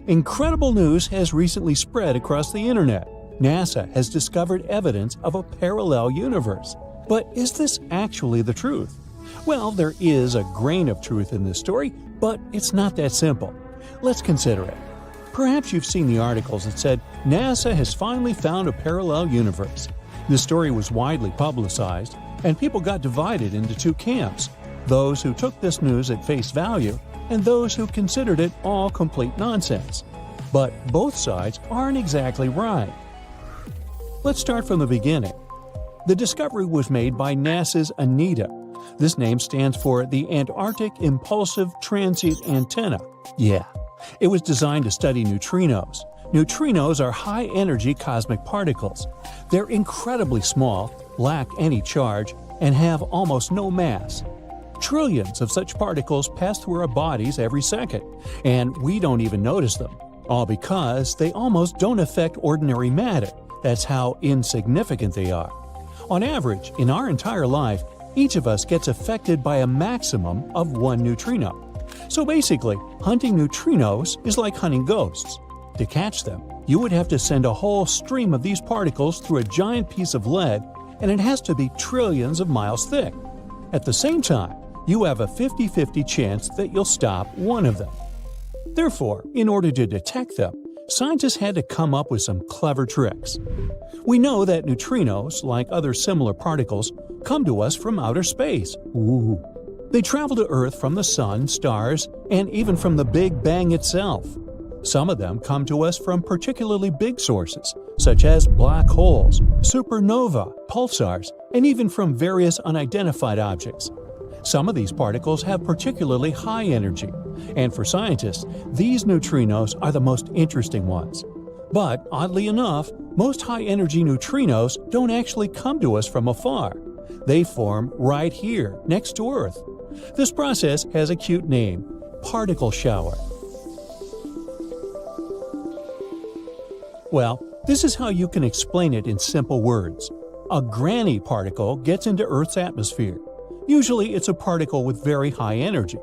Incredible news has recently spread across the internet. NASA has discovered evidence of a parallel universe. But is this actually the truth? Well, there is a grain of truth in this story, but it's not that simple. Let's consider it. Perhaps you've seen the articles that said NASA has finally found a parallel universe. This story was widely publicized, and people got divided into two camps: those who took this news at face value and those who considered it all complete nonsense. But both sides aren't exactly right. Let's start from the beginning. The discovery was made by NASA's ANITA. This name stands for the Antarctic Impulsive Transient Antenna. Yeah, it was designed to study neutrinos. Neutrinos are high-energy cosmic particles. They're incredibly small, lack any charge, and have almost no mass. Trillions of such particles pass through our bodies every second, and we don't even notice them, all because they almost don't affect ordinary matter. That's how insignificant they are. On average, in our entire life, each of us gets affected by a maximum of one neutrino. So basically, hunting neutrinos is like hunting ghosts. To catch them, you would have to send a whole stream of these particles through a giant piece of lead, and it has to be trillions of miles thick. At the same time, you have a 50-50 chance that you'll stop one of them. Therefore, in order to detect them, scientists had to come up with some clever tricks. We know that neutrinos, like other similar particles, come to us from outer space. Ooh. They travel to Earth from the Sun, stars, and even from the Big Bang itself. Some of them come to us from particularly big sources, such as black holes, supernova, pulsars, and even from various unidentified objects. Some of these particles have particularly high energy, and for scientists, these neutrinos are the most interesting ones. But oddly enough, most high-energy neutrinos don't actually come to us from afar. They form right here, next to Earth. This process has a cute name: particle shower. Well, this is how you can explain it in simple words. A granny particle gets into Earth's atmosphere. Usually it's a particle with very high energy.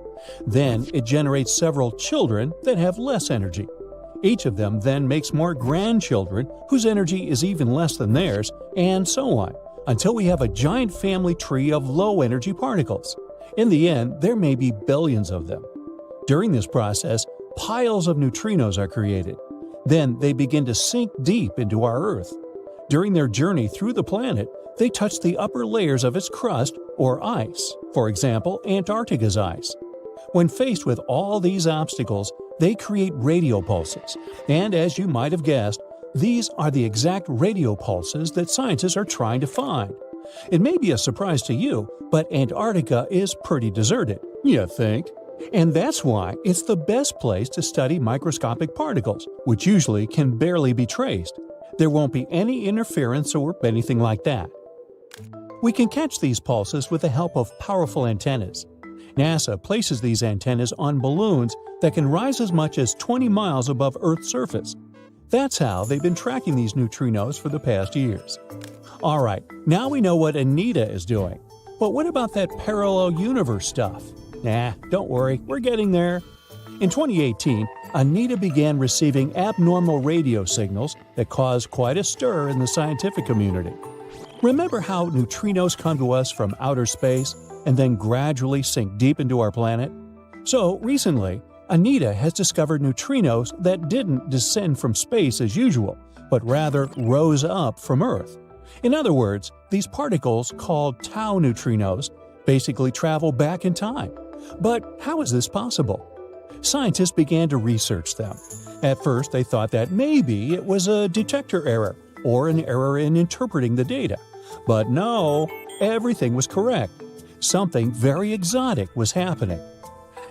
Then it generates several children that have less energy. Each of them then makes more grandchildren whose energy is even less than theirs, and so on, until we have a giant family tree of low-energy particles. In the end, there may be billions of them. During this process, piles of neutrinos are created. Then they begin to sink deep into our Earth. During their journey through the planet, they touch the upper layers of its crust or ice, for example, Antarctica's ice. When faced with all these obstacles, they create radio pulses, and as you might have guessed, these are the exact radio pulses that scientists are trying to find. It may be a surprise to you, but Antarctica is pretty deserted, you think? And that's why it's the best place to study microscopic particles, which usually can barely be traced. There won't be any interference or anything like that. We can catch these pulses with the help of powerful antennas. NASA places these antennas on balloons that can rise as much as 20 miles above Earth's surface. That's how they've been tracking these neutrinos for the past years. Alright, now we know what ANITA is doing. But what about that parallel universe stuff? Nah, don't worry, we're getting there. In 2018, ANITA began receiving abnormal radio signals that caused quite a stir in the scientific community. Remember how neutrinos come to us from outer space and then gradually sink deep into our planet? So, recently, ANITA has discovered neutrinos that didn't descend from space as usual, but rather rose up from Earth. In other words, these particles, called tau neutrinos, basically travel back in time. But how is this possible? Scientists began to research them. At first, they thought that maybe it was a detector error or an error in interpreting the data. But no, everything was correct. Something very exotic was happening.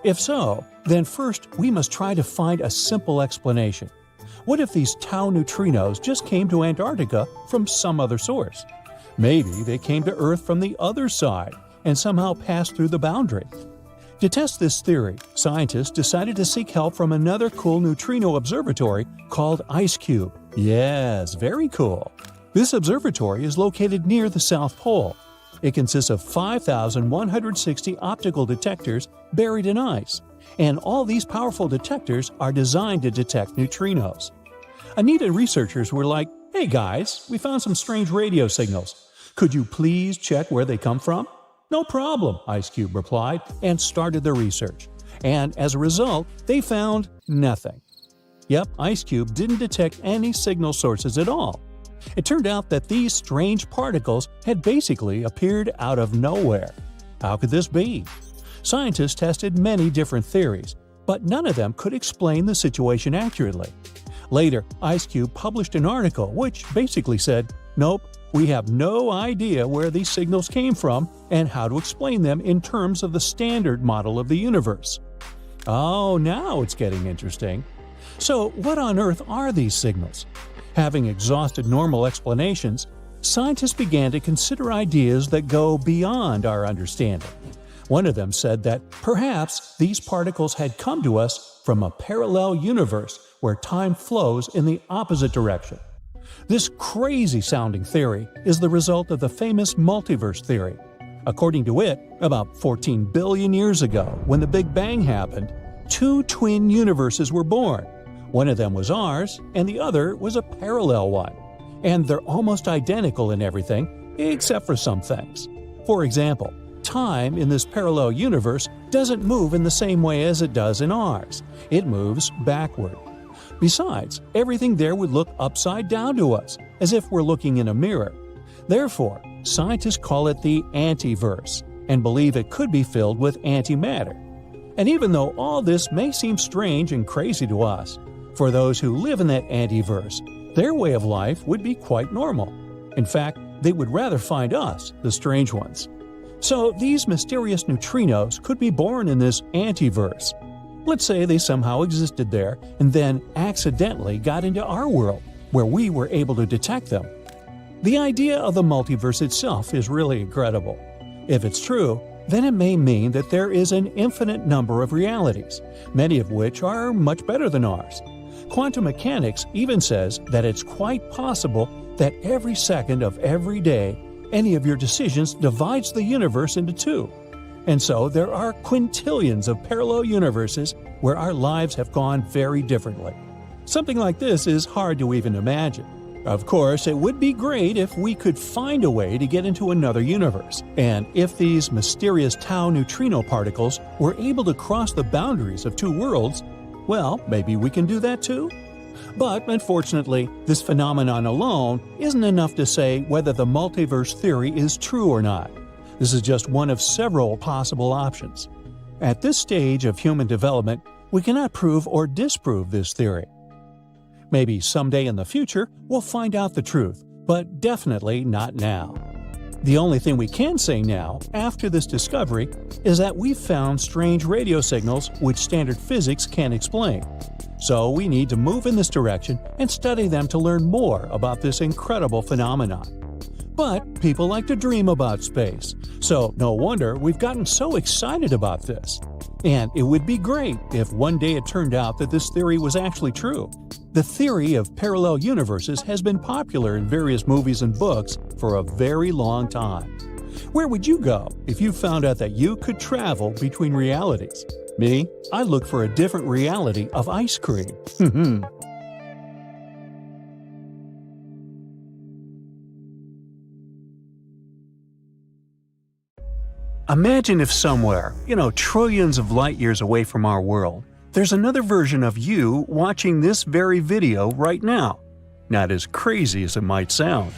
If so, then first we must try to find a simple explanation. What if these tau neutrinos just came to Antarctica from some other source? Maybe they came to Earth from the other side and somehow passed through the boundary. To test this theory, scientists decided to seek help from another cool neutrino observatory called IceCube. Yes, very cool. This observatory is located near the South Pole. It consists of 5,160 optical detectors buried in ice, And all these powerful detectors are designed to detect neutrinos. ANITA researchers were like, "Hey guys, we found some strange radio signals. Could you please check where they come from?" "No problem," Ice Cube replied, and started their research. And as a result, they found nothing. Yep, Ice Cube didn't detect any signal sources at all. It turned out that these strange particles had basically appeared out of nowhere. How could this be? Scientists tested many different theories, but none of them could explain the situation accurately. Later, Ice Cube published an article which basically said, "Nope, we have no idea where these signals came from and how to explain them in terms of the standard model of the universe." Oh, now it's getting interesting. So, what on earth are these signals? Having exhausted normal explanations, scientists began to consider ideas that go beyond our understanding. One of them said that perhaps these particles had come to us from a parallel universe where time flows in the opposite direction. This crazy-sounding theory is the result of the famous multiverse theory. According to it, about 14 billion years ago, when the Big Bang happened, two twin universes were born. One of them was ours, and the other was a parallel one. And they're almost identical in everything, except for some things. For example, time in this parallel universe doesn't move in the same way as it does in ours. It moves backward. Besides, everything there would look upside down to us, as if we're looking in a mirror. Therefore, scientists call it the antiverse, and believe it could be filled with antimatter. And even though all this may seem strange and crazy to us, for those who live in that antiverse, their way of life would be quite normal. In fact, they would rather find us, the strange ones. So these mysterious neutrinos could be born in this antiverse. Let's say they somehow existed there and then accidentally got into our world, where we were able to detect them. The idea of the multiverse itself is really incredible. If it's true, then it may mean that there is an infinite number of realities, many of which are much better than ours. Quantum mechanics even says that it's quite possible that every second of every day, any of your decisions divides the universe into two. And so there are quintillions of parallel universes where our lives have gone very differently. Something like this is hard to even imagine. Of course, it would be great if we could find a way to get into another universe, and if these mysterious tau neutrino particles were able to cross the boundaries of two worlds, well, maybe we can do that too? But unfortunately, this phenomenon alone isn't enough to say whether the multiverse theory is true or not. This is just one of several possible options. At this stage of human development, we cannot prove or disprove this theory. Maybe someday in the future, we'll find out the truth, but definitely not now. The only thing we can say now, after this discovery, is that we've found strange radio signals which standard physics can't explain. So we need to move in this direction and study them to learn more about this incredible phenomenon. But people like to dream about space, so no wonder we've gotten so excited about this. And it would be great if one day it turned out that this theory was actually true. The theory of parallel universes has been popular in various movies and books for a very long time. Where would you go if you found out that you could travel between realities? Me? I'd look for a different reality of ice cream. Imagine if somewhere, trillions of light years away from our world, there's another version of you watching this very video right now. Not as crazy as it might sound.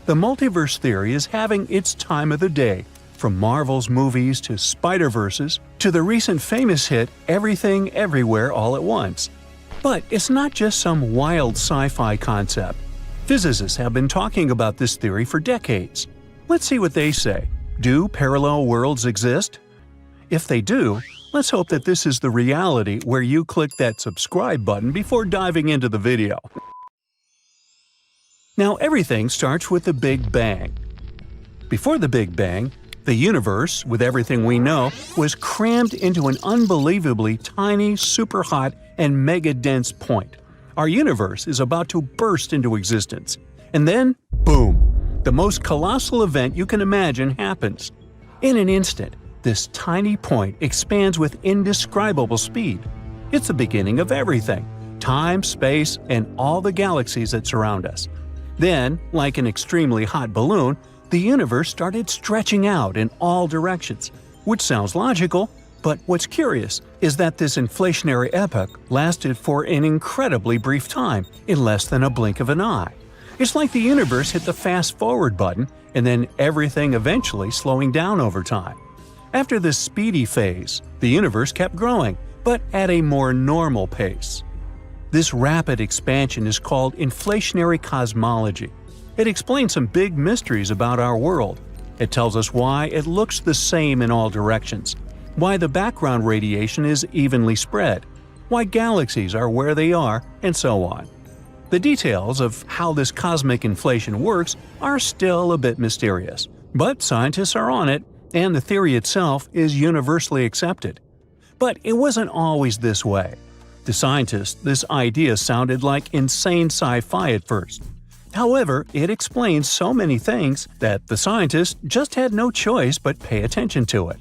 The multiverse theory is having its time of the day, from Marvel's movies to Spider-Verses to the recent famous hit Everything Everywhere All at Once. But it's not just some wild sci-fi concept. Physicists have been talking about this theory for decades. Let's see what they say. Do parallel worlds exist? If they do, let's hope that this is the reality where you click that subscribe button before diving into the video. Now everything starts with the Big Bang. Before the Big Bang, the universe, with everything we know, was crammed into an unbelievably tiny, super hot, and mega-dense point. Our universe is about to burst into existence. And then, boom! The most colossal event you can imagine happens. In an instant, This tiny point expands with indescribable speed. It's the beginning of everything – time, space, and all the galaxies that surround us. Then, like an extremely hot balloon, the universe started stretching out in all directions, which sounds logical, but what's curious is that this inflationary epoch lasted for an incredibly brief time, in less than a blink of an eye. It's like the universe hit the fast-forward button and then everything eventually slowing down over time. After this speedy phase, the universe kept growing, but at a more normal pace. This rapid expansion is called inflationary cosmology. It explains some big mysteries about our world. It tells us why it looks the same in all directions, why the background radiation is evenly spread, why galaxies are where they are, and so on. The details of how this cosmic inflation works are still a bit mysterious, but scientists are on it, and the theory itself is universally accepted. But it wasn't always this way. To scientists, this idea sounded like insane sci-fi at first. However, it explains so many things that the scientists just had no choice but pay attention to it.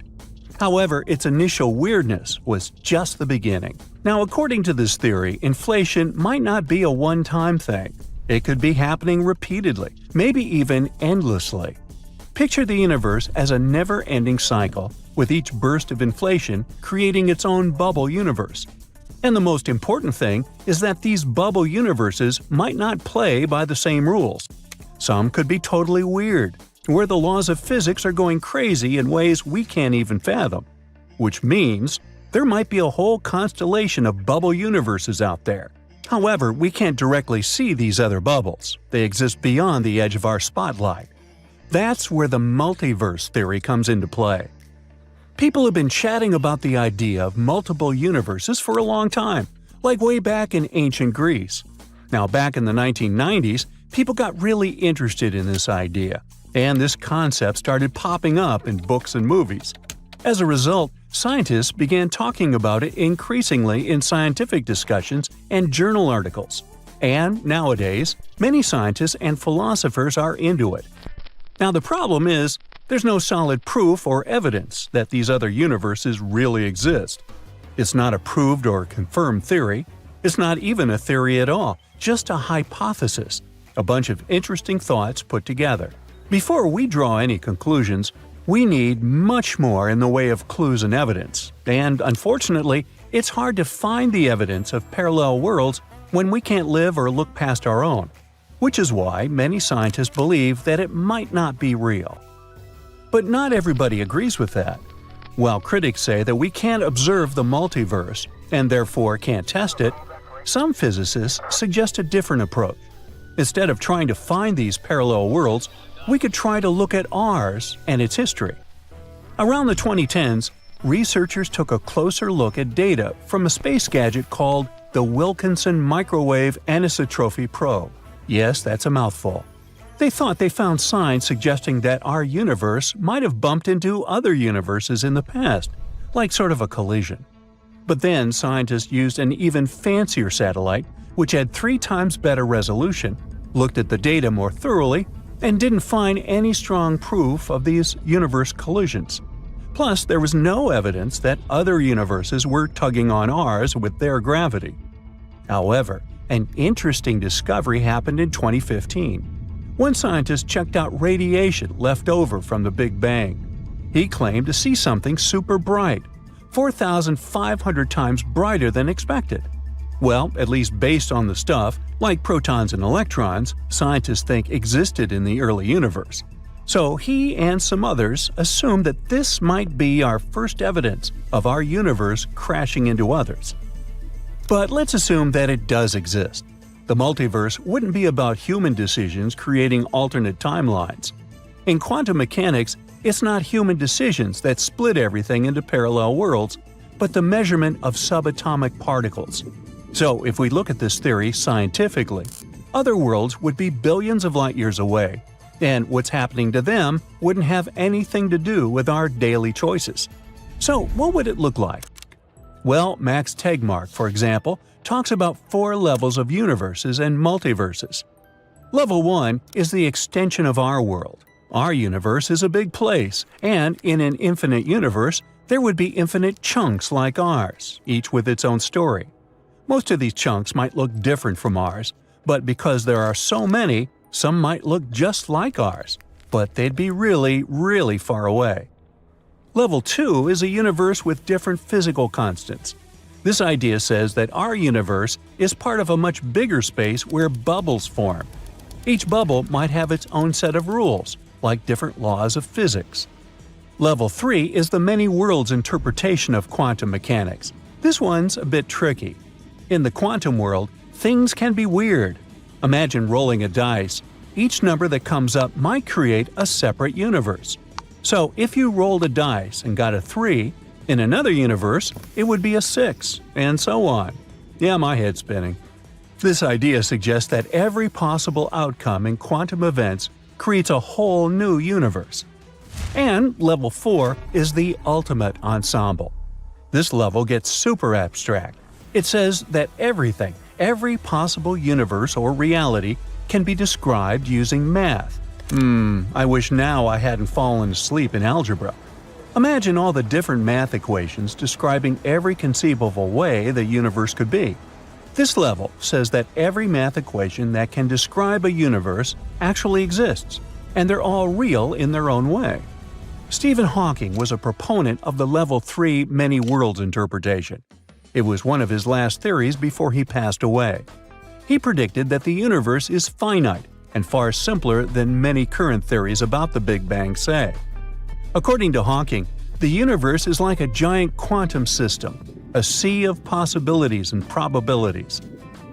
However, its initial weirdness was just the beginning. Now, according to this theory, inflation might not be a one-time thing. It could be happening repeatedly, maybe even endlessly. Picture the universe as a never-ending cycle, with each burst of inflation creating its own bubble universe. And the most important thing is that these bubble universes might not play by the same rules. Some could be totally weird, where the laws of physics are going crazy in ways we can't even fathom. Which means there might be a whole constellation of bubble universes out there. However, we can't directly see these other bubbles. They exist beyond the edge of our spotlight. That's where the multiverse theory comes into play. People have been chatting about the idea of multiple universes for a long time, like way back in ancient Greece. Now, back in the 1990s, people got really interested in this idea, and this concept started popping up in books and movies. As a result, scientists began talking about it increasingly in scientific discussions and journal articles. And nowadays, many scientists and philosophers are into it. Now, the problem is, there's no solid proof or evidence that these other universes really exist. It's not a proved or confirmed theory. It's not even a theory at all, just a hypothesis, a bunch of interesting thoughts put together. Before we draw any conclusions, we need much more in the way of clues and evidence, and unfortunately, it's hard to find the evidence of parallel worlds when we can't live or look past our own, which is why many scientists believe that it might not be real. But not everybody agrees with that. While critics say that we can't observe the multiverse, and therefore can't test it, some physicists suggest a different approach. Instead of trying to find these parallel worlds, we could try to look at ours and its history. Around the 2010s, researchers took a closer look at data from a space gadget called the Wilkinson Microwave Anisotropy Probe. Yes, that's a mouthful. They thought they found signs suggesting that our universe might have bumped into other universes in the past, like sort of a collision. But then scientists used an even fancier satellite, which had 3 times better resolution, looked at the data more thoroughly, and didn't find any strong proof of these universe collisions. Plus, there was no evidence that other universes were tugging on ours with their gravity. However, an interesting discovery happened in 2015. One scientist checked out radiation left over from the Big Bang. He claimed to see something super bright, 4,500 times brighter than expected. Well, at least based on the stuff, like protons and electrons, scientists think existed in the early universe. So he and some others assumed that this might be our first evidence of our universe crashing into others. But let's assume that it does exist. The multiverse wouldn't be about human decisions creating alternate timelines. In quantum mechanics, it's not human decisions that split everything into parallel worlds, but the measurement of subatomic particles. So if we look at this theory scientifically, other worlds would be billions of light years away, and what's happening to them wouldn't have anything to do with our daily choices. So what would it look like? Well, Max Tegmark, for example, talks about 4 levels of universes and multiverses. Level 1 is the extension of our world, Our universe is a big place, and in an infinite universe, there would be infinite chunks like ours, each with its own story. Most of these chunks might look different from ours, but because there are so many, some might look just like ours, but they'd be really, really far away. Level 2 is a universe with different physical constants. This idea says that our universe is part of a much bigger space where bubbles form. Each bubble might have its own set of rules, like different laws of physics. Level 3 is the many worlds interpretation of quantum mechanics. This one's a bit tricky. In the quantum world, things can be weird. Imagine rolling a dice. Each number that comes up might create a separate universe. So if you rolled a dice and got a 3, in another universe, it would be a 6, and so on. Yeah, my head's spinning. This idea suggests that every possible outcome in quantum events creates a whole new universe. And level 4 is the ultimate ensemble. This level gets super abstract. It says that everything, every possible universe or reality, can be described using math. I wish now I hadn't fallen asleep in algebra. Imagine all the different math equations describing every conceivable way the universe could be. This level says that every math equation that can describe a universe actually exists, and they're all real in their own way. Stephen Hawking was a proponent of the Level 3 many worlds interpretation. It was one of his last theories before he passed away. He predicted that the universe is finite and far simpler than many current theories about the Big Bang say. According to Hawking, the universe is like a giant quantum system, a sea of possibilities and probabilities.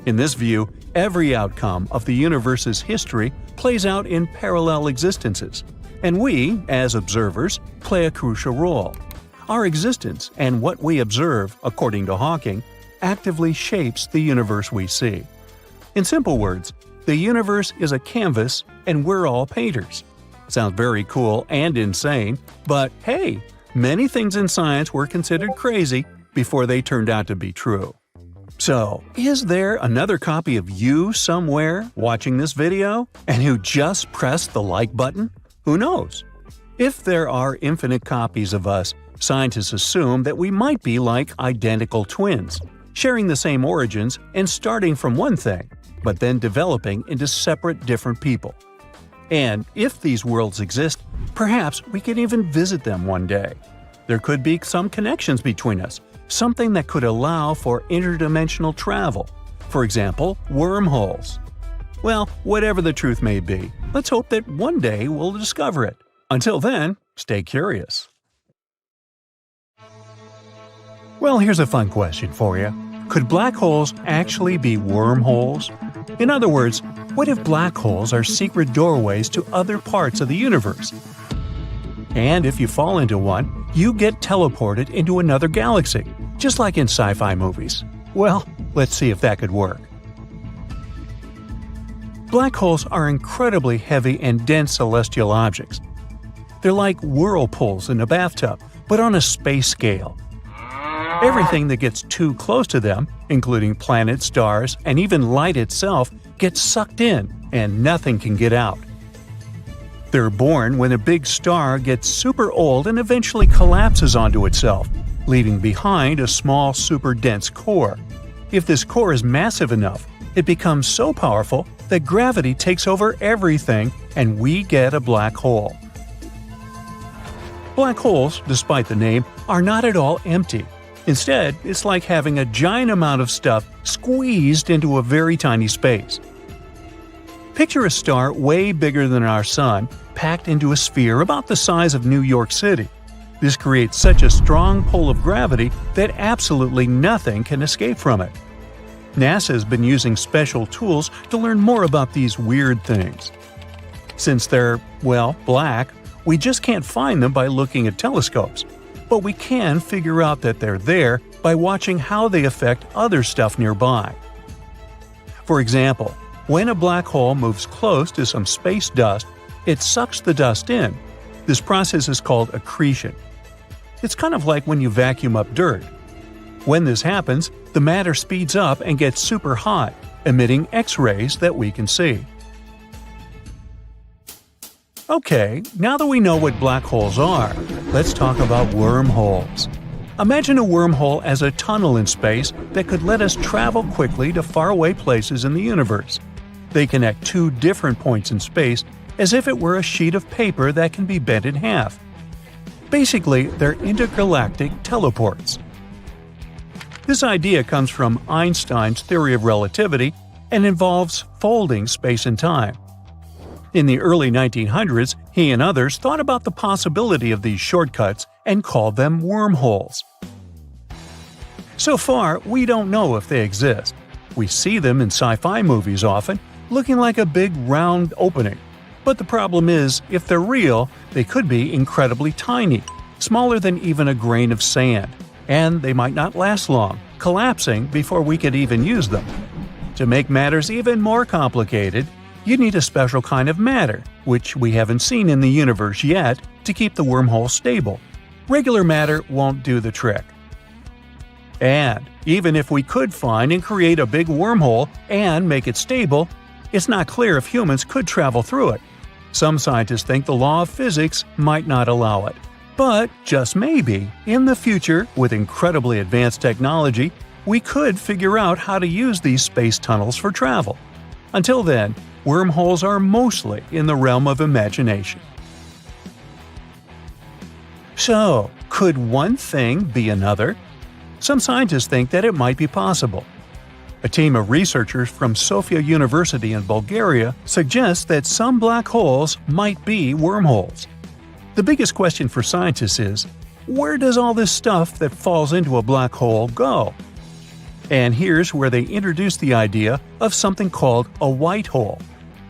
In this view, every outcome of the universe's history plays out in parallel existences, and we, as observers, play a crucial role. Our existence and what we observe, according to Hawking, actively shapes the universe we see. In simple words, the universe is a canvas and we're all painters. Sounds very cool and insane, but hey, many things in science were considered crazy before they turned out to be true. So, is there another copy of you somewhere watching this video and who just pressed the like button? Who knows? If there are infinite copies of us, scientists assume that we might be like identical twins, sharing the same origins and starting from one thing, but then developing into separate different people. And if these worlds exist, perhaps we could even visit them one day. There could be some connections between us, something that could allow for interdimensional travel. For example, wormholes. Well, whatever the truth may be, let's hope that one day we'll discover it. Until then, stay curious. Well, here's a fun question for you. Could black holes actually be wormholes? In other words, what if black holes are secret doorways to other parts of the universe? And if you fall into one, you get teleported into another galaxy, just like in sci-fi movies. Well, let's see if that could work. Black holes are incredibly heavy and dense celestial objects. They're like whirlpools in a bathtub, but on a space scale. Everything that gets too close to them, including planets, stars, and even light itself, gets sucked in, and nothing can get out. They're born when a big star gets super old and eventually collapses onto itself, leaving behind a small super-dense core. If this core is massive enough, it becomes so powerful that gravity takes over everything and we get a black hole. Black holes, despite the name, are not at all empty. Instead, it's like having a giant amount of stuff squeezed into a very tiny space. Picture a star way bigger than our Sun, packed into a sphere about the size of New York City. This creates such a strong pull of gravity that absolutely nothing can escape from it. NASA has been using special tools to learn more about these weird things. Since they're, well, black, we just can't find them by looking at telescopes. But we can figure out that they're there by watching how they affect other stuff nearby. For example, when a black hole moves close to some space dust, it sucks the dust in. This process is called accretion. It's kind of like when you vacuum up dirt. When this happens, the matter speeds up and gets super hot, emitting X-rays that we can see. Okay, now that we know what black holes are, let's talk about wormholes. Imagine a wormhole as a tunnel in space that could let us travel quickly to faraway places in the universe. They connect two different points in space as if it were a sheet of paper that can be bent in half. Basically, they're intergalactic teleports. This idea comes from Einstein's theory of relativity and involves folding space and time. In the early 1900s, he and others thought about the possibility of these shortcuts and called them wormholes. So far, we don't know if they exist. We see them in sci-fi movies often, looking like a big round opening. But the problem is, if they're real, they could be incredibly tiny, smaller than even a grain of sand, and they might not last long, collapsing before we could even use them. To make matters even more complicated, you need a special kind of matter, which we haven't seen in the universe yet, to keep the wormhole stable. Regular matter won't do the trick. And even if we could find and create a big wormhole and make it stable, it's not clear if humans could travel through it. Some scientists think the law of physics might not allow it. But just maybe, in the future, with incredibly advanced technology, we could figure out how to use these space tunnels for travel. Until then, wormholes are mostly in the realm of imagination. So, could one thing be another? Some scientists think that it might be possible. A team of researchers from Sofia University in Bulgaria suggests that some black holes might be wormholes. The biggest question for scientists is, where does all this stuff that falls into a black hole go? And here's where they introduce the idea of something called a white hole.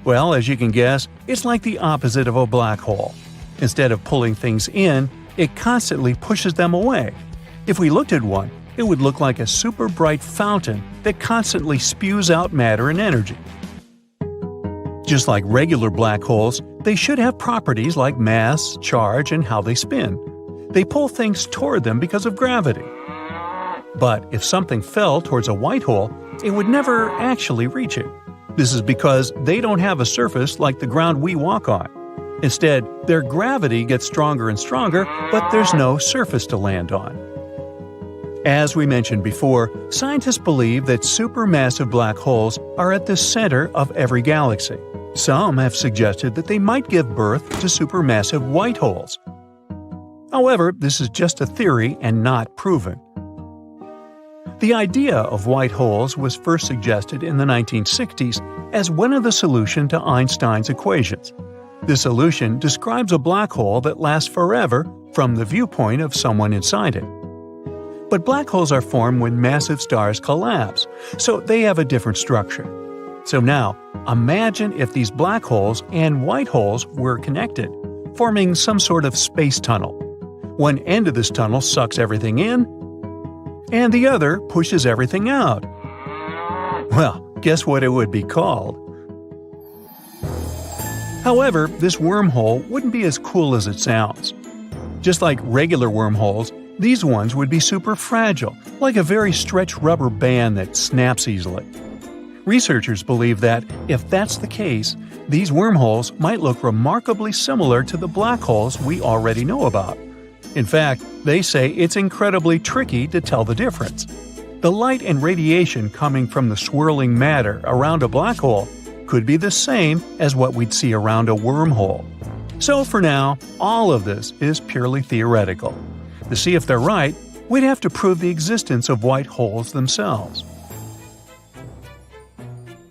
Well, as you can guess, it's like the opposite of a black hole. Instead of pulling things in, it constantly pushes them away. If we looked at one, it would look like a super bright fountain that constantly spews out matter and energy. Just like regular black holes, they should have properties like mass, charge, and how they spin. They pull things toward them because of gravity. But if something fell towards a white hole, it would never actually reach it. This is because they don't have a surface like the ground we walk on. Instead, their gravity gets stronger and stronger, but there's no surface to land on. As we mentioned before, scientists believe that supermassive black holes are at the center of every galaxy. Some have suggested that they might give birth to supermassive white holes. However, this is just a theory and not proven. The idea of white holes was first suggested in the 1960s as one of the solutions to Einstein's equations. This solution describes a black hole that lasts forever from the viewpoint of someone inside it. But black holes are formed when massive stars collapse, so they have a different structure. So now, imagine if these black holes and white holes were connected, forming some sort of space tunnel. One end of this tunnel sucks everything in, and the other pushes everything out. Well, guess what it would be called? However, this wormhole wouldn't be as cool as it sounds. Just like regular wormholes, these ones would be super fragile, like a very stretched rubber band that snaps easily. Researchers believe that, if that's the case, these wormholes might look remarkably similar to the black holes we already know about. In fact, they say it's incredibly tricky to tell the difference. The light and radiation coming from the swirling matter around a black hole could be the same as what we'd see around a wormhole. So for now, all of this is purely theoretical. To see if they're right, we'd have to prove the existence of white holes themselves.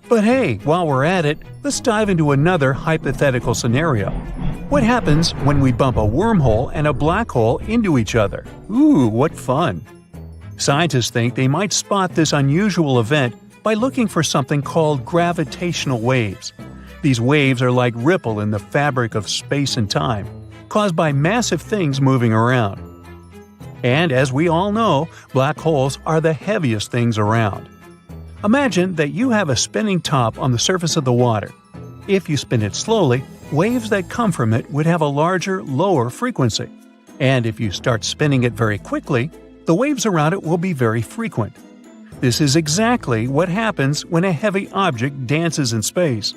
But hey, while we're at it, let's dive into another hypothetical scenario. What happens when we bump a wormhole and a black hole into each other? Ooh, what fun! Scientists think they might spot this unusual event by looking for something called gravitational waves. These waves are like ripple in the fabric of space and time, caused by massive things moving around. And as we all know, black holes are the heaviest things around. Imagine that you have a spinning top on the surface of the water. If you spin it slowly, waves that come from it would have a larger, lower frequency. And if you start spinning it very quickly, the waves around it will be very frequent. This is exactly what happens when a heavy object dances in space.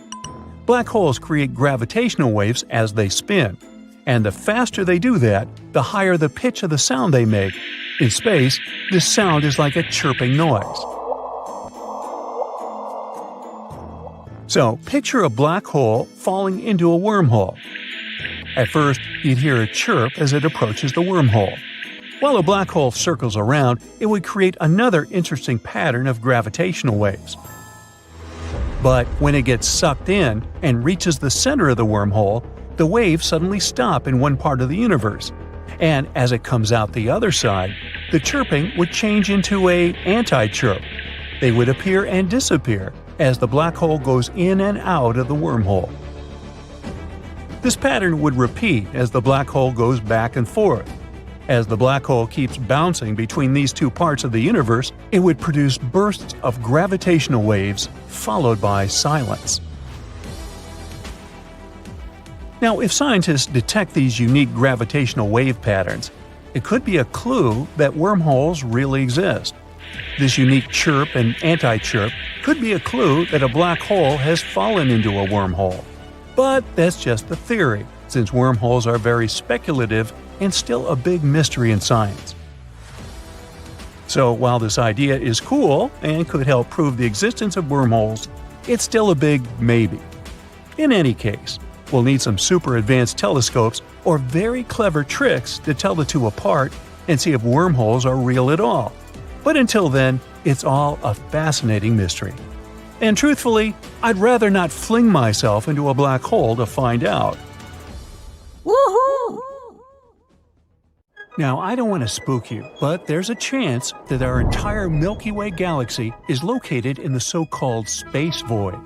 Black holes create gravitational waves as they spin, and the faster they do that, the higher the pitch of the sound they make. In space, this sound is like a chirping noise. So, picture a black hole falling into a wormhole. At first, you'd hear a chirp as it approaches the wormhole. While a black hole circles around, it would create another interesting pattern of gravitational waves. But when it gets sucked in and reaches the center of the wormhole, the waves suddenly stop in one part of the universe. And as it comes out the other side, the chirping would change into an anti-chirp. They would appear and disappear as the black hole goes in and out of the wormhole. This pattern would repeat as the black hole goes back and forth. As the black hole keeps bouncing between these two parts of the universe, it would produce bursts of gravitational waves followed by silence. Now, if scientists detect these unique gravitational wave patterns, it could be a clue that wormholes really exist. This unique chirp and anti-chirp could be a clue that a black hole has fallen into a wormhole. But that's just the theory, since wormholes are very speculative and still a big mystery in science. So while this idea is cool and could help prove the existence of wormholes, it's still a big maybe. In any case, we'll need some super advanced telescopes or very clever tricks to tell the two apart and see if wormholes are real at all. But until then, it's all a fascinating mystery. And truthfully, I'd rather not fling myself into a black hole to find out. Woohoo! Now, I don't want to spook you, but there's a chance that our entire Milky Way galaxy is located in the so-called space void.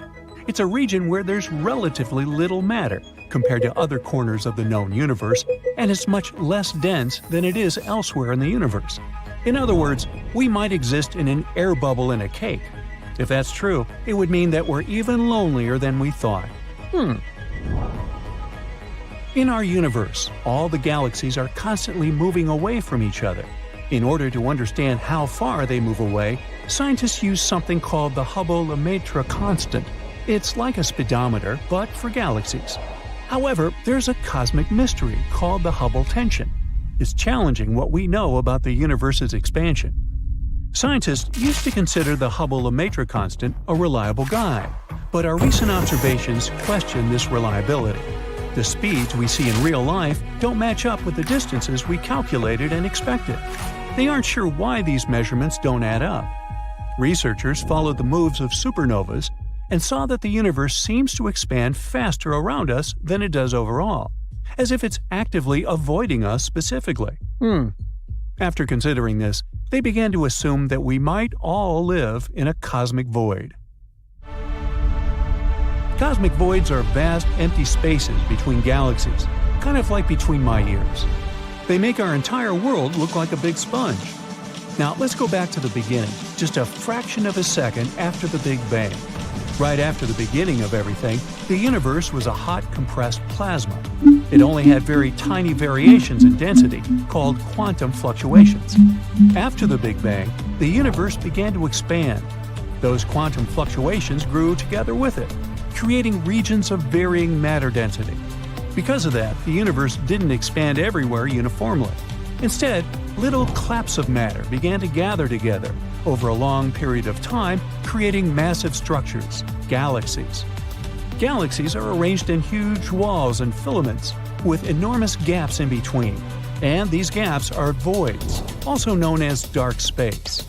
It's a region where there's relatively little matter compared to other corners of the known universe, and it's much less dense than it is elsewhere in the universe. In other words, we might exist in an air bubble in a cake. If that's true, it would mean that we're even lonelier than we thought. In our universe, all the galaxies are constantly moving away from each other. In order to understand how far they move away, scientists use something called the Hubble-Lemaitre constant. It's like a speedometer, but for galaxies. However, there's a cosmic mystery called the Hubble tension. It's challenging what we know about the universe's expansion. Scientists used to consider the Hubble-Lemaitre constant a reliable guide, but our recent observations question this reliability. The speeds we see in real life don't match up with the distances we calculated and expected. They aren't sure why these measurements don't add up. Researchers followed the moves of supernovas and saw that the universe seems to expand faster around us than it does overall, as if it's actively avoiding us specifically. After considering this, they began to assume that we might all live in a cosmic void. Cosmic voids are vast, empty spaces between galaxies, kind of like between my ears. They make our entire world look like a big sponge. Now, let's go back to the beginning, just a fraction of a second after the Big Bang. Right after the beginning of everything, the universe was a hot, compressed plasma. It only had very tiny variations in density, called quantum fluctuations. After the Big Bang, the universe began to expand. Those quantum fluctuations grew together with it, creating regions of varying matter density. Because of that, the universe didn't expand everywhere uniformly. Instead, little claps of matter began to gather together over a long period of time, creating massive structures, galaxies. Galaxies are arranged in huge walls and filaments, with enormous gaps in between. And these gaps are voids, also known as dark space.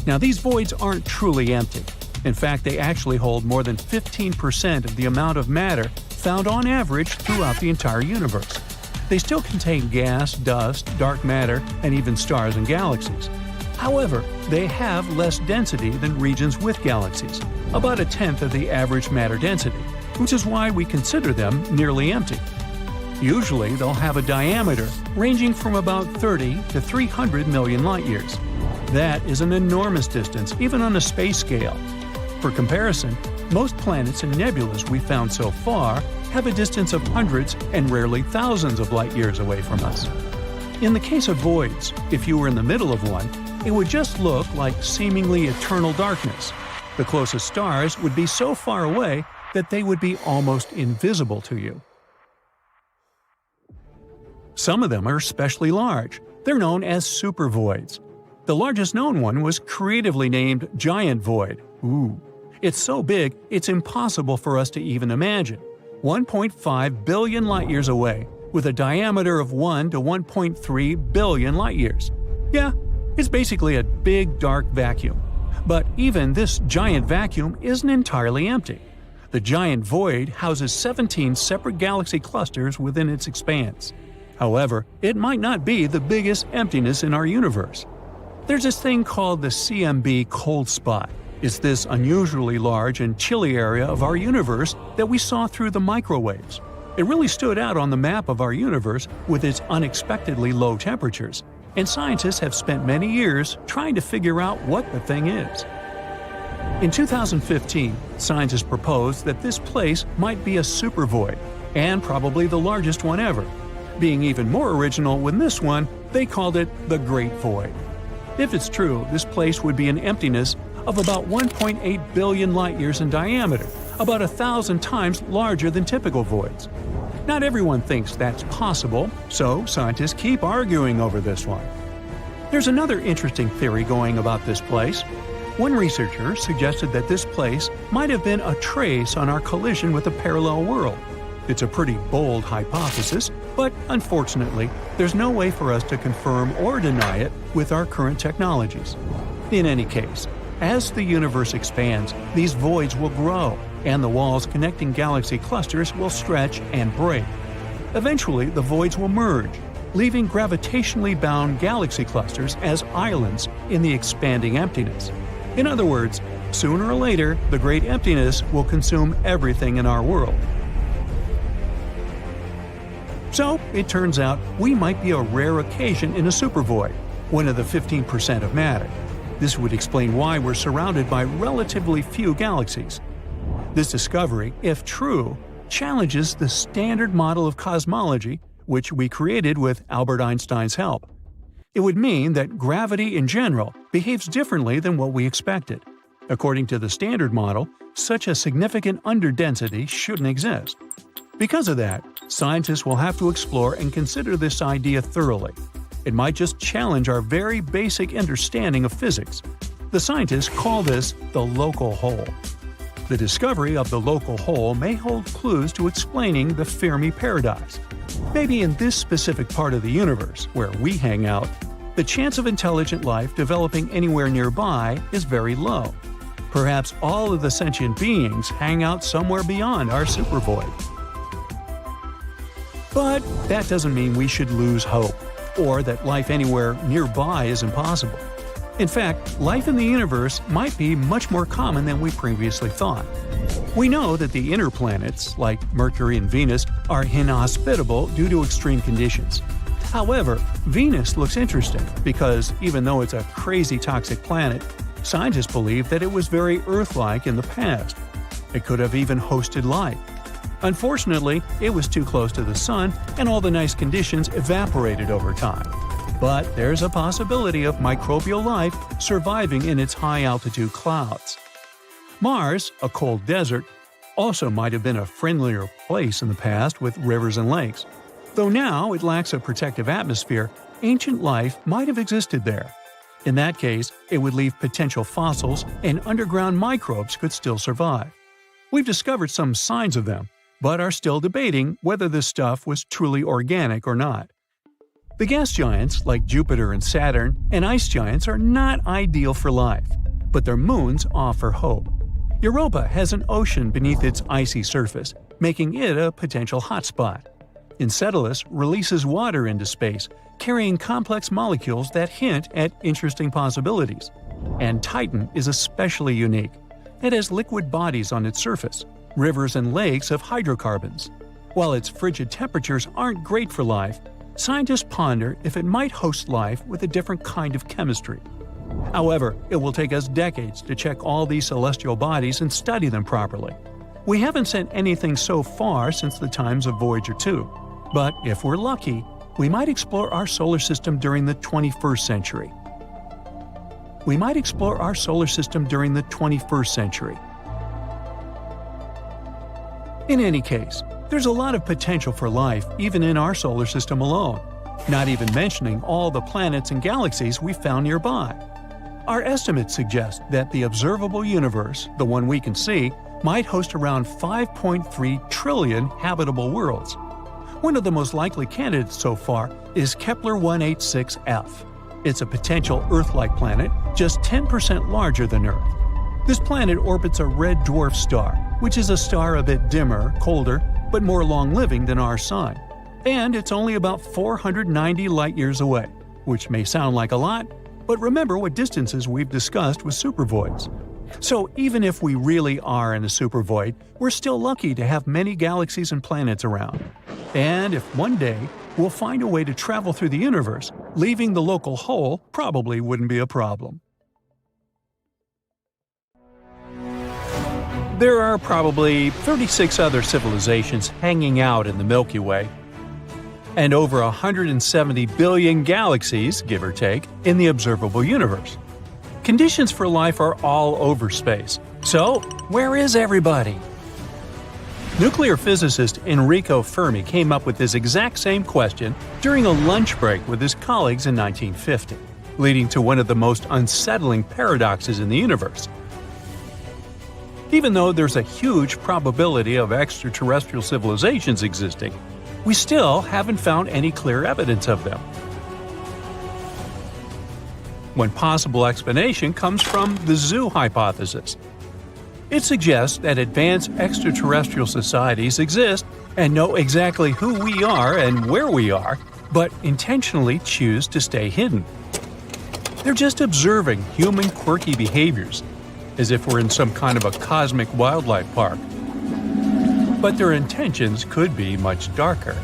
Now, these voids aren't truly empty. In fact, they actually hold more than 15% of the amount of matter found on average throughout the entire universe. They still contain gas, dust, dark matter, and even stars and galaxies. However, they have less density than regions with galaxies, about a tenth of the average matter density, which is why we consider them nearly empty. Usually, they'll have a diameter ranging from about 30 to 300 million light-years. That is an enormous distance, even on a space scale. For comparison, most planets and nebulas we've found so far have a distance of hundreds and rarely thousands of light-years away from us. In the case of voids, if you were in the middle of one, it would just look like seemingly eternal darkness. The closest stars would be so far away that they would be almost invisible to you. Some of them are especially large. They're known as supervoids. The largest known one was creatively named Giant Void. Ooh. It's so big, it's impossible for us to even imagine. 1.5 billion light-years away, with a diameter of 1 to 1.3 billion light-years. Yeah, it's basically a big dark vacuum. But even this giant vacuum isn't entirely empty. The Giant Void houses 17 separate galaxy clusters within its expanse. However, it might not be the biggest emptiness in our universe. There's this thing called the CMB cold spot. It's this unusually large and chilly area of our universe that we saw through the microwaves. It really stood out on the map of our universe with its unexpectedly low temperatures, and scientists have spent many years trying to figure out what the thing is. In 2015, scientists proposed that this place might be a supervoid, and probably the largest one ever. Being even more original with this one, they called it the Great Void. If it's true, this place would be an emptiness of about 1.8 billion light-years in diameter, about 1,000 times larger than typical voids. Not everyone thinks that's possible, so scientists keep arguing over this one. There's another interesting theory going about this place. One researcher suggested that this place might have been a trace on our collision with a parallel world. It's a pretty bold hypothesis, but unfortunately, there's no way for us to confirm or deny it with our current technologies. In any case, as the universe expands, these voids will grow, and the walls connecting galaxy clusters will stretch and break. Eventually, the voids will merge, leaving gravitationally bound galaxy clusters as islands in the expanding emptiness. In other words, sooner or later, the great emptiness will consume everything in our world. So, it turns out we might be a rare occasion in a supervoid, one of the 15% of matter. This would explain why we're surrounded by relatively few galaxies. This discovery, if true, challenges the standard model of cosmology, which we created with Albert Einstein's help. It would mean that gravity in general behaves differently than what we expected. According to the standard model, such a significant underdensity shouldn't exist. Because of that, scientists will have to explore and consider this idea thoroughly. It might just challenge our very basic understanding of physics. The scientists call this the local hole. The discovery of the local hole may hold clues to explaining the Fermi paradox. Maybe in this specific part of the universe, where we hang out, the chance of intelligent life developing anywhere nearby is very low. Perhaps all of the sentient beings hang out somewhere beyond our supervoid. But that doesn't mean we should lose hope, or that life anywhere nearby is impossible. In fact, life in the universe might be much more common than we previously thought. We know that the inner planets, like Mercury and Venus, are inhospitable due to extreme conditions. However, Venus looks interesting because even though it's a crazy toxic planet, scientists believe that it was very Earth-like in the past. It could have even hosted life. Unfortunately, it was too close to the Sun and all the nice conditions evaporated over time. But there's a possibility of microbial life surviving in its high-altitude clouds. Mars, a cold desert, also might have been a friendlier place in the past with rivers and lakes. Though now it lacks a protective atmosphere, ancient life might have existed there. In that case, it would leave potential fossils and underground microbes could still survive. We've discovered some signs of them, but are still debating whether this stuff was truly organic or not. The gas giants, like Jupiter and Saturn, and ice giants are not ideal for life, but their moons offer hope. Europa has an ocean beneath its icy surface, making it a potential hotspot. Enceladus releases water into space, carrying complex molecules that hint at interesting possibilities. And Titan is especially unique. It has liquid bodies on its surface, rivers and lakes of hydrocarbons. While its frigid temperatures aren't great for life, scientists ponder if it might host life with a different kind of chemistry. However, it will take us decades to check all these celestial bodies and study them properly. We haven't sent anything so far since the times of Voyager 2, but if we're lucky, we might explore our solar system during the 21st century. we might explore our solar system during the 21st century. In any case, there's a lot of potential for life even in our solar system alone, not even mentioning all the planets and galaxies we found nearby. Our estimates suggest that the observable universe, the one we can see, might host around 5.3 trillion habitable worlds. One of the most likely candidates so far is Kepler 186f. It's a potential Earth-like planet, just 10% larger than Earth. This planet orbits a red dwarf star, which is a star a bit dimmer, colder, but more long-living than our Sun. And it's only about 490 light-years away, which may sound like a lot, but remember what distances we've discussed with supervoids. So even if we really are in a supervoid, we're still lucky to have many galaxies and planets around. And if one day we'll find a way to travel through the universe, leaving the local hole probably wouldn't be a problem. There are probably 36 other civilizations hanging out in the Milky Way, and over 170 billion galaxies, give or take, in the observable universe. Conditions for life are all over space. So, where is everybody? Nuclear physicist Enrico Fermi came up with this exact same question during a lunch break with his colleagues in 1950, leading to one of the most unsettling paradoxes in the universe. Even though there's a huge probability of extraterrestrial civilizations existing, we still haven't found any clear evidence of them. One possible explanation comes from the zoo hypothesis. It suggests that advanced extraterrestrial societies exist and know exactly who we are and where we are, but intentionally choose to stay hidden. They're just observing human quirky behaviors, as if we're in some kind of a cosmic wildlife park. But their intentions could be much darker.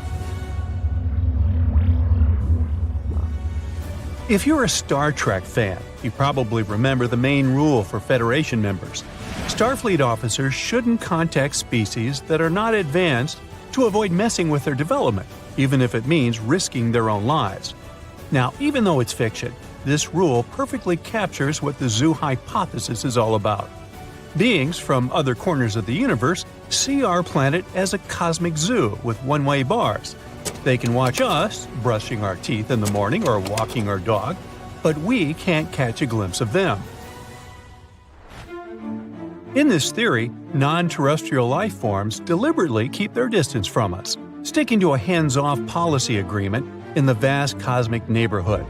If you're a Star Trek fan, you probably remember the main rule for Federation members. Starfleet officers shouldn't contact species that are not advanced to avoid messing with their development, even if it means risking their own lives. Now, even though it's fiction, this rule perfectly captures what the zoo hypothesis is all about. Beings from other corners of the universe see our planet as a cosmic zoo with one-way bars. They can watch us brushing our teeth in the morning or walking our dog, but we can't catch a glimpse of them. In this theory, non-terrestrial life forms deliberately keep their distance from us, sticking to a hands-off policy agreement in the vast cosmic neighborhood.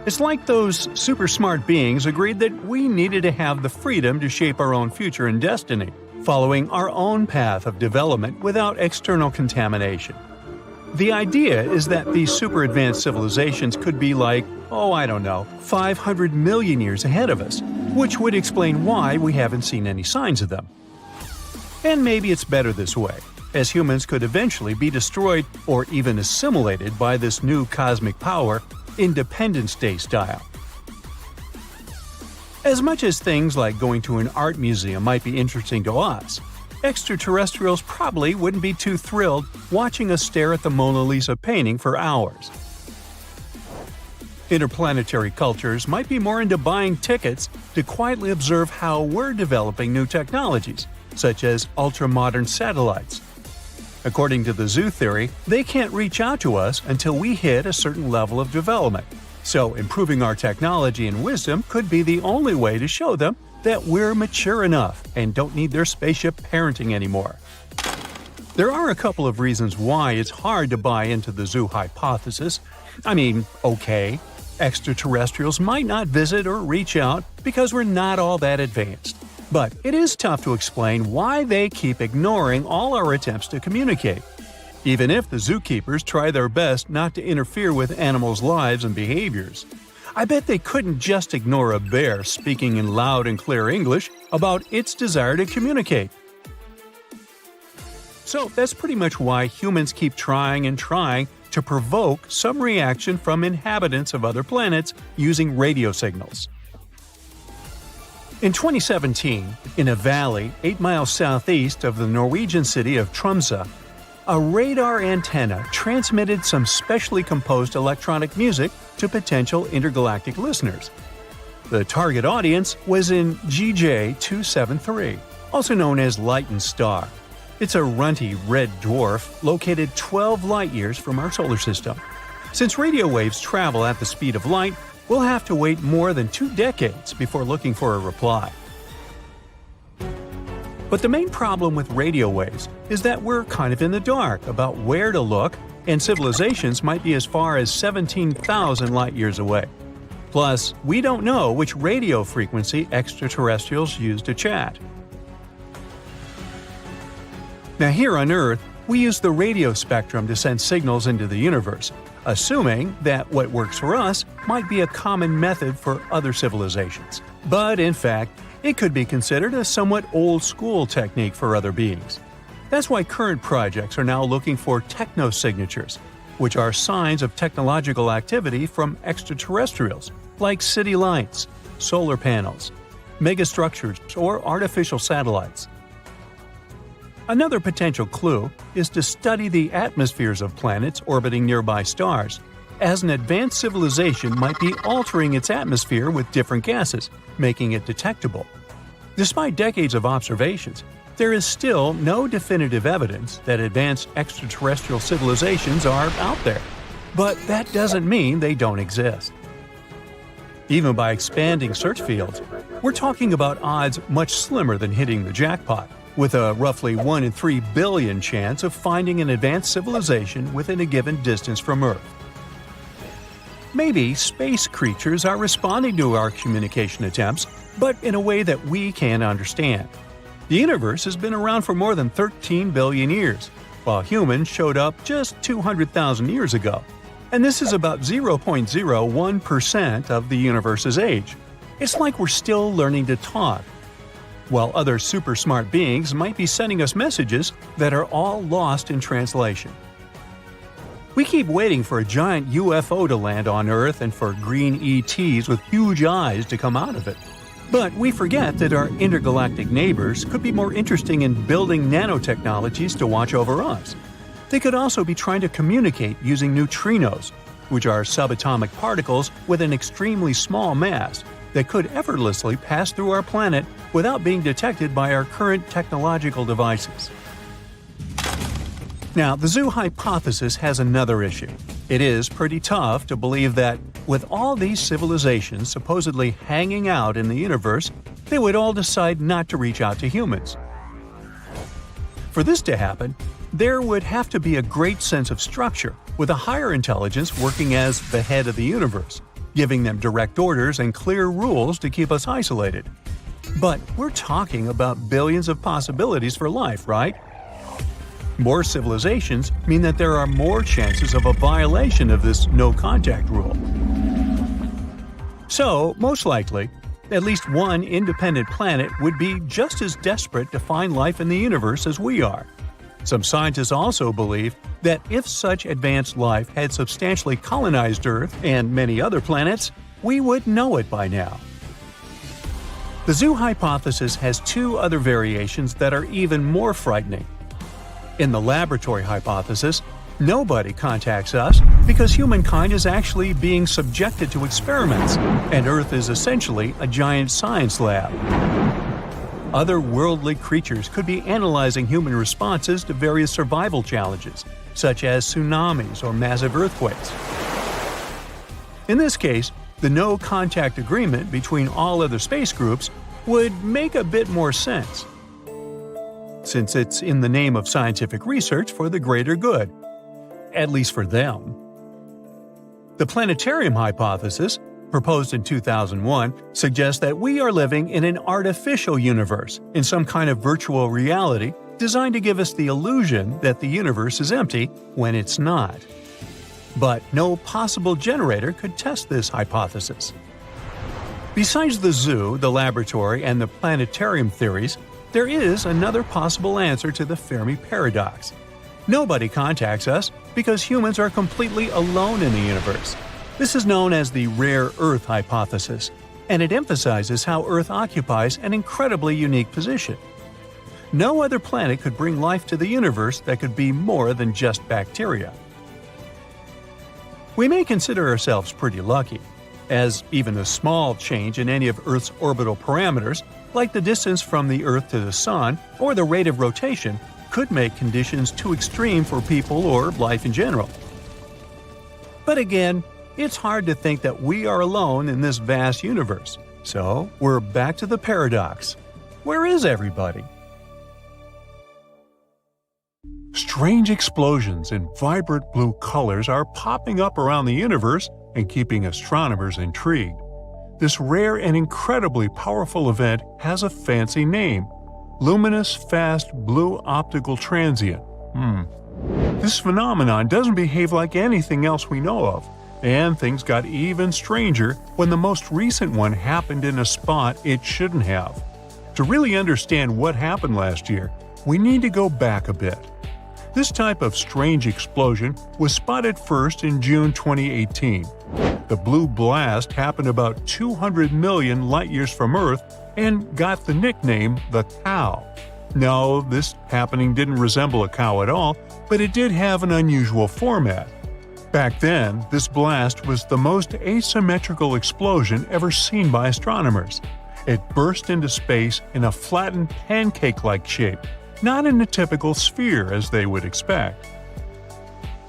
It's like those super smart beings agreed that we needed to have the freedom to shape our own future and destiny, following our own path of development without external contamination. The idea is that these super advanced civilizations could be like, 500 million years ahead of us, which would explain why we haven't seen any signs of them. And maybe it's better this way, as humans could eventually be destroyed or even assimilated by this new cosmic power, Independence Day style. As much as things like going to an art museum might be interesting to us, extraterrestrials probably wouldn't be too thrilled watching us stare at the Mona Lisa painting for hours. Interplanetary cultures might be more into buying tickets to quietly observe how we're developing new technologies, such as ultra-modern satellites. According to the zoo theory, they can't reach out to us until we hit a certain level of development, so improving our technology and wisdom could be the only way to show them that we're mature enough and don't need their spaceship parenting anymore. There are a couple of reasons why it's hard to buy into the zoo hypothesis. Extraterrestrials might not visit or reach out because we're not all that advanced. But it is tough to explain why they keep ignoring all our attempts to communicate. Even if the zookeepers try their best not to interfere with animals' lives and behaviors. I bet they couldn't just ignore a bear speaking in loud and clear English about its desire to communicate. So that's pretty much why humans keep trying and trying to provoke some reaction from inhabitants of other planets using radio signals. In 2017, in a valley 8 miles southeast of the Norwegian city of Tromsø, a radar antenna transmitted some specially composed electronic music to potential intergalactic listeners. The target audience was in GJ 273, also known as Lyton Star. It's a runty red dwarf located 12 light-years from our solar system. Since radio waves travel at the speed of light, we'll have to wait more than 2 decades before looking for a reply. But the main problem with radio waves is that we're kind of in the dark about where to look, and civilizations might be as far as 17,000 light-years away. Plus, we don't know which radio frequency extraterrestrials use to chat. Now here on Earth, we use the radio spectrum to send signals into the universe, assuming that what works for us might be a common method for other civilizations. But in fact, it could be considered a somewhat old-school technique for other beings. That's why current projects are now looking for technosignatures, which are signs of technological activity from extraterrestrials, like city lights, solar panels, megastructures, or artificial satellites. Another potential clue is to study the atmospheres of planets orbiting nearby stars, as an advanced civilization might be altering its atmosphere with different gases, making it detectable. Despite decades of observations, there is still no definitive evidence that advanced extraterrestrial civilizations are out there. But that doesn't mean they don't exist. Even by expanding search fields, we're talking about odds much slimmer than hitting the jackpot, with a roughly 1 in 3 billion chance of finding an advanced civilization within a given distance from Earth. Maybe space creatures are responding to our communication attempts, but in a way that we can't understand. The universe has been around for more than 13 billion years, while humans showed up just 200,000 years ago. And this is about 0.01% of the universe's age. It's like we're still learning to talk, while other super smart beings might be sending us messages that are all lost in translation. We keep waiting for a giant UFO to land on Earth and for green ETs with huge eyes to come out of it. But we forget that our intergalactic neighbors could be more interesting in building nanotechnologies to watch over us. They could also be trying to communicate using neutrinos, which are subatomic particles with an extremely small mass that could effortlessly pass through our planet without being detected by our current technological devices. Now, the zoo hypothesis has another issue. It is pretty tough to believe that, with all these civilizations supposedly hanging out in the universe, they would all decide not to reach out to humans. For this to happen, there would have to be a great sense of structure, with a higher intelligence working as the head of the universe, giving them direct orders and clear rules to keep us isolated. But we're talking about billions of possibilities for life, right? More civilizations mean that there are more chances of a violation of this no-contact rule. So, most likely, at least one independent planet would be just as desperate to find life in the universe as we are. Some scientists also believe that if such advanced life had substantially colonized Earth and many other planets, we would know it by now. The zoo hypothesis has 2 other variations that are even more frightening. In the laboratory hypothesis, nobody contacts us because humankind is actually being subjected to experiments, and Earth is essentially a giant science lab. Otherworldly creatures could be analyzing human responses to various survival challenges, such as tsunamis or massive earthquakes. In this case, the no-contact agreement between all other space groups would make a bit more sense, since it's in the name of scientific research for the greater good, at least for them. The planetarium hypothesis, proposed in 2001, suggests that we are living in an artificial universe, in some kind of virtual reality designed to give us the illusion that the universe is empty when it's not. But no possible generator could test this hypothesis. Besides the zoo, the laboratory, and the planetarium theories, there is another possible answer to the Fermi paradox. Nobody contacts us because humans are completely alone in the universe. This is known as the rare Earth hypothesis, and it emphasizes how Earth occupies an incredibly unique position. No other planet could bring life to the universe that could be more than just bacteria. We may consider ourselves pretty lucky. as even a small change in any of Earth's orbital parameters, like the distance from the Earth to the Sun or the rate of rotation, could make conditions too extreme for people or life in general. But again, it's hard to think that we are alone in this vast universe. So, we're back to the paradox. Where is everybody? Strange explosions in vibrant blue colors are popping up around the universe and keeping astronomers intrigued. This rare and incredibly powerful event has a fancy name: luminous fast blue optical transient. This phenomenon doesn't behave like anything else we know of, and things got even stranger when the most recent one happened in a spot it shouldn't have. To really understand what happened last year, we need to go back a bit. This type of strange explosion was spotted first in June 2018. The blue blast happened about 200 million light-years from Earth and got the nickname the Cow. No, this happening didn't resemble a cow at all, but it did have an unusual format. Back then, this blast was the most asymmetrical explosion ever seen by astronomers. It burst into space in a flattened pancake-like shape, not in a typical sphere as they would expect.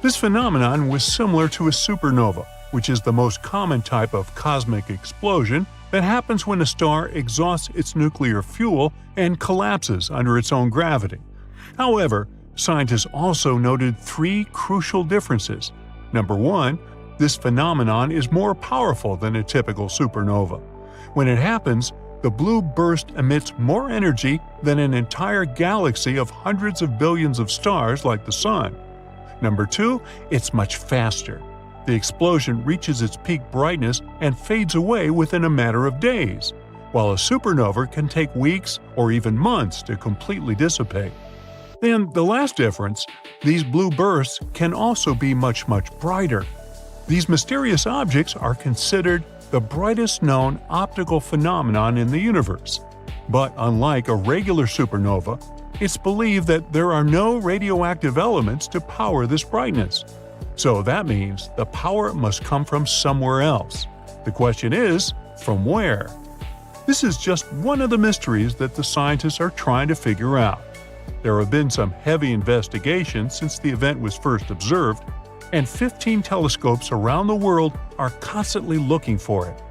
This phenomenon was similar to a supernova, which is the most common type of cosmic explosion that happens when a star exhausts its nuclear fuel and collapses under its own gravity. However, scientists also noted three crucial differences. Number one, this phenomenon is more powerful than a typical supernova. When it happens, the blue burst emits more energy than an entire galaxy of hundreds of billions of stars like the Sun. Number two, it's much faster. The explosion reaches its peak brightness and fades away within a matter of days, while a supernova can take weeks or even months to completely dissipate. Then the last difference, these blue bursts can also be much brighter. These mysterious objects are considered the brightest known optical phenomenon in the universe. But unlike a regular supernova, it's believed that there are no radioactive elements to power this brightness. So that means the power must come from somewhere else. The question is, from where? This is just one of the mysteries that the scientists are trying to figure out. There have been some heavy investigations since the event was first observed, and 15 telescopes around the world are constantly looking for it.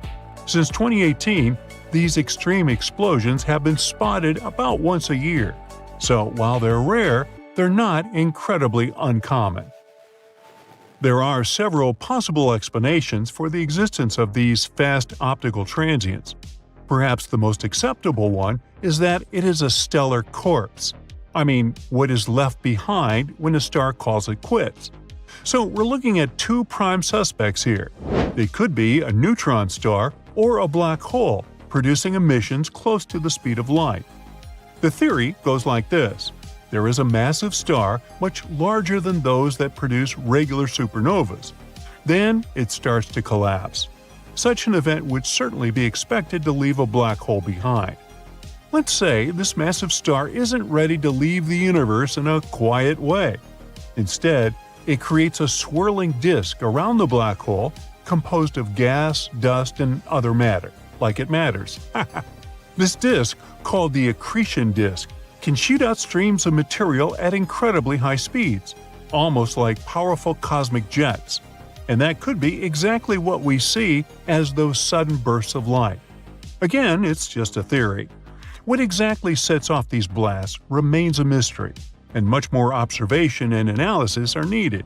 Since 2018, these extreme explosions have been spotted about once a year. So while they're rare, they're not incredibly uncommon. There are several possible explanations for the existence of these fast optical transients. Perhaps the most acceptable one is that it is a stellar corpse. I mean, what is left behind when a star calls it quits. So we're looking at two prime suspects here. They could be a neutron star or a black hole, producing emissions close to the speed of light. The theory goes like this. There is a massive star much larger than those that produce regular supernovas. Then it starts to collapse. Such an event would certainly be expected to leave a black hole behind. Let's say this massive star isn't ready to leave the universe in a quiet way. Instead, it creates a swirling disk around the black hole composed of gas, dust, and other matter, like it matters. This disk, called the accretion disk, can shoot out streams of material at incredibly high speeds, almost like powerful cosmic jets. And that could be exactly what we see as those sudden bursts of light. Again, it's just a theory. What exactly sets off these blasts remains a mystery, and much more observation and analysis are needed.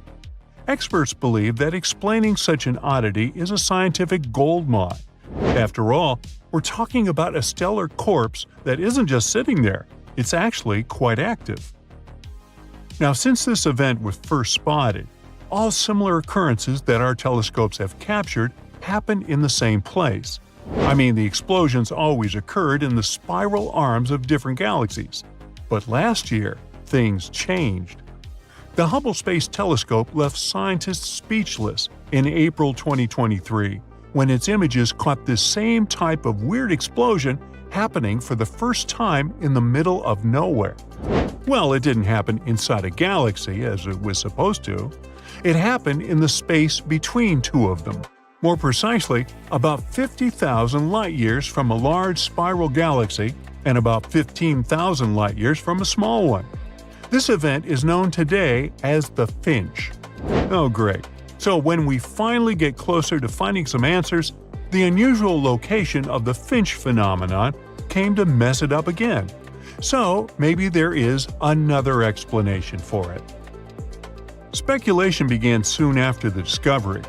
Experts believe that explaining such an oddity is a scientific goldmine. After all, we're talking about a stellar corpse that isn't just sitting there, it's actually quite active. Now, since this event was first spotted, all similar occurrences that our telescopes have captured happened in the same place. I mean, the explosions always occurred in the spiral arms of different galaxies. But last year, things changed. The Hubble Space Telescope left scientists speechless in April 2023 when its images caught this same type of weird explosion happening for the first time in the middle of nowhere. Well, it didn't happen inside a galaxy as it was supposed to. It happened in the space between two of them. More precisely, about 50,000 light-years from a large spiral galaxy and about 15,000 light-years from a small one. This event is known today as the Finch. Oh great. So when we finally get closer to finding some answers, the unusual location of the Finch phenomenon came to mess it up again. So maybe there is another explanation for it. Speculation began soon after the discovery.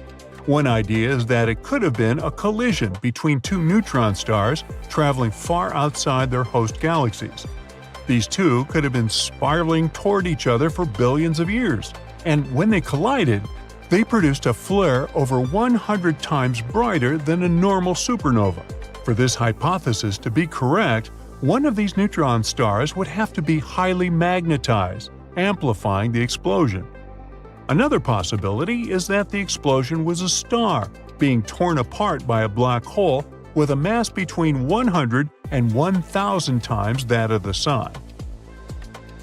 One idea is that it could have been a collision between two neutron stars traveling far outside their host galaxies. These two could have been spiraling toward each other for billions of years, and when they collided, they produced a flare over 100 times brighter than a normal supernova. For this hypothesis to be correct, one of these neutron stars would have to be highly magnetized, amplifying the explosion. Another possibility is that the explosion was a star being torn apart by a black hole with a mass between 100 and 1,000 times that of the Sun.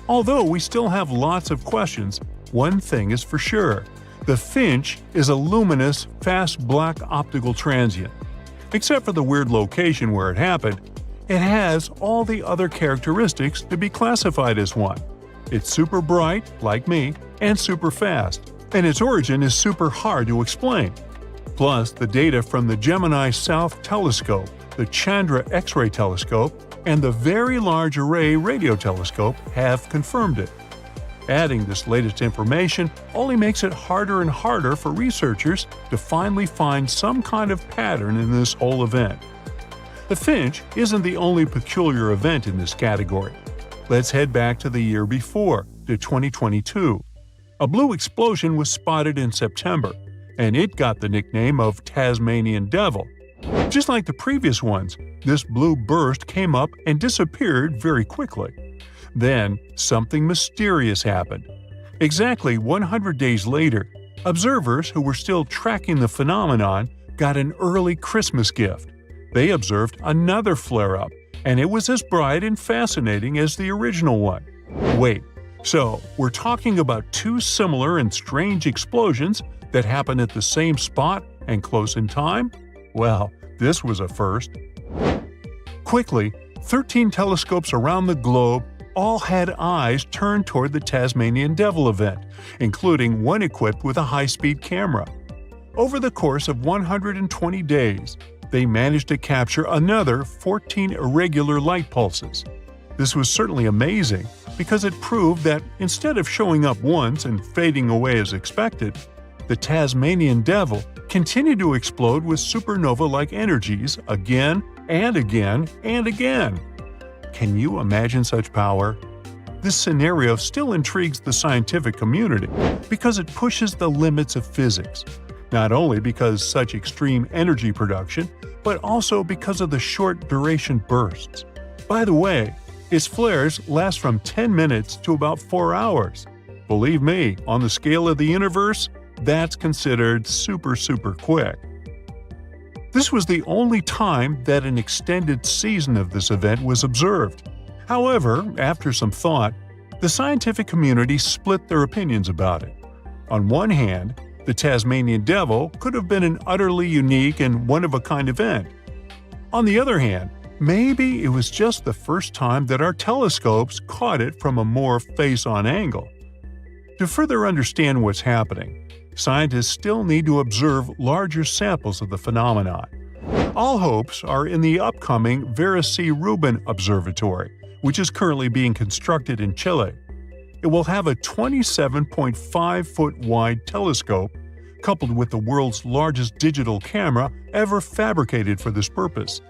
Although we still have lots of questions, one thing is for sure. The Finch is a luminous, fast black optical transient. Except for the weird location where it happened, it has all the other characteristics to be classified as one. It's super bright, like me, and super fast, and its origin is super hard to explain. Plus, the data from the Gemini South Telescope, the Chandra X-ray Telescope, and the Very Large Array Radio Telescope have confirmed it. Adding this latest information only makes it harder and harder for researchers to finally find some kind of pattern in this whole event. The Finch isn't the only peculiar event in this category. Let's head back to the year before, to 2022. A blue explosion was spotted in September, and it got the nickname of Tasmanian Devil. Just like the previous ones, this blue burst came up and disappeared very quickly. Then, something mysterious happened. Exactly 100 days later, observers who were still tracking the phenomenon got an early Christmas gift. They observed another flare-up, and it was as bright and fascinating as the original one. Wait, so we're talking about two similar and strange explosions that happened at the same spot and close in time? Well, this was a first. Quickly, 13 telescopes around the globe all had eyes turned toward the Tasmanian Devil event, including one equipped with a high-speed camera. Over the course of 120 days, they managed to capture another 14 irregular light pulses. This was certainly amazing because it proved that instead of showing up once and fading away as expected, the Tasmanian Devil continued to explode with supernova-like energies again and again and again. Can you imagine such power? This scenario still intrigues the scientific community because it pushes the limits of physics, not only because such extreme energy production, but also because of the short duration bursts. By the way, its flares last from 10 minutes to about 4 hours. Believe me, on the scale of the universe, that's considered super quick. This was the only time that an extended season of this event was observed. However, after some thought, the scientific community split their opinions about it. On one hand, the Tasmanian Devil could have been an utterly unique and one-of-a-kind event. On the other hand, maybe it was just the first time that our telescopes caught it from a more face-on angle. To further understand what's happening, scientists still need to observe larger samples of the phenomenon. All hopes are in the upcoming Vera C. Rubin Observatory, which is currently being constructed in Chile. It will have a 27.5-foot-wide telescope, coupled with the world's largest digital camera ever fabricated for this purpose.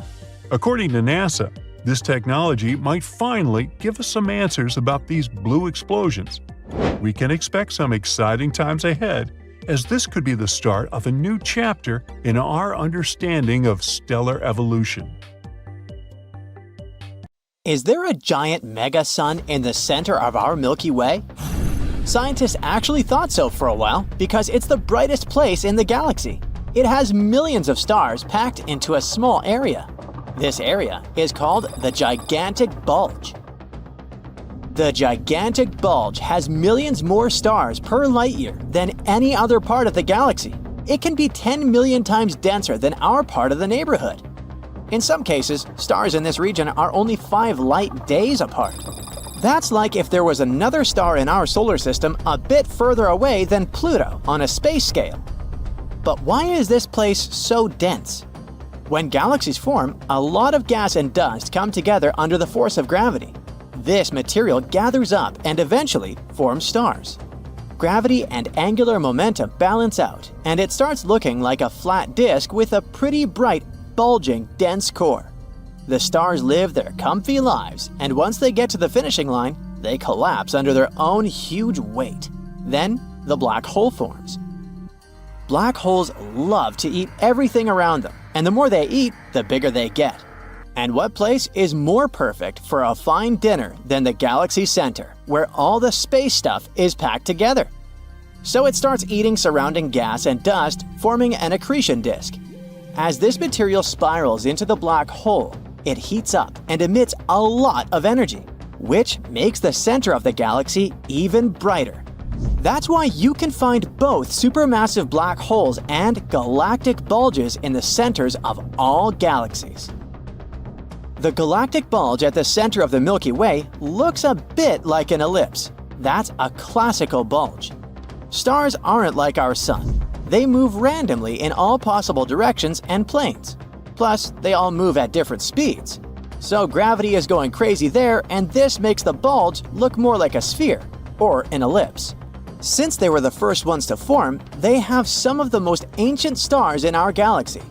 According to NASA, this technology might finally give us some answers about these blue explosions. We can expect some exciting times ahead, as this could be the start of a new chapter in our understanding of stellar evolution. Is there a giant mega-sun in the center of our Milky Way? Scientists actually thought so for a while because it's the brightest place in the galaxy. It has millions of stars packed into a small area. This area is called the Gigantic Bulge. The Gigantic Bulge has millions more stars per light year than any other part of the galaxy. it can be 10 million times denser than our part of the neighborhood. In some cases, stars in this region are only 5 light days apart. That's like if there was another star in our solar system a bit further away than Pluto on a space scale. But why is this place so dense? When galaxies form, a lot of gas and dust come together under the force of gravity. This material gathers up and eventually forms stars. Gravity and angular momentum balance out, and it starts looking like a flat disk with a pretty bright, bulging, dense core. The stars live their comfy lives, and once they get to the finishing line, they collapse under their own huge weight. Then, the black hole forms. Black holes love to eat everything around them, and the more they eat, the bigger they get. And what place is more perfect for a fine dinner than the galaxy center, where all the space stuff is packed together? So it starts eating surrounding gas and dust, forming an accretion disk. As this material spirals into the black hole, it heats up and emits a lot of energy, which makes the center of the galaxy even brighter. That's why you can find both supermassive black holes and galactic bulges in the centers of all galaxies. The galactic bulge at the center of the Milky Way looks a bit like an ellipse. That's a classical bulge. Stars aren't like our sun. They move randomly in all possible directions and planes. Plus, they all move at different speeds. So gravity is going crazy there, and this makes the bulge look more like a sphere, or an ellipse. Since they were the first ones to form, they have some of the most ancient stars in our galaxy.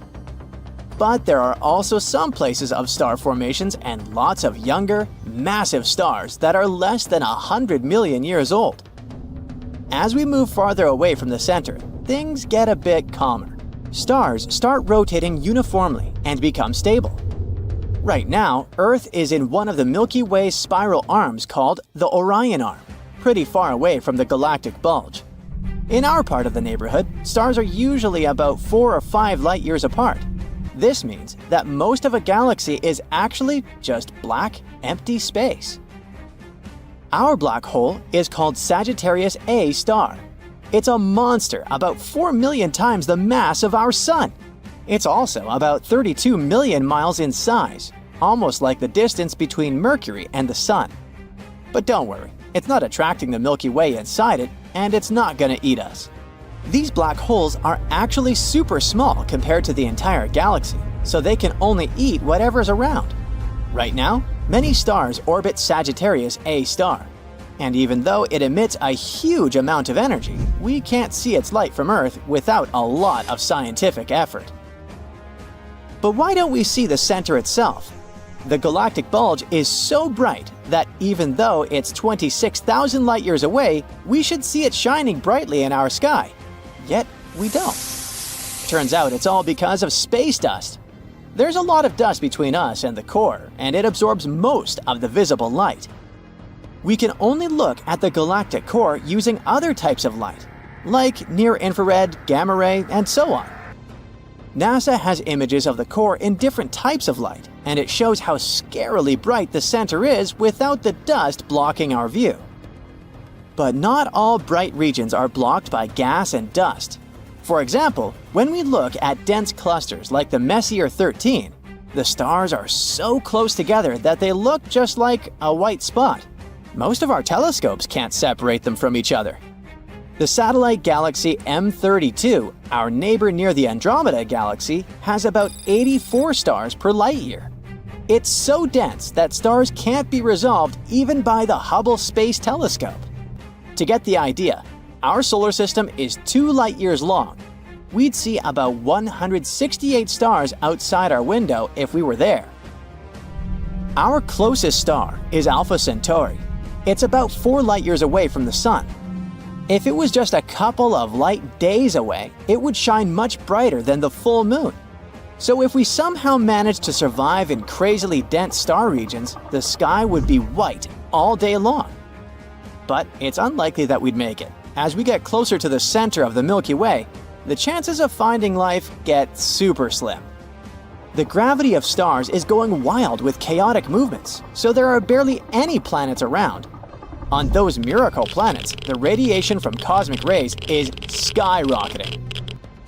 But there are also some places of star formations and lots of younger, massive stars that are less than 100 million years old. As we move farther away from the center, things get a bit calmer. Stars start rotating uniformly and become stable. Right now, Earth is in one of the Milky Way's spiral arms called the Orion Arm, pretty far away from the galactic bulge. In our part of the neighborhood, stars are usually about 4 or 5 light years apart. This means that most of a galaxy is actually just black, empty space. Our black hole is called Sagittarius A star. It's a monster about 4 million times the mass of our Sun. It's also about 32 million miles in size, almost like the distance between Mercury and the Sun. But don't worry, it's not attracting the Milky Way inside it, and it's not gonna eat us. These black holes are actually super small compared to the entire galaxy, so they can only eat whatever's around. Right now, many stars orbit Sagittarius A star. And even though it emits a huge amount of energy, we can't see its light from Earth without a lot of scientific effort. But why don't we see the center itself? The galactic bulge is so bright that even though it's 26,000 light years away, we should see it shining brightly in our sky. Yet, we don't. Turns out it's all because of space dust. There's a lot of dust between us and the core, and it absorbs most of the visible light. We can only look at the galactic core using other types of light, like near-infrared, gamma ray, and so on. NASA has images of the core in different types of light, and it shows how scarily bright the center is without the dust blocking our view. But not all bright regions are blocked by gas and dust. For example, when we look at dense clusters like the Messier 13, the stars are so close together that they look just like a white spot. Most of our telescopes can't separate them from each other. The satellite galaxy M32, our neighbor near the Andromeda galaxy, has about 84 stars per light year. It's so dense that stars can't be resolved even by the Hubble Space Telescope. To get the idea, our solar system is 2 light years long. We'd see about 168 stars outside our window if we were there. Our closest star is Alpha Centauri. It's about 4 light years away from the Sun. If it was just a couple of light days away, it would shine much brighter than the full moon. So if we somehow managed to survive in crazily dense star regions, the sky would be white all day long. But it's unlikely that we'd make it. As we get closer to the center of the Milky Way, the chances of finding life get super slim. The gravity of stars is going wild with chaotic movements, so there are barely any planets around. On those miracle planets, the radiation from cosmic rays is skyrocketing.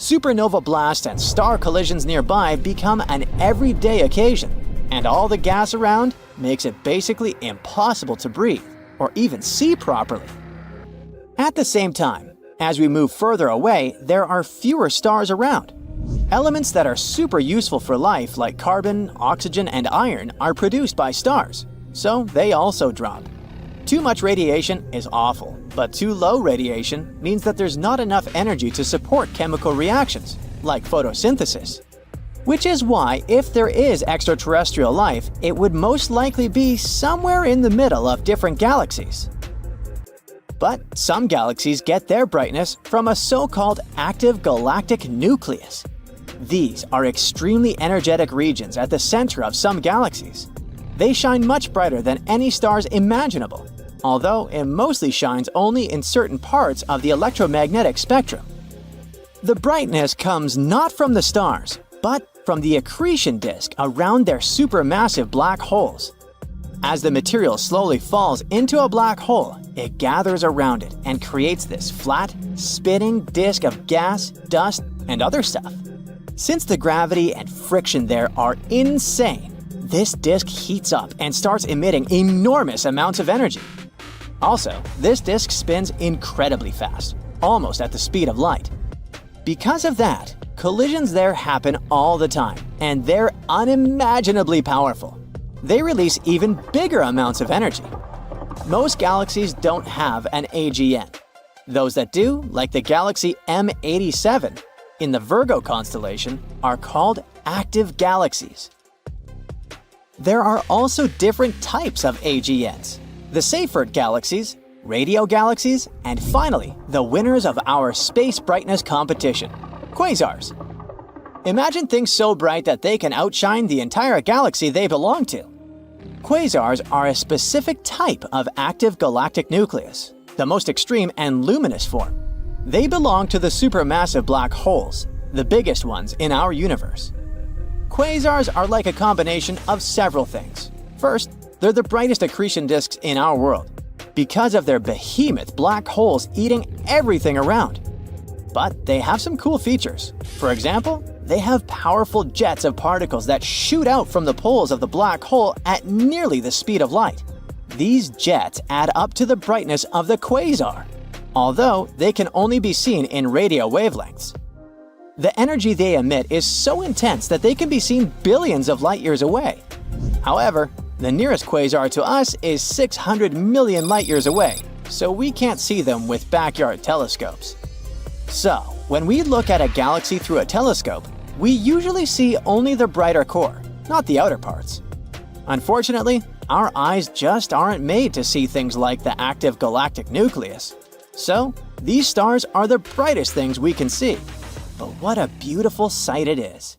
Supernova blasts and star collisions nearby become an everyday occasion, and all the gas around makes it basically impossible to breathe or even see properly. At the same time, as we move further away, there are fewer stars around. Elements that are super useful for life, like carbon, oxygen, and iron, are produced by stars, so they also drop. Too much radiation is awful, but too low radiation means that there's not enough energy to support chemical reactions, like photosynthesis. Which is why, if there is extraterrestrial life, it would most likely be somewhere in the middle of different galaxies. But some galaxies get their brightness from a so-called active galactic nucleus. These are extremely energetic regions at the center of some galaxies. They shine much brighter than any stars imaginable, although it mostly shines only in certain parts of the electromagnetic spectrum. The brightness comes not from the stars, but from the accretion disk around their supermassive black holes. As the material slowly falls into a black hole, it gathers around it and creates this flat, spinning disk of gas, dust, and other stuff. Since the gravity and friction there are insane, this disk heats up and starts emitting enormous amounts of energy. Also, this disk spins incredibly fast, almost at the speed of light. Because of that, collisions there happen all the time, and they're unimaginably powerful. They release even bigger amounts of energy. Most galaxies don't have an AGN. Those that do, like the galaxy M87 in the Virgo constellation, are called active galaxies. There are also different types of AGNs: the Seyfert galaxies, radio galaxies, and finally, the winners of our space brightness competition, quasars. Imagine things so bright that they can outshine the entire galaxy they belong to. Quasars are a specific type of active galactic nucleus, the most extreme and luminous form. They belong to the supermassive black holes, the biggest ones in our universe. Quasars are like a combination of several things. First, they're the brightest accretion disks in our world, because of their behemoth black holes eating everything around. But they have some cool features. For example, they have powerful jets of particles that shoot out from the poles of the black hole at nearly the speed of light. These jets add up to the brightness of the quasar, although they can only be seen in radio wavelengths. The energy they emit is so intense that they can be seen billions of light years away. However, the nearest quasar to us is 600 million light years away, so we can't see them with backyard telescopes. So, when we look at a galaxy through a telescope, we usually see only the brighter core, not the outer parts. Unfortunately, our eyes just aren't made to see things like the active galactic nucleus. So, these stars are the brightest things we can see. But what a beautiful sight it is.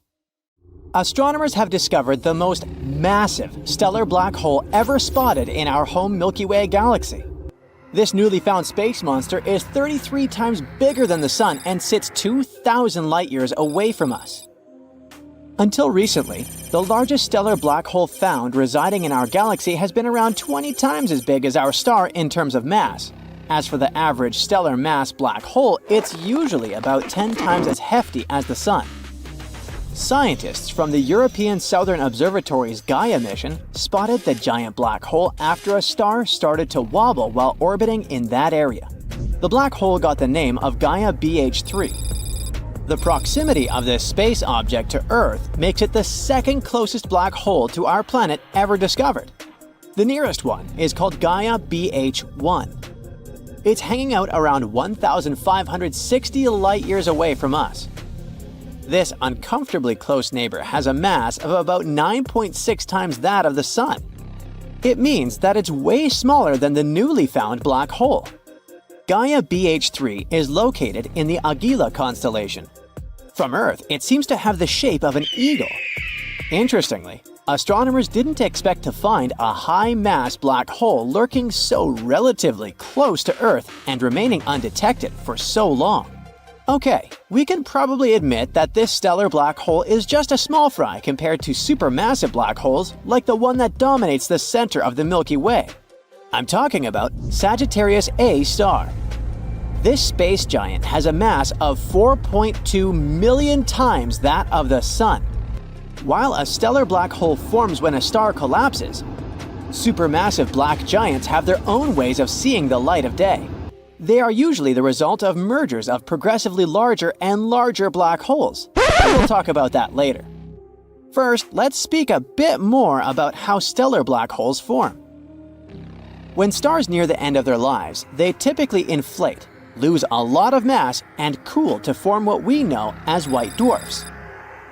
Astronomers have discovered the most massive stellar black hole ever spotted in our home Milky Way galaxy. This newly found space monster is 33 times bigger than the Sun and sits 2,000 light-years away from us. Until recently, the largest stellar black hole found residing in our galaxy has been around 20 times as big as our star in terms of mass. As for the average stellar mass black hole, it's usually about 10 times as hefty as the Sun. Scientists from the European Southern Observatory's Gaia mission spotted the giant black hole after a star started to wobble while orbiting in that area. The black hole got the name of Gaia BH3. The proximity of this space object to Earth makes it the second closest black hole to our planet ever discovered. The nearest one is called Gaia BH1. It's hanging out around 1,560 light-years away from us. This uncomfortably close neighbor has a mass of about 9.6 times that of the Sun. It means that it's way smaller than the newly found black hole. Gaia BH3 is located in the Agila constellation. From Earth, it seems to have the shape of an eagle. Interestingly, astronomers didn't expect to find a high-mass black hole lurking so relatively close to Earth and remaining undetected for so long. Okay, we can probably admit that this stellar black hole is just a small fry compared to supermassive black holes like the one that dominates the center of the Milky Way. I'm talking about Sagittarius A star. This space giant has a mass of 4.2 million times that of the Sun. While a stellar black hole forms when a star collapses, supermassive black giants have their own ways of seeing the light of day. They are usually the result of mergers of progressively larger and larger black holes. We'll talk about that later. First, let's speak a bit more about how stellar black holes form. When stars near the end of their lives, they typically inflate, lose a lot of mass, and cool to form what we know as white dwarfs.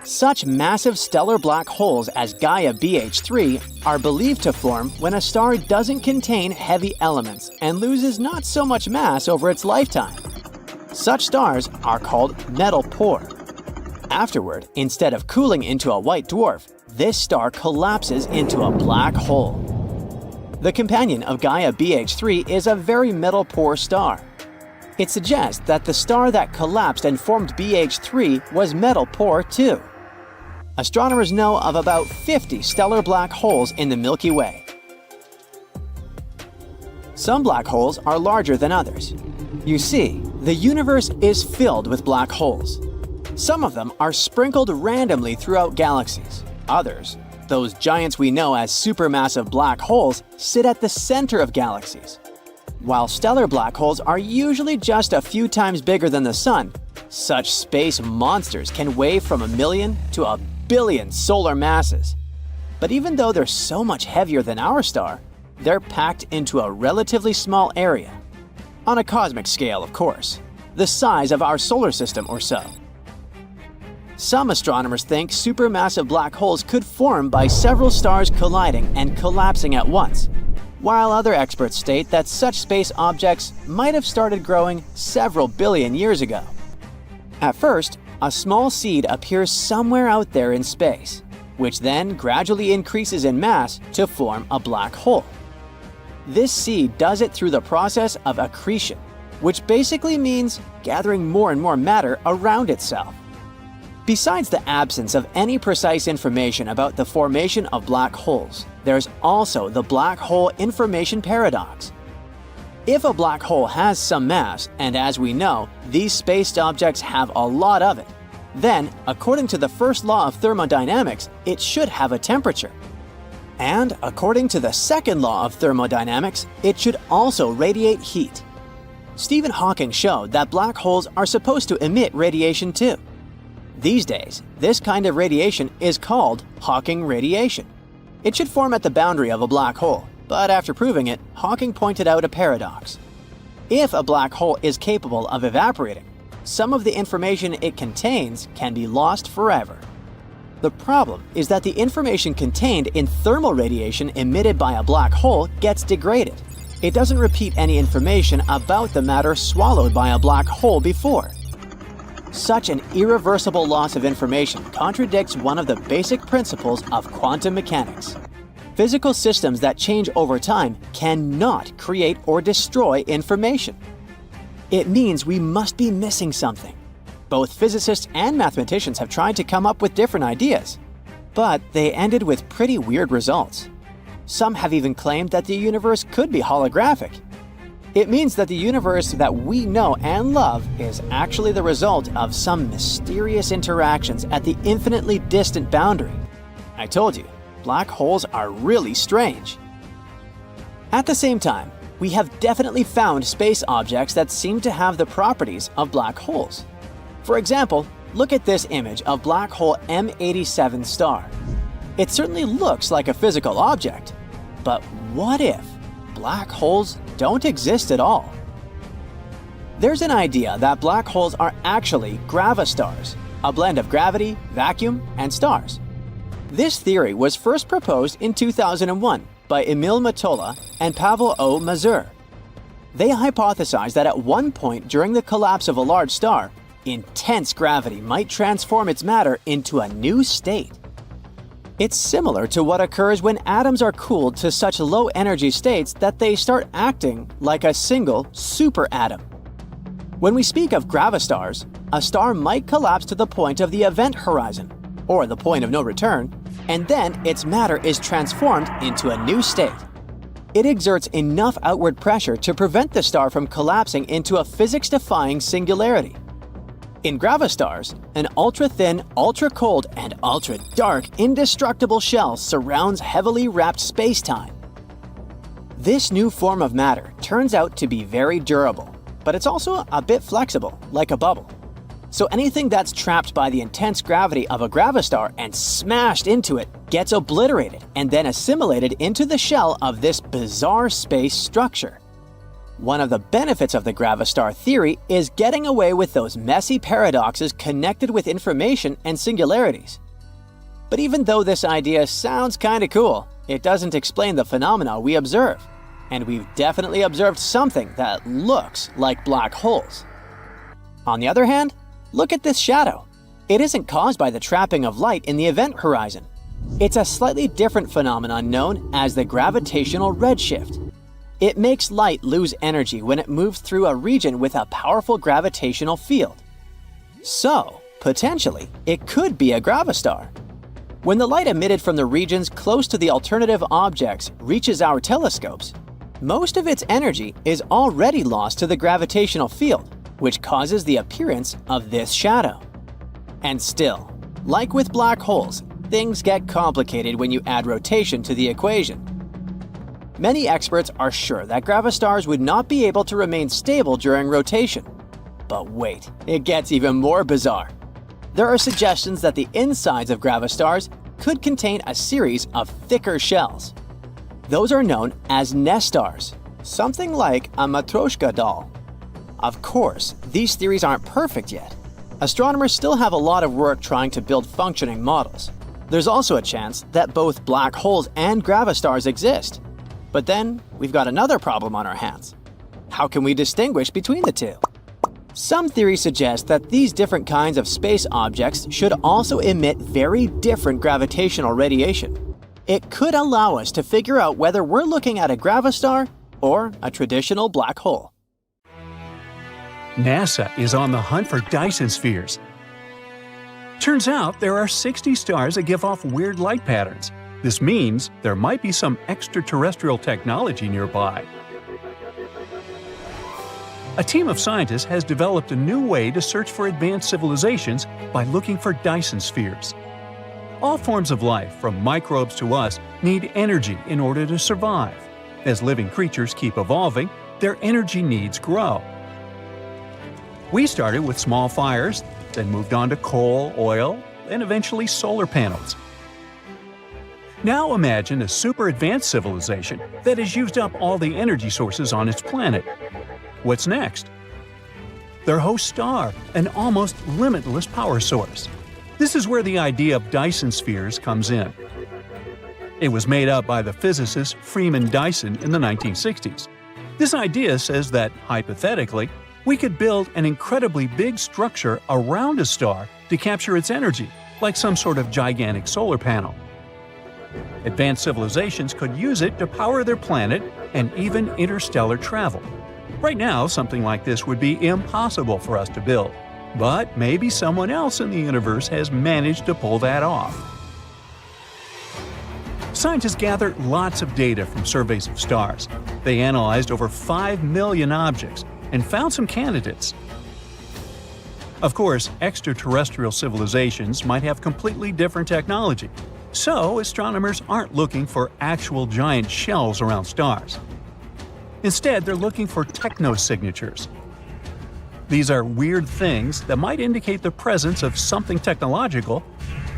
Such massive stellar black holes as Gaia BH3 are believed to form when a star doesn't contain heavy elements and loses not so much mass over its lifetime. Such stars are called metal poor. Afterward, instead of cooling into a white dwarf, this star collapses into a black hole. The companion of Gaia BH3 is a very metal poor star. It suggests that the star that collapsed and formed BH3 was metal poor too. Astronomers know of about 50 stellar black holes in the Milky Way. Some black holes are larger than others. You see, the universe is filled with black holes. Some of them are sprinkled randomly throughout galaxies. Others, those giants we know as supermassive black holes, sit at the center of galaxies. While stellar black holes are usually just a few times bigger than the Sun, such space monsters can weigh from 1 million to 1 billion solar masses. But even though they're so much heavier than our star, they're packed into a relatively small area. On a cosmic scale, of course, the size of our solar system or so. Some astronomers think supermassive black holes could form by several stars colliding and collapsing at once, while other experts state that such space objects might have started growing several billion years ago. At first, a small seed appears somewhere out there in space, which then gradually increases in mass to form a black hole. This seed does it through the process of accretion, which basically means gathering more and more matter around itself. Besides the absence of any precise information about the formation of black holes, there's also the black hole information paradox. If a black hole has some mass, and as we know, these spaced objects have a lot of it, then, according to the first law of thermodynamics, it should have a temperature. And according to the second law of thermodynamics, it should also radiate heat. Stephen Hawking showed that black holes are supposed to emit radiation too. These days, this kind of radiation is called Hawking radiation. It should form at the boundary of a black hole, but after proving it, Hawking pointed out a paradox. If a black hole is capable of evaporating, some of the information it contains can be lost forever. The problem is that the information contained in thermal radiation emitted by a black hole gets degraded. It doesn't repeat any information about the matter swallowed by a black hole before. Such an irreversible loss of information contradicts one of the basic principles of quantum mechanics. Physical systems that change over time cannot create or destroy information. It means we must be missing something. Both physicists and mathematicians have tried to come up with different ideas, but they ended with pretty weird results. Some have even claimed that the universe could be holographic. It means that the universe that we know and love is actually the result of some mysterious interactions at the infinitely distant boundary. I told you, black holes are really strange. At the same time, we have definitely found space objects that seem to have the properties of black holes. For example, look at this image of black hole M87 star. It certainly looks like a physical object, but what if black holes don't exist at all? There's an idea that black holes are actually gravastars, a blend of gravity, vacuum, and stars. This theory was first proposed in 2001 by Emil Matola and Pavel O. Mazur. They hypothesized that at one point during the collapse of a large star, intense gravity might transform its matter into a new state. It's similar to what occurs when atoms are cooled to such low energy states that they start acting like a single superatom. When we speak of gravastars, a star might collapse to the point of the event horizon, or the point of no return, and then its matter is transformed into a new state. It exerts enough outward pressure to prevent the star from collapsing into a physics-defying singularity. In Gravastars, an ultra-thin, ultra-cold, and ultra-dark indestructible shell surrounds heavily wrapped space-time. This new form of matter turns out to be very durable, but it's also a bit flexible, like a bubble. So anything that's trapped by the intense gravity of a gravastar and smashed into it gets obliterated and then assimilated into the shell of this bizarre space structure. One of the benefits of the gravastar theory is getting away with those messy paradoxes connected with information and singularities. But even though this idea sounds kinda cool, it doesn't explain the phenomena we observe. And we've definitely observed something that looks like black holes. On the other hand, look at this shadow. It isn't caused by the trapping of light in the event horizon. It's a slightly different phenomenon known as the gravitational redshift. It makes light lose energy when it moves through a region with a powerful gravitational field. So, potentially, it could be a gravastar. When the light emitted from the regions close to the alternative objects reaches our telescopes, most of its energy is already lost to the gravitational field, which causes the appearance of this shadow. And still, like with black holes, things get complicated when you add rotation to the equation. Many experts are sure that gravastars would not be able to remain stable during rotation. But wait, it gets even more bizarre. There are suggestions that the insides of gravastars could contain a series of thicker shells. Those are known as nestars, something like a matryoshka doll. Of course, these theories aren't perfect yet. Astronomers still have a lot of work trying to build functioning models. There's also a chance that both black holes and gravastars exist. But then, we've got another problem on our hands. How can we distinguish between the two? Some theories suggest that these different kinds of space objects should also emit very different gravitational radiation. It could allow us to figure out whether we're looking at a gravastar or a traditional black hole. NASA is on the hunt for Dyson spheres. Turns out there are 60 stars that give off weird light patterns. This means there might be some extraterrestrial technology nearby. A team of scientists has developed a new way to search for advanced civilizations by looking for Dyson spheres. All forms of life, from microbes to us, need energy in order to survive. As living creatures keep evolving, their energy needs grow. We started with small fires, then moved on to coal, oil, and eventually solar panels. Now imagine a super advanced civilization that has used up all the energy sources on its planet. What's next? Their host star, an almost limitless power source. This is where the idea of Dyson spheres comes in. It was made up by the physicist Freeman Dyson in the 1960s. This idea says that, hypothetically, we could build an incredibly big structure around a star to capture its energy, like some sort of gigantic solar panel. Advanced civilizations could use it to power their planet and even interstellar travel. Right now, something like this would be impossible for us to build, but maybe someone else in the universe has managed to pull that off. Scientists gathered lots of data from surveys of stars. They analyzed over 5 million objects and found some candidates. Of course, extraterrestrial civilizations might have completely different technology, so astronomers aren't looking for actual giant shells around stars. Instead, they're looking for technosignatures. These are weird things that might indicate the presence of something technological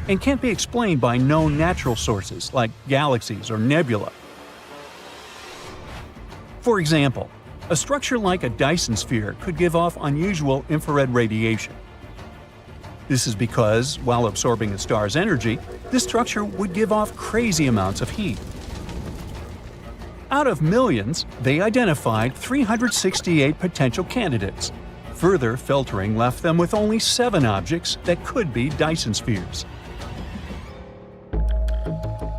and can't be explained by known natural sources like galaxies or nebula. For example, a structure like a Dyson sphere could give off unusual infrared radiation. This is because, while absorbing a star's energy, this structure would give off crazy amounts of heat. Out of millions, they identified 368 potential candidates. Further filtering left them with only 7 objects that could be Dyson spheres.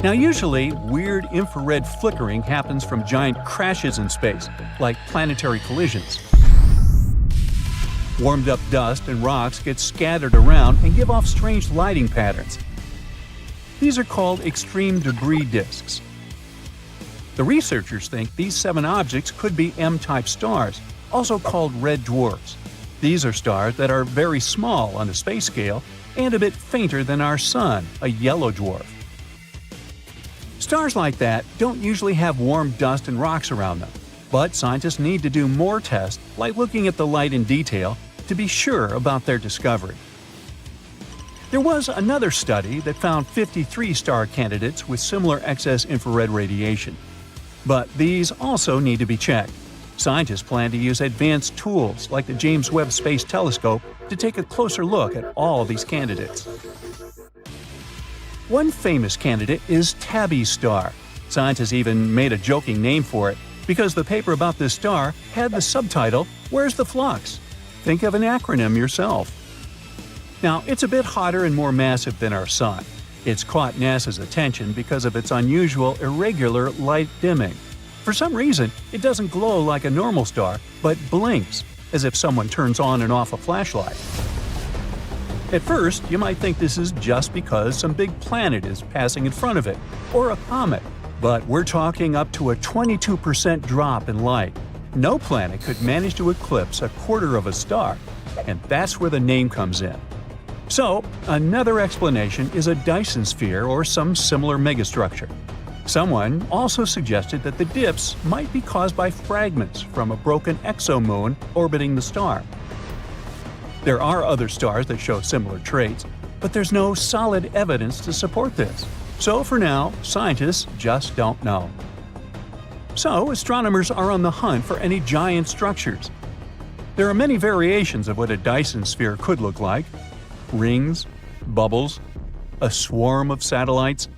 Now usually, weird infrared flickering happens from giant crashes in space, like planetary collisions. Warmed up dust and rocks get scattered around and give off strange lighting patterns. These are called extreme debris disks. The researchers think these 7 objects could be M-type stars, also called red dwarfs. These are stars that are very small on the space scale and a bit fainter than our Sun, a yellow dwarf. Stars like that don't usually have warm dust and rocks around them, but scientists need to do more tests, like looking at the light in detail, to be sure about their discovery. There was another study that found 53 star candidates with similar excess infrared radiation. But these also need to be checked. Scientists plan to use advanced tools like the James Webb Space Telescope to take a closer look at all these candidates. One famous candidate is Tabby's star. Scientists even made a joking name for it, because the paper about this star had the subtitle, "Where's the flux?" Think of an acronym yourself. Now, it's a bit hotter and more massive than our Sun. It's caught NASA's attention because of its unusual, irregular light dimming. For some reason, it doesn't glow like a normal star, but blinks, as if someone turns on and off a flashlight. At first, you might think this is just because some big planet is passing in front of it, or a comet. But we're talking up to a 22% drop in light. No planet could manage to eclipse a quarter of a star, and that's where the name comes in. So, another explanation is a Dyson sphere or some similar megastructure. Someone also suggested that the dips might be caused by fragments from a broken exomoon orbiting the star. There are other stars that show similar traits, but there's no solid evidence to support this. So for now, scientists just don't know. So astronomers are on the hunt for any giant structures. There are many variations of what a Dyson sphere could look like: rings, bubbles, a swarm of satellites,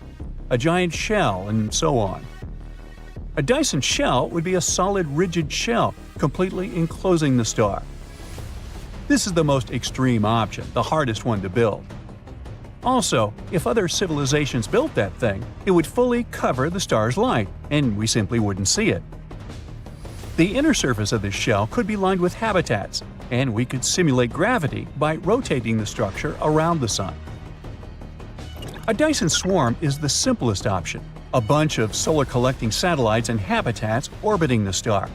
a giant shell, and so on. A Dyson shell would be a solid, rigid shell completely enclosing the star. This is the most extreme option, the hardest one to build. Also, if other civilizations built that thing, it would fully cover the star's light, and we simply wouldn't see it. The inner surface of this shell could be lined with habitats, and we could simulate gravity by rotating the structure around the Sun. A Dyson swarm is the simplest option, a bunch of solar-collecting satellites and habitats orbiting the star.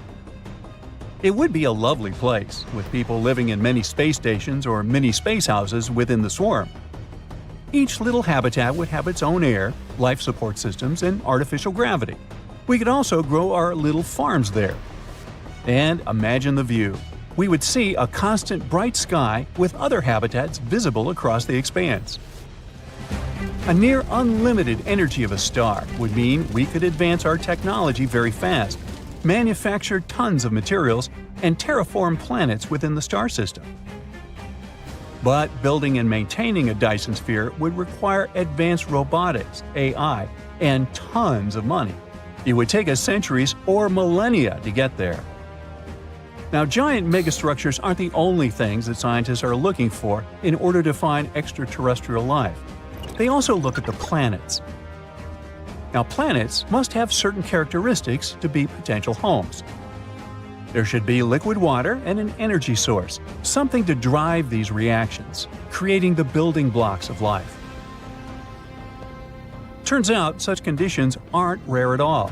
It would be a lovely place, with people living in many space stations or mini space houses within the swarm. Each little habitat would have its own air, life support systems, and artificial gravity. We could also grow our little farms there. And imagine the view. We would see a constant bright sky with other habitats visible across the expanse. A near unlimited energy of a star would mean we could advance our technology very fast, manufacture tons of materials, and terraform planets within the star system. But building and maintaining a Dyson sphere would require advanced robotics, AI, and tons of money. It would take us centuries or millennia to get there. Now, giant megastructures aren't the only things that scientists are looking for in order to find extraterrestrial life. They also look at the planets. Now, planets must have certain characteristics to be potential homes. There should be liquid water and an energy source, something to drive these reactions, creating the building blocks of life. Turns out such conditions aren't rare at all.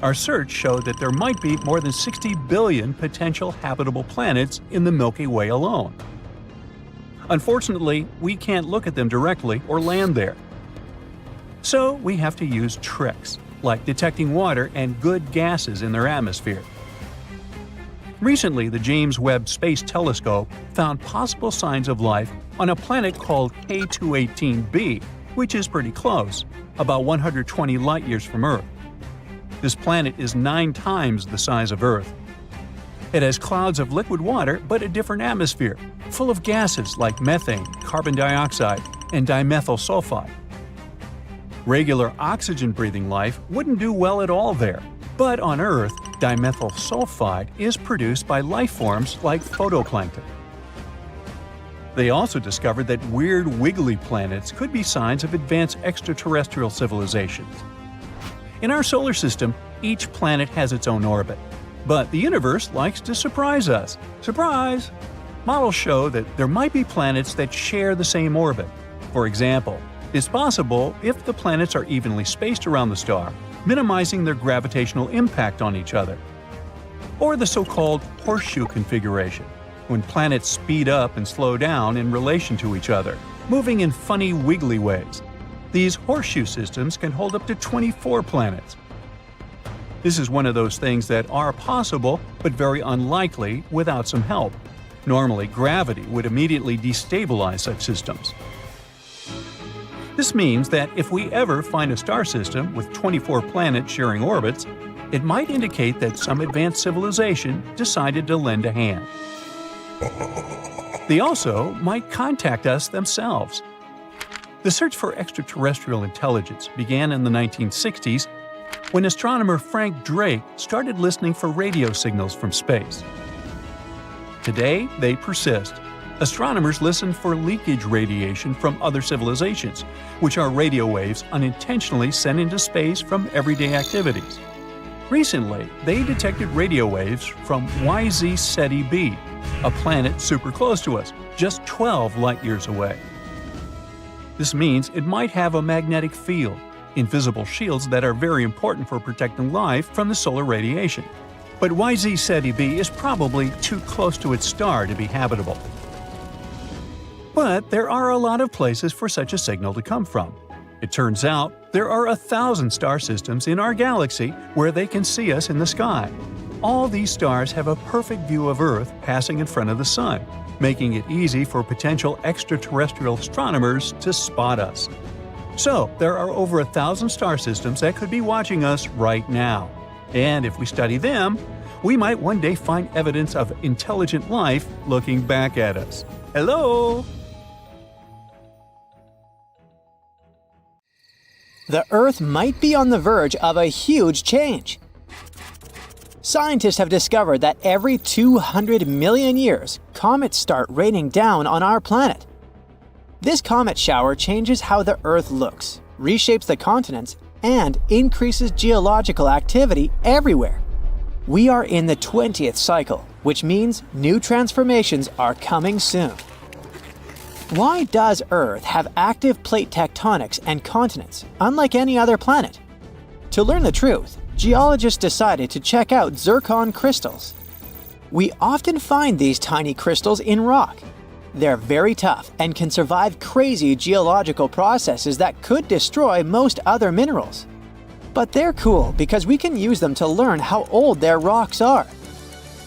Our search showed that there might be more than 60 billion potential habitable planets in the Milky Way alone. Unfortunately, we can't look at them directly or land there. So we have to use tricks, like detecting water and good gases in their atmosphere. Recently, the James Webb Space Telescope found possible signs of life on a planet called K218b, which is pretty close, about 120 light-years from Earth. This planet is 9 times the size of Earth. It has clouds of liquid water but a different atmosphere, full of gases like methane, carbon dioxide, and dimethyl sulfide. Regular oxygen-breathing life wouldn't do well at all there, but on Earth, dimethyl sulfide is produced by life forms like phytoplankton. They also discovered that weird wiggly planets could be signs of advanced extraterrestrial civilizations. In our solar system, each planet has its own orbit. But the universe likes to surprise us. Surprise! Models show that there might be planets that share the same orbit. For example, it's possible if the planets are evenly spaced around the star, minimizing their gravitational impact on each other. Or the so-called horseshoe configuration, when planets speed up and slow down in relation to each other, moving in funny wiggly ways. These horseshoe systems can hold up to 24 planets. This is one of those things that are possible, but very unlikely without some help. Normally, gravity would immediately destabilize such systems. This means that if we ever find a star system with 24 planets sharing orbits, it might indicate that some advanced civilization decided to lend a hand. They also might contact us themselves. The search for extraterrestrial intelligence began in the 1960s when astronomer Frank Drake started listening for radio signals from space. Today, they persist. Astronomers listen for leakage radiation from other civilizations, which are radio waves unintentionally sent into space from everyday activities. Recently, they detected radio waves from YZ Ceti b, a planet super close to us, just 12 light-years away. This means it might have a magnetic field, invisible shields that are very important for protecting life from the solar radiation. But YZ Ceti b is probably too close to its star to be habitable. But there are a lot of places for such a signal to come from. It turns out there are 1,000 star systems in our galaxy where they can see us in the sky. All these stars have a perfect view of Earth passing in front of the Sun, making it easy for potential extraterrestrial astronomers to spot us. So, there are over 1,000 star systems that could be watching us right now. And if we study them, we might one day find evidence of intelligent life looking back at us. Hello! The Earth might be on the verge of a huge change. Scientists have discovered that every 200 million years, comets start raining down on our planet. This comet shower changes how the Earth looks, reshapes the continents, and increases geological activity everywhere. We are in the 20th cycle, which means new transformations are coming soon. Why does Earth have active plate tectonics and continents, unlike any other planet? To learn the truth, geologists decided to check out zircon crystals. We often find these tiny crystals in rock. They're very tough and can survive crazy geological processes that could destroy most other minerals. But they're cool because we can use them to learn how old their rocks are.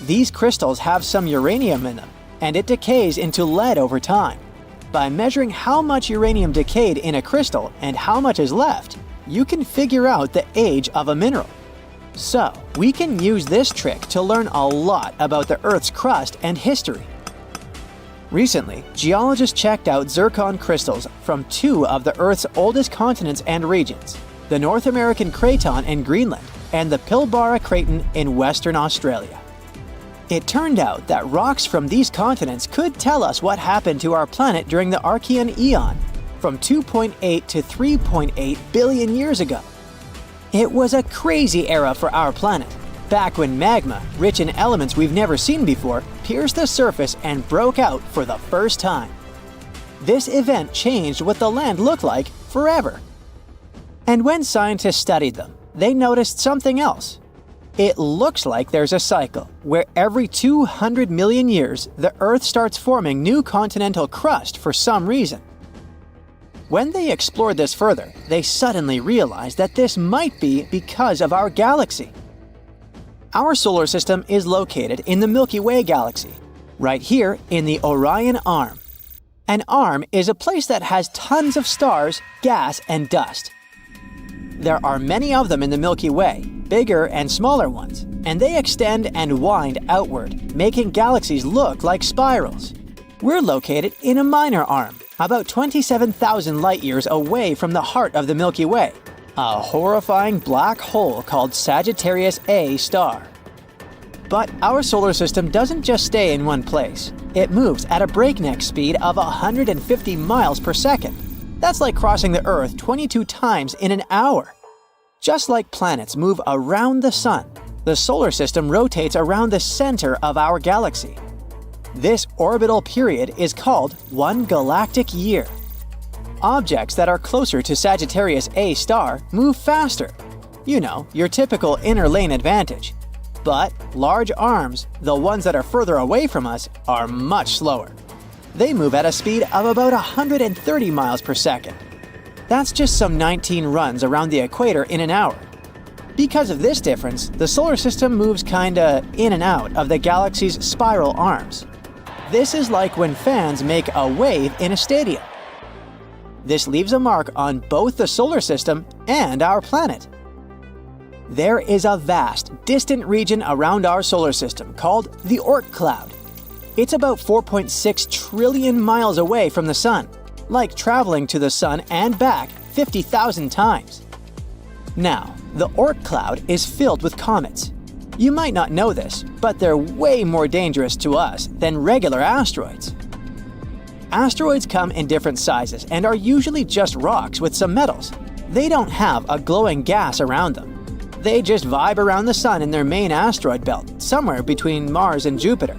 These crystals have some uranium in them, and it decays into lead over time. By measuring how much uranium decayed in a crystal and how much is left, you can figure out the age of a mineral. So, we can use this trick to learn a lot about the Earth's crust and history. Recently, geologists checked out zircon crystals from 2 of the Earth's oldest continents and regions, the North American Craton in Greenland and the Pilbara Craton in Western Australia. It turned out that rocks from these continents could tell us what happened to our planet during the Archean Eon, from 2.8 to 3.8 billion years ago. It was a crazy era for our planet, back when magma, rich in elements we've never seen before, pierced the surface and broke out for the first time. This event changed what the land looked like forever. And when scientists studied them, they noticed something else. It looks like there's a cycle where every 200 million years, the Earth starts forming new continental crust for some reason. When they explored this further, they suddenly realized that this might be because of our galaxy. Our solar system is located in the Milky Way galaxy, right here in the Orion Arm. An arm is a place that has tons of stars, gas, and dust. There are many of them in the Milky Way, bigger and smaller ones, and they extend and wind outward, making galaxies look like spirals. We're located in a minor arm, about 27,000 light-years away from the heart of the Milky Way, a horrifying black hole called Sagittarius A star. But our solar system doesn't just stay in one place. It moves at a breakneck speed of 150 miles per second. That's like crossing the Earth 22 times in an hour. Just like planets move around the Sun, the solar system rotates around the center of our galaxy. This orbital period is called one galactic year. Objects that are closer to Sagittarius A star move faster. You know, your typical inner lane advantage. But large arms, the ones that are further away from us, are much slower. They move at a speed of about 130 miles per second. That's just some 19 runs around the equator in an hour. Because of this difference, the solar system moves kinda in and out of the galaxy's spiral arms. This is like when fans make a wave in a stadium. This leaves a mark on both the solar system and our planet. There is a vast, distant region around our solar system called the Oort cloud. It's about 4.6 trillion miles away from the Sun, like traveling to the Sun and back 50,000 times. Now, the Oort cloud is filled with comets. You might not know this, but they're way more dangerous to us than regular asteroids. Asteroids come in different sizes and are usually just rocks with some metals. They don't have a glowing gas around them. They just vibe around the Sun in their main asteroid belt, somewhere between Mars and Jupiter.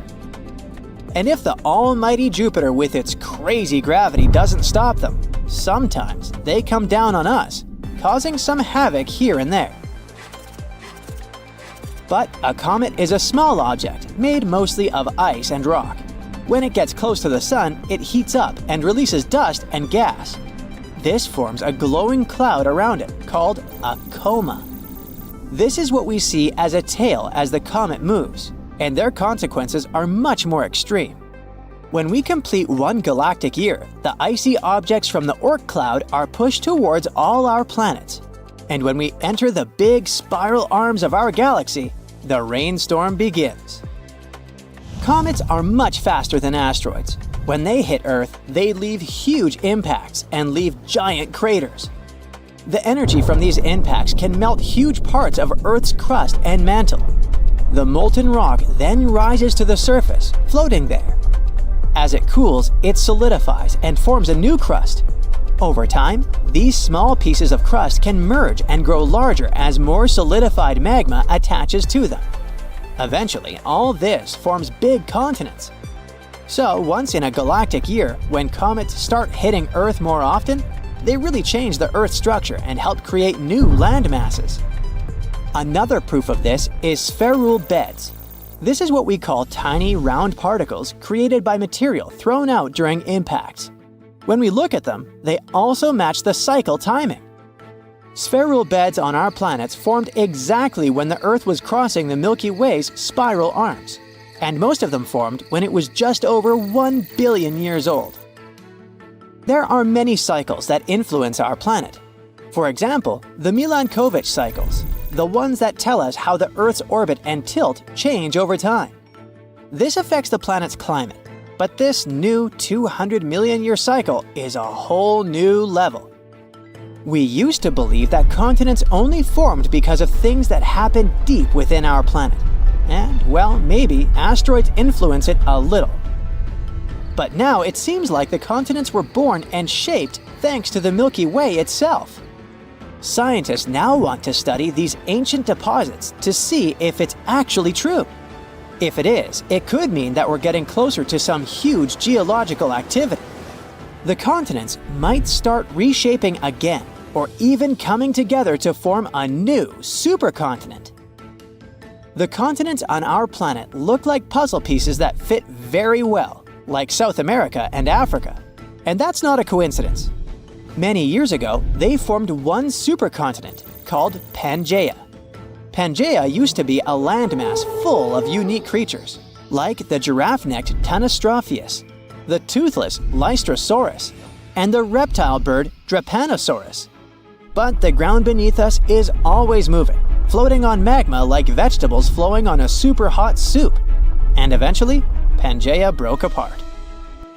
And if the almighty Jupiter with its crazy gravity doesn't stop them, sometimes they come down on us, causing some havoc here and there. But a comet is a small object made mostly of ice and rock. When it gets close to the Sun, it heats up and releases dust and gas. This forms a glowing cloud around it called a coma. This is what we see as a tail as the comet moves, and their consequences are much more extreme. When we complete one galactic year, the icy objects from the Oort cloud are pushed towards all our planets. And when we enter the big spiral arms of our galaxy, the rainstorm begins. Comets are much faster than asteroids. When they hit Earth, they leave huge impacts and leave giant craters. The energy from these impacts can melt huge parts of Earth's crust and mantle. The molten rock then rises to the surface, floating there. As it cools, it solidifies and forms a new crust. Over time, these small pieces of crust can merge and grow larger as more solidified magma attaches to them. Eventually, all this forms big continents. So, once in a galactic year, when comets start hitting Earth more often, they really change the Earth's structure and help create new land masses. Another proof of this is spheroidal beds. This is what we call tiny round particles created by material thrown out during impacts. When we look at them, they also match the cycle timing. Spheroidal beds on our planets formed exactly when the Earth was crossing the Milky Way's spiral arms, and most of them formed when it was just over 1 billion years old. There are many cycles that influence our planet. For example, the Milankovitch cycles, the ones that tell us how the Earth's orbit and tilt change over time. This affects the planet's climate, but this new 200 million year cycle is a whole new level. We used to believe that continents only formed because of things that happened deep within our planet. And, well, maybe asteroids influence it a little. But now it seems like the continents were born and shaped thanks to the Milky Way itself. Scientists now want to study these ancient deposits to see if it's actually true. If it is, it could mean that we're getting closer to some huge geological activity. The continents might start reshaping again, or even coming together to form a new supercontinent. The continents on our planet look like puzzle pieces that fit very well, like South America and Africa. And that's not a coincidence. Many years ago, they formed one supercontinent called Pangaea. Pangaea used to be a landmass full of unique creatures, like the giraffe-necked Tanystropheus, the toothless Lystrosaurus, and the reptile bird Drepanosaurus. But the ground beneath us is always moving, floating on magma like vegetables flowing on a super hot soup. And eventually, Pangaea broke apart.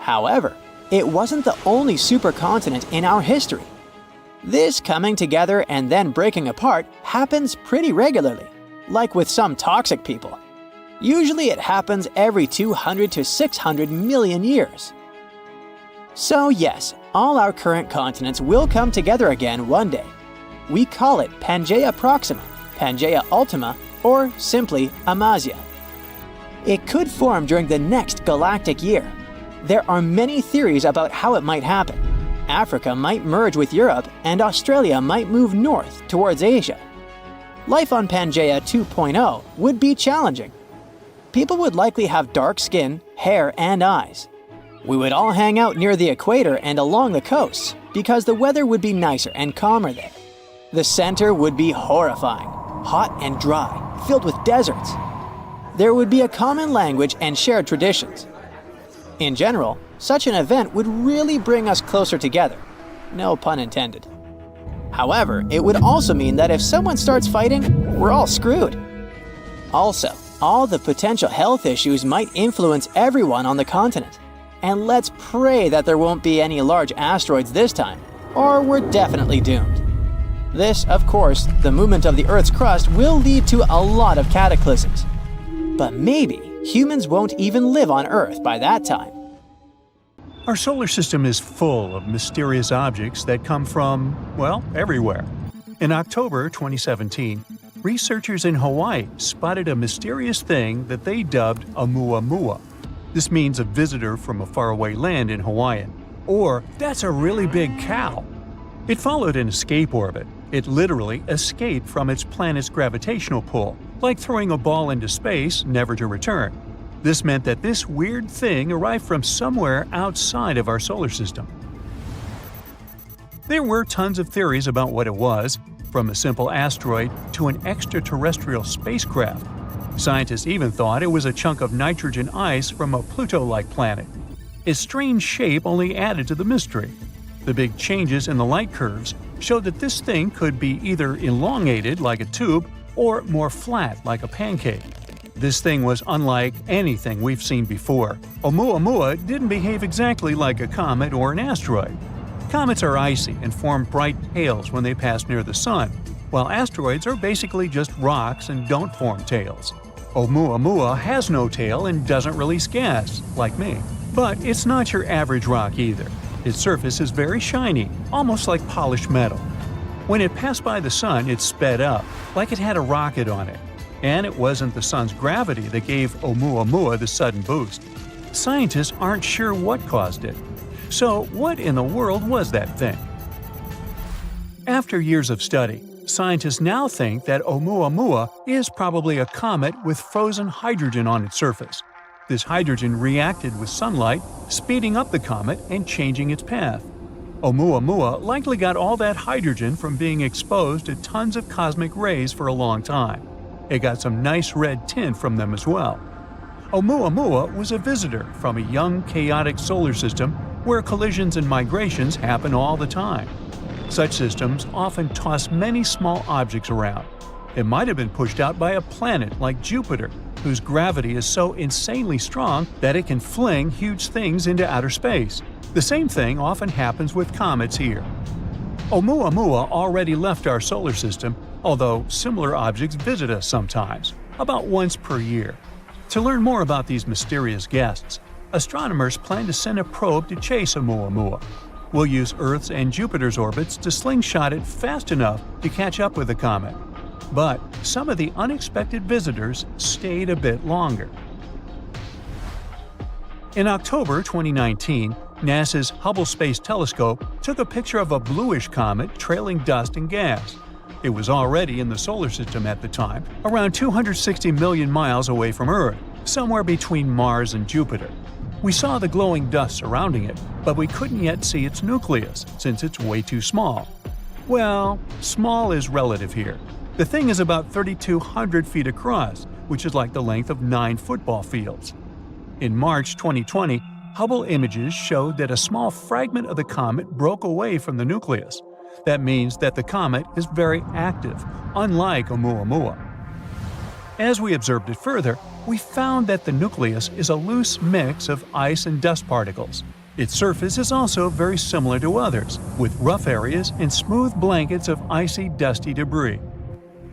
However, it wasn't the only supercontinent in our history. This coming together and then breaking apart happens pretty regularly, like with some toxic people. Usually it happens every 200 to 600 million years. So yes, all our current continents will come together again one day. We call it Pangaea Proxima, Pangaea Ultima, or simply Amasya. It could form during the next galactic year. There are many theories about how it might happen. Africa might merge with Europe, and Australia might move north towards Asia. life on Pangaea 2.0 would be challenging. People would likely have dark skin, hair, and eyes. We would all hang out near the equator and along the coasts because the weather would be nicer and calmer there. The center would be horrifying, hot and dry, filled with deserts. There would be a common language and shared traditions. In general, such an event would really bring us closer together. No pun intended. However, it would also mean that if someone starts fighting, we're all screwed. Also, all the potential health issues might influence everyone on the continent. And let's pray that there won't be any large asteroids this time, or we're definitely doomed. This, of course, the movement of the Earth's crust will lead to a lot of cataclysms. But maybe humans won't even live on Earth by that time. Our solar system is full of mysterious objects that come from, well, everywhere. In October 2017, researchers in Hawaii spotted a mysterious thing that they dubbed Oumuamua. This means a visitor from a faraway land in Hawaiian, or that's a really big cow. It followed an escape orbit. It literally escaped from its planet's gravitational pull, like throwing a ball into space, never to return. This meant that this weird thing arrived from somewhere outside of our solar system. There were tons of theories about what it was, from a simple asteroid to an extraterrestrial spacecraft. Scientists even thought it was a chunk of nitrogen ice from a Pluto-like planet. Its strange shape only added to the mystery. The big changes in the light curves showed that this thing could be either elongated like a tube or more flat like a pancake. This thing was unlike anything we've seen before. Oumuamua didn't behave exactly like a comet or an asteroid. Comets are icy and form bright tails when they pass near the sun, while asteroids are basically just rocks and don't form tails. Oumuamua has no tail and doesn't release gas, like me. But it's not your average rock either. Its surface is very shiny, almost like polished metal. When it passed by the sun, it sped up, like it had a rocket on it. And it wasn't the sun's gravity that gave Oumuamua the sudden boost. Scientists aren't sure what caused it. So what in the world was that thing? After years of study, scientists now think that Oumuamua is probably a comet with frozen hydrogen on its surface. This hydrogen reacted with sunlight, speeding up the comet and changing its path. Oumuamua likely got all that hydrogen from being exposed to tons of cosmic rays for a long time. It got some nice red tint from them as well. Oumuamua was a visitor from a young, chaotic solar system where collisions and migrations happen all the time. Such systems often toss many small objects around. It might have been pushed out by a planet like Jupiter, whose gravity is so insanely strong that it can fling huge things into outer space. The same thing often happens with comets here. Oumuamua already left our solar system, although similar objects visit us sometimes, about once per year. To learn more about these mysterious guests, astronomers plan to send a probe to chase Oumuamua. We'll use Earth's and Jupiter's orbits to slingshot it fast enough to catch up with the comet. But some of the unexpected visitors stayed a bit longer. In October 2019, NASA's Hubble Space Telescope took a picture of a bluish comet trailing dust and gas. It was already in the solar system at the time, around 260 million miles away from Earth, somewhere between Mars and Jupiter. We saw the glowing dust surrounding it, but we couldn't yet see its nucleus since it's way too small. Well, small is relative here. The thing is about 3,200 feet across, which is like the length of 9 football fields. In March 2020, Hubble images showed that a small fragment of the comet broke away from the nucleus. That means that the comet is very active, unlike Oumuamua. As we observed it further, we found that the nucleus is a loose mix of ice and dust particles. Its surface is also very similar to others, with rough areas and smooth blankets of icy, dusty debris.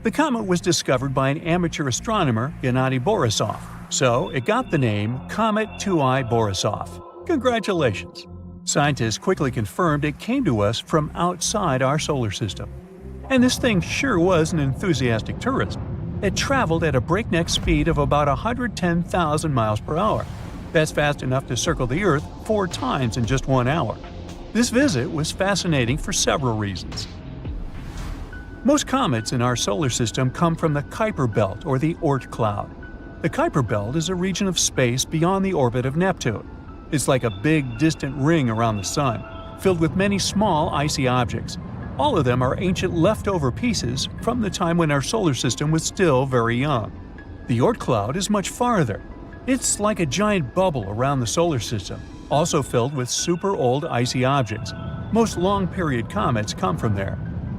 The comet was discovered by an amateur astronomer, Gennady Borisov, so it got the name Comet 2I Borisov. Congratulations! Scientists quickly confirmed it came to us from outside our solar system. And this thing sure was an enthusiastic tourist. It traveled at a breakneck speed of about 110,000 miles per hour. That's fast enough to circle the Earth 4 times in just 1 hour. This visit was fascinating for several reasons. Most comets in our solar system come from the Kuiper Belt or the Oort cloud. The Kuiper Belt is a region of space beyond the orbit of Neptune. It's like a big, distant ring around the Sun, filled with many small, icy objects. All of them are ancient leftover pieces from the time when our solar system was still very young. The Oort cloud is much farther. It's like a giant bubble around the solar system, also filled with super old icy objects. Most long-period comets come from there.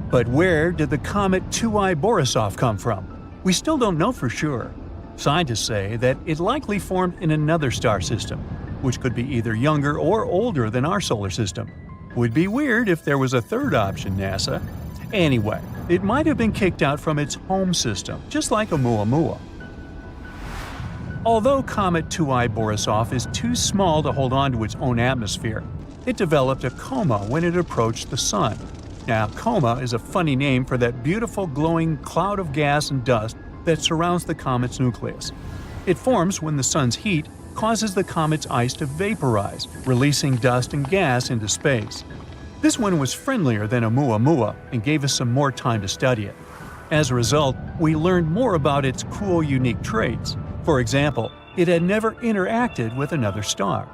But where did the comet 2I Borisov come from? We still don't know for sure. Scientists say that it likely formed in another star system, which could be either younger or older than our solar system. Would be weird if there was a third option, NASA. Anyway, it might have been kicked out from its home system, just like Oumuamua. Although Comet 2I Borisov is too small to hold on to its own atmosphere, it developed a coma when it approached the Sun. Now, coma is a funny name for that beautiful glowing cloud of gas and dust that surrounds the comet's nucleus. It forms when the Sun's heat causes the comet's ice to vaporize, releasing dust and gas into space. This one was friendlier than Oumuamua and gave us some more time to study it. As a result, we learned more about its cool, unique traits. For example, it had never interacted with another star.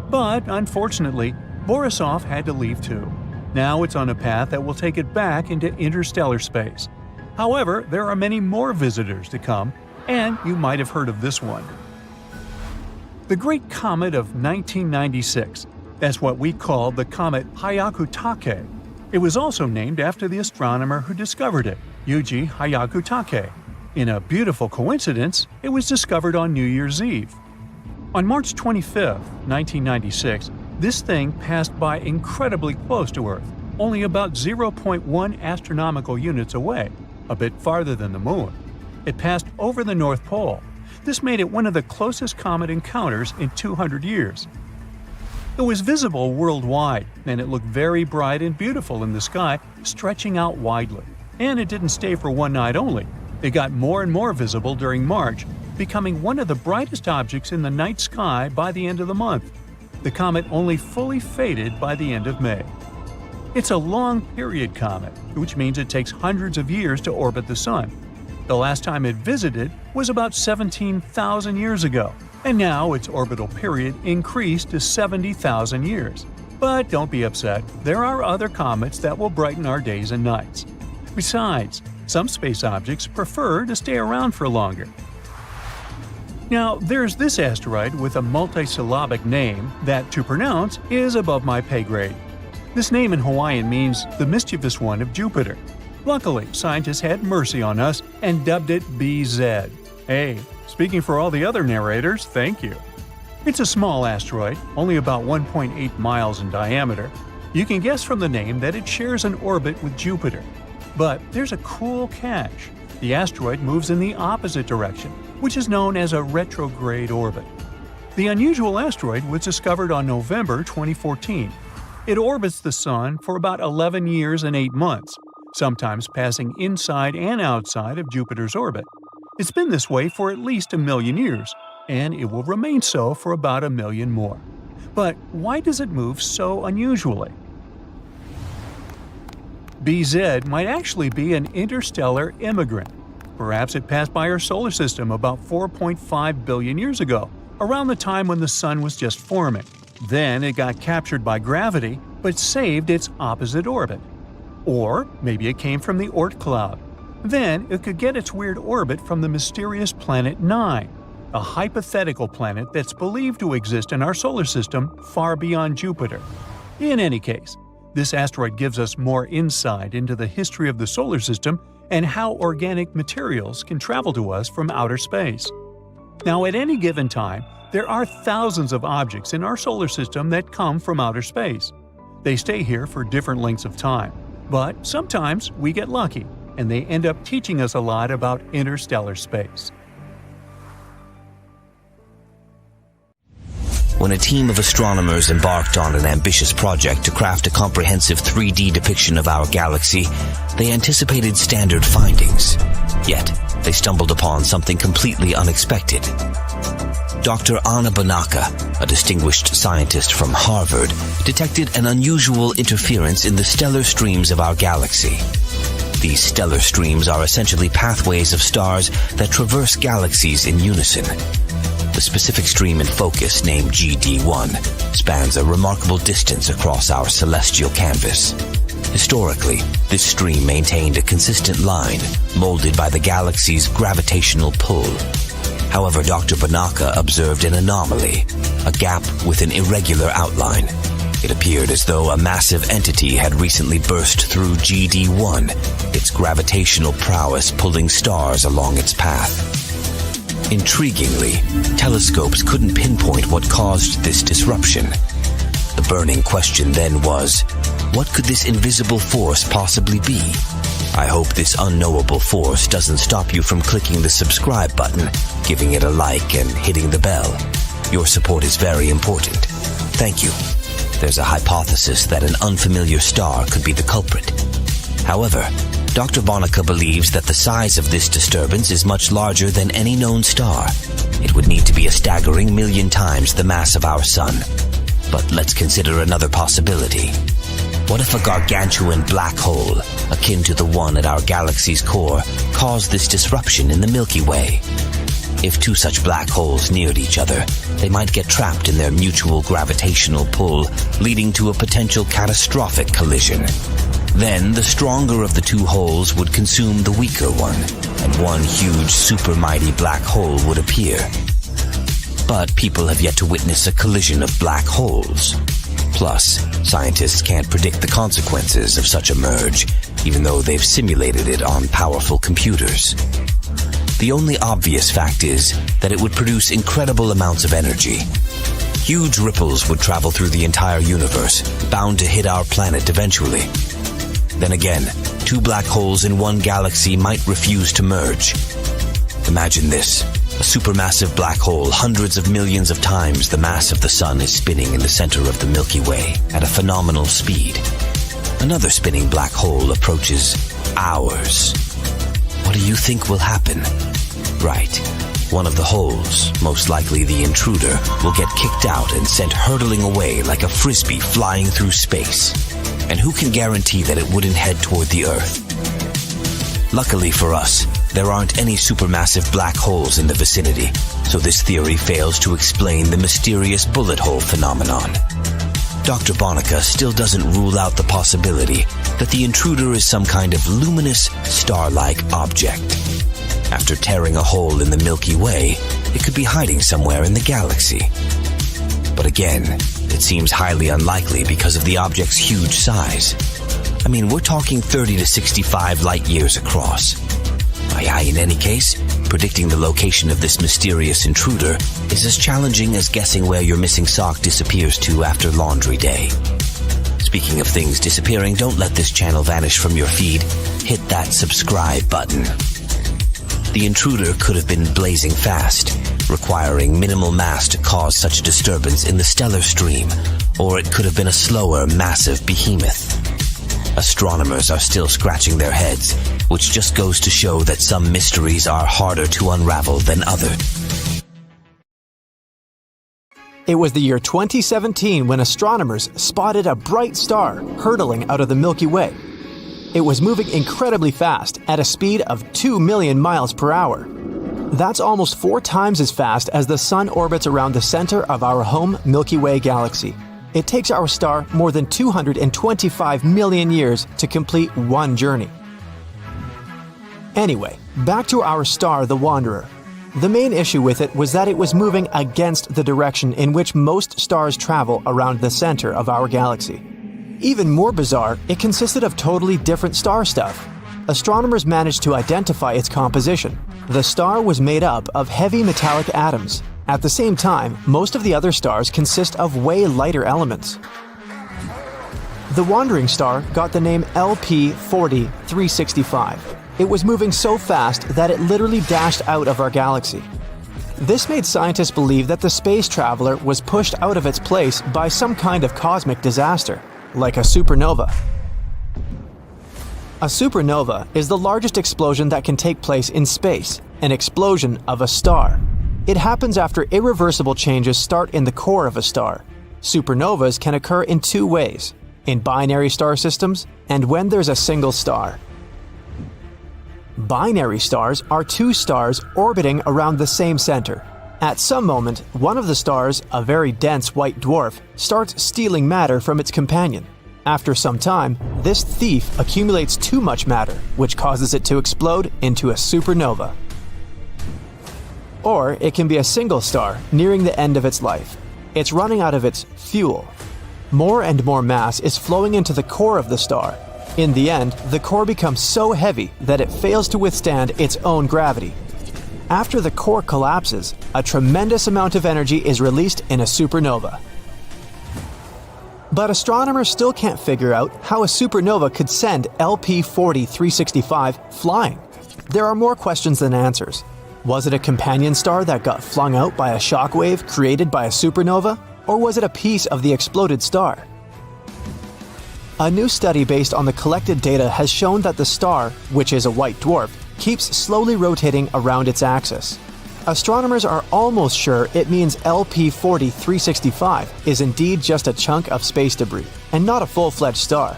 But, unfortunately, Borisov had to leave too. Now it's on a path that will take it back into interstellar space. However, there are many more visitors to come, and you might have heard of this one. The Great Comet of 1996. That's what we call the comet Hyakutake. It was also named after the astronomer who discovered it, Yuji Hyakutake. In a beautiful coincidence, it was discovered on New Year's Eve. On March 25, 1996, this thing passed by incredibly close to Earth, only about 0.1 astronomical units away, a bit farther than the Moon. It passed over the North Pole. This made it one of the closest comet encounters in 200 years. It was visible worldwide, and it looked very bright and beautiful in the sky, stretching out widely. And it didn't stay for one night only. It got more and more visible during March, becoming one of the brightest objects in the night sky by the end of the month. The comet only fully faded by the end of May. It's a long-period comet, which means it takes hundreds of years to orbit the Sun. The last time it visited was about 17,000 years ago, and now its orbital period increased to 70,000 years. But don't be upset, there are other comets that will brighten our days and nights. Besides, some space objects prefer to stay around for longer. Now, there's this asteroid with a multisyllabic name that, to pronounce, is above my pay grade. This name in Hawaiian means the mischievous one of Jupiter. Luckily, scientists had mercy on us and dubbed it BZ. Hey, speaking for all the other narrators, thank you. It's a small asteroid, only about 1.8 miles in diameter. You can guess from the name that it shares an orbit with Jupiter. But there's a cool catch. The asteroid moves in the opposite direction, which is known as a retrograde orbit. The unusual asteroid was discovered on November 2014. It orbits the Sun for about 11 years and 8 months, sometimes passing inside and outside of Jupiter's orbit. It's been this way for at least 1 million years, and it will remain so for about 1 million more. But why does it move so unusually? BZ might actually be an interstellar immigrant. Perhaps it passed by our solar system about 4.5 billion years ago, around the time when the Sun was just forming. Then it got captured by gravity, but saved its opposite orbit. Or maybe it came from the Oort cloud. Then it could get its weird orbit from the mysterious planet 9, a hypothetical planet that's believed to exist in our solar system far beyond Jupiter. In any case, this asteroid gives us more insight into the history of the solar system and how organic materials can travel to us from outer space. Now, at any given time, there are thousands of objects in our solar system that come from outer space. They stay here for different lengths of time, but sometimes we get lucky, and they end up teaching us a lot about interstellar space. When a team of astronomers embarked on an ambitious project to craft a comprehensive 3D depiction of our galaxy, they anticipated standard findings. Yet, they stumbled upon something completely unexpected. Dr. Anna Banaka, a distinguished scientist from Harvard, detected an unusual interference in the stellar streams of our galaxy. These stellar streams are essentially pathways of stars that traverse galaxies in unison. The specific stream in focus, named GD1, spans a remarkable distance across our celestial canvas. Historically, this stream maintained a consistent line, molded by the galaxy's gravitational pull. However, Dr. Banaka observed an anomaly, a gap with an irregular outline. It appeared as though a massive entity had recently burst through GD1, its gravitational prowess pulling stars along its path. Intriguingly, telescopes couldn't pinpoint what caused this disruption. The burning question then was, what could this invisible force possibly be? I hope this unknowable force doesn't stop you from clicking the subscribe button, giving it a like, and hitting the bell. Your support is very important. Thank you. There's a hypothesis that an unfamiliar star could be the culprit. However, Dr. Banaka believes that the size of this disturbance is much larger than any known star. It would need to be a staggering 1,000,000 times the mass of our Sun. But let's consider another possibility. What if a gargantuan black hole, akin to the one at our galaxy's core, caused this disruption in the Milky Way? If two such black holes neared each other, they might get trapped in their mutual gravitational pull, leading to a potential catastrophic collision. Then, the stronger of the two holes would consume the weaker one, and one huge supermighty black hole would appear. But people have yet to witness a collision of black holes. Plus, scientists can't predict the consequences of such a merge, even though they've simulated it on powerful computers. The only obvious fact is that it would produce incredible amounts of energy. Huge ripples would travel through the entire universe, bound to hit our planet eventually. Then again, two black holes in one galaxy might refuse to merge. Imagine this. A supermassive black hole hundreds of millions of times the mass of the Sun is spinning in the center of the Milky Way at a phenomenal speed. Another spinning black hole approaches ours. What do you think will happen? Right. One of the holes, most likely the intruder, will get kicked out and sent hurtling away like a frisbee flying through space. And who can guarantee that it wouldn't head toward the Earth? Luckily for us, there aren't any supermassive black holes in the vicinity, so this theory fails to explain the mysterious bullet hole phenomenon. Dr. Banaka still doesn't rule out the possibility that the intruder is some kind of luminous, star-like object. After tearing a hole in the Milky Way, it could be hiding somewhere in the galaxy. But again, it seems highly unlikely because of the object's huge size. I mean, we're talking 30 to 65 light years across. In any case, predicting the location of this mysterious intruder is as challenging as guessing where your missing sock disappears to after laundry day. Speaking of things disappearing, don't let this channel vanish from your feed. Hit that subscribe button. The intruder could have been blazing fast, requiring minimal mass to cause such a disturbance in the stellar stream, or it could have been a slower, massive behemoth. Astronomers are still scratching their heads, which just goes to show that some mysteries are harder to unravel than others. It was the year 2017 when astronomers spotted a bright star hurtling out of the Milky Way. It was moving incredibly fast at a speed of 2 million miles per hour. That's almost 4 times as fast as the Sun orbits around the center of our home Milky Way galaxy. It takes our star more than 225 million years to complete one journey. Anyway, back to our star, the Wanderer. The main issue with it was that it was moving against the direction in which most stars travel around the center of our galaxy. Even more bizarre, it consisted of totally different star stuff. Astronomers managed to identify its composition. The star was made up of heavy metallic atoms. At the same time, most of the other stars consist of way lighter elements. The wandering star got the name LP-40-365. It was moving so fast that it literally dashed out of our galaxy. This made scientists believe that the space traveler was pushed out of its place by some kind of cosmic disaster, like a supernova. A supernova is the largest explosion that can take place in space, an explosion of a star. It happens after irreversible changes start in the core of a star. Supernovas can occur in 2 ways, in binary star systems and when there's a single star. Binary stars are two stars orbiting around the same center. At some moment, one of the stars, a very dense white dwarf, starts stealing matter from its companion. After some time, this thief accumulates too much matter, which causes it to explode into a supernova. Or it can be a single star nearing the end of its life. It's running out of its fuel. More and more mass is flowing into the core of the star. In the end, the core becomes so heavy that it fails to withstand its own gravity. After the core collapses, a tremendous amount of energy is released in a supernova. But astronomers still can't figure out how a supernova could send LP-40 flying. There are more questions than answers. Was it a companion star that got flung out by a shockwave created by a supernova? Or was it a piece of the exploded star? A new study based on the collected data has shown that the star, which is a white dwarf, keeps slowly rotating around its axis. Astronomers are almost sure it means LP-40 is indeed just a chunk of space debris, and not a full-fledged star.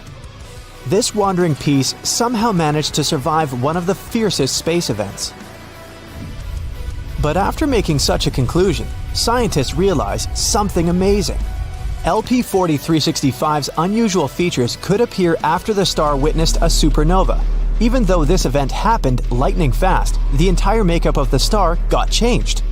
This wandering piece somehow managed to survive one of the fiercest space events. But after making such a conclusion, scientists realize something amazing. LP-40's unusual features could appear after the star witnessed a supernova. Even though this event happened lightning fast, the entire makeup of the star got changed.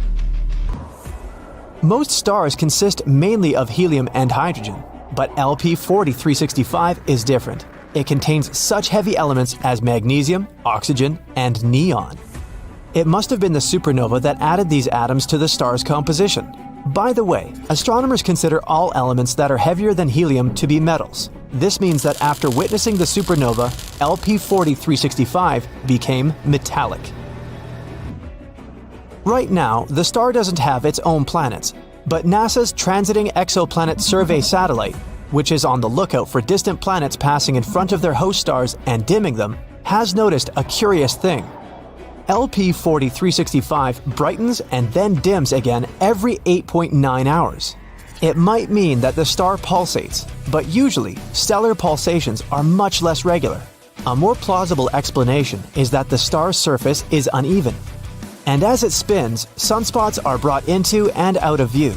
Most stars consist mainly of helium and hydrogen, but LP-40 is different. It contains such heavy elements as magnesium, oxygen, and neon. It must have been the supernova that added these atoms to the star's composition. By the way, astronomers consider all elements that are heavier than helium to be metals. This means that after witnessing the supernova, LP-40 became metallic. Right now, the star doesn't have its own planets, but NASA's Transiting Exoplanet Survey satellite, which is on the lookout for distant planets passing in front of their host stars and dimming them, has noticed a curious thing. LP-40 brightens and then dims again every 8.9 hours. It might mean that the star pulsates, but usually stellar pulsations are much less regular. A more plausible explanation is that the star's surface is uneven, and as it spins, sunspots are brought into and out of view.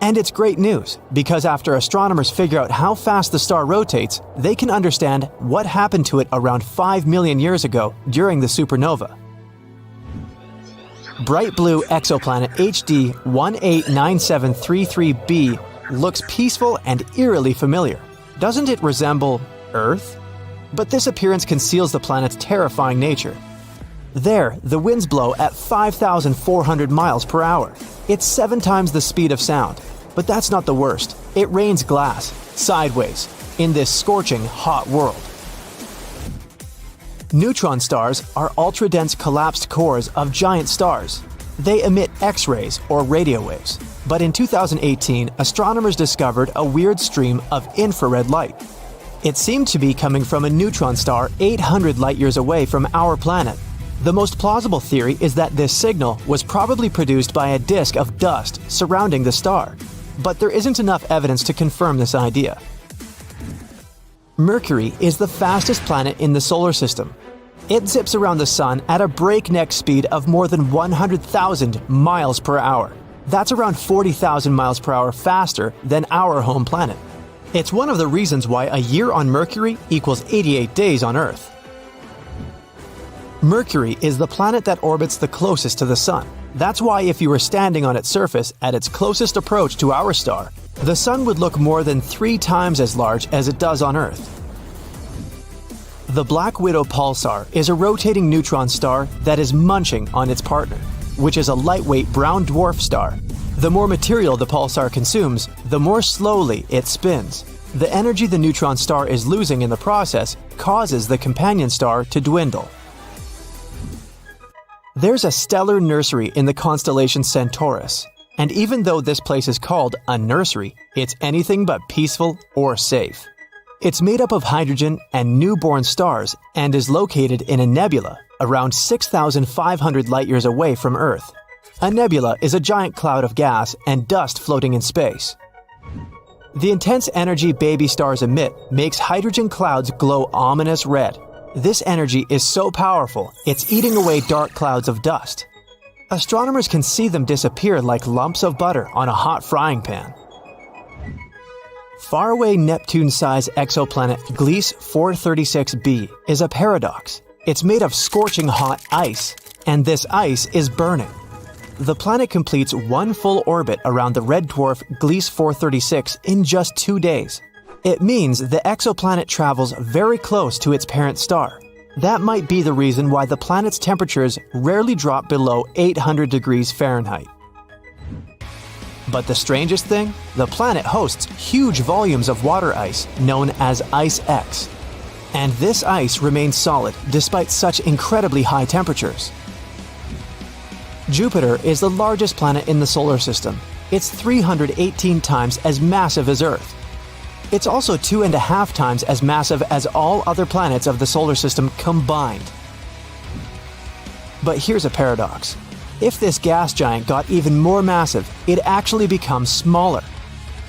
And it's great news, because after astronomers figure out how fast the star rotates, they can understand what happened to it around 5 million years ago during the supernova. Bright blue exoplanet HD 189733b looks peaceful and eerily familiar. Doesn't it resemble Earth? But this appearance conceals the planet's terrifying nature. There, the winds blow at 5,400 miles per hour. It's 7 times the speed of sound. But that's not the worst. It rains glass, sideways, in this scorching hot world. Neutron stars are ultra-dense collapsed cores of giant stars. They emit X-rays or radio waves. But in 2018, astronomers discovered a weird stream of infrared light. It seemed to be coming from a neutron star 800 light-years away from our planet. The most plausible theory is that this signal was probably produced by a disk of dust surrounding the star. But there isn't enough evidence to confirm this idea. Mercury is the fastest planet in the solar system. It zips around the sun at a breakneck speed of more than 100,000 miles per hour. That's around 40,000 miles per hour faster than our home planet. It's one of the reasons why a year on Mercury equals 88 days on Earth. Mercury is the planet that orbits the closest to the sun. That's why if you were standing on its surface at its closest approach to our star, the sun would look more than 3 times as large as it does on Earth. The Black Widow pulsar is a rotating neutron star that is munching on its partner, which is a lightweight brown dwarf star. The more material the pulsar consumes, the more slowly it spins. The energy the neutron star is losing in the process causes the companion star to dwindle. There's a stellar nursery in the constellation Centaurus, and even though this place is called a nursery, it's anything but peaceful or safe. It's made up of hydrogen and newborn stars and is located in a nebula around 6,500 light-years away from Earth. A nebula is a giant cloud of gas and dust floating in space. The intense energy baby stars emit makes hydrogen clouds glow ominous red. This energy is so powerful, it's eating away dark clouds of dust. Astronomers can see them disappear like lumps of butter on a hot frying pan. Faraway Neptune-sized exoplanet Gliese 436b is a paradox. It's made of scorching hot ice, and this ice is burning. The planet completes one full orbit around the red dwarf Gliese 436 in just 2 days. It means the exoplanet travels very close to its parent star. That might be the reason why the planet's temperatures rarely drop below 800 degrees Fahrenheit. But the strangest thing? The planet hosts huge volumes of water ice known as Ice X. And this ice remains solid despite such incredibly high temperatures. Jupiter is the largest planet in the solar system. It's 318 times as massive as Earth. It's also 2.5 times as massive as all other planets of the solar system combined. But here's a paradox. If this gas giant got even more massive, it'd actually become smaller.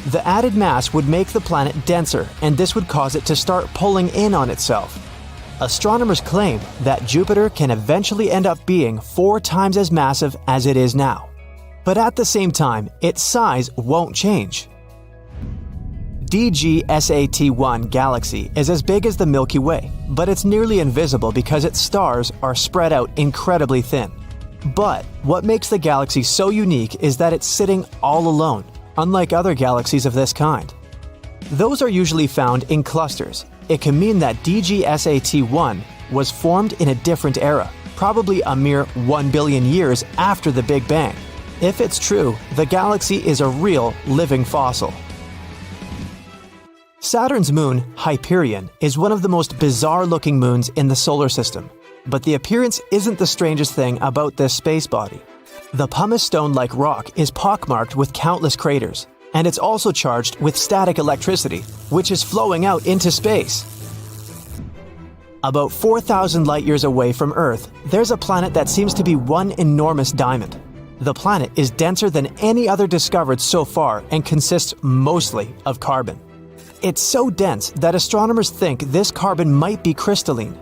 The added mass would make the planet denser, and this would cause it to start pulling in on itself. Astronomers claim that Jupiter can eventually end up being 4 times as massive as it is now. But at the same time, its size won't change. DGSAT-1 galaxy is as big as the Milky Way, but it's nearly invisible because its stars are spread out incredibly thin. But what makes the galaxy so unique is that it's sitting all alone, unlike other galaxies of this kind. Those are usually found in clusters. It can mean that DGSAT-1 was formed in a different era, probably a mere 1 billion years after the Big Bang. If it's true, the galaxy is a real living fossil. Saturn's moon, Hyperion, is one of the most bizarre-looking moons in the solar system. But the appearance isn't the strangest thing about this space body. The pumice stone-like rock is pockmarked with countless craters, and it's also charged with static electricity, which is flowing out into space. About 4,000 light-years away from Earth, there's a planet that seems to be one enormous diamond. The planet is denser than any other discovered so far and consists mostly of carbon. It's so dense that astronomers think this carbon might be crystalline.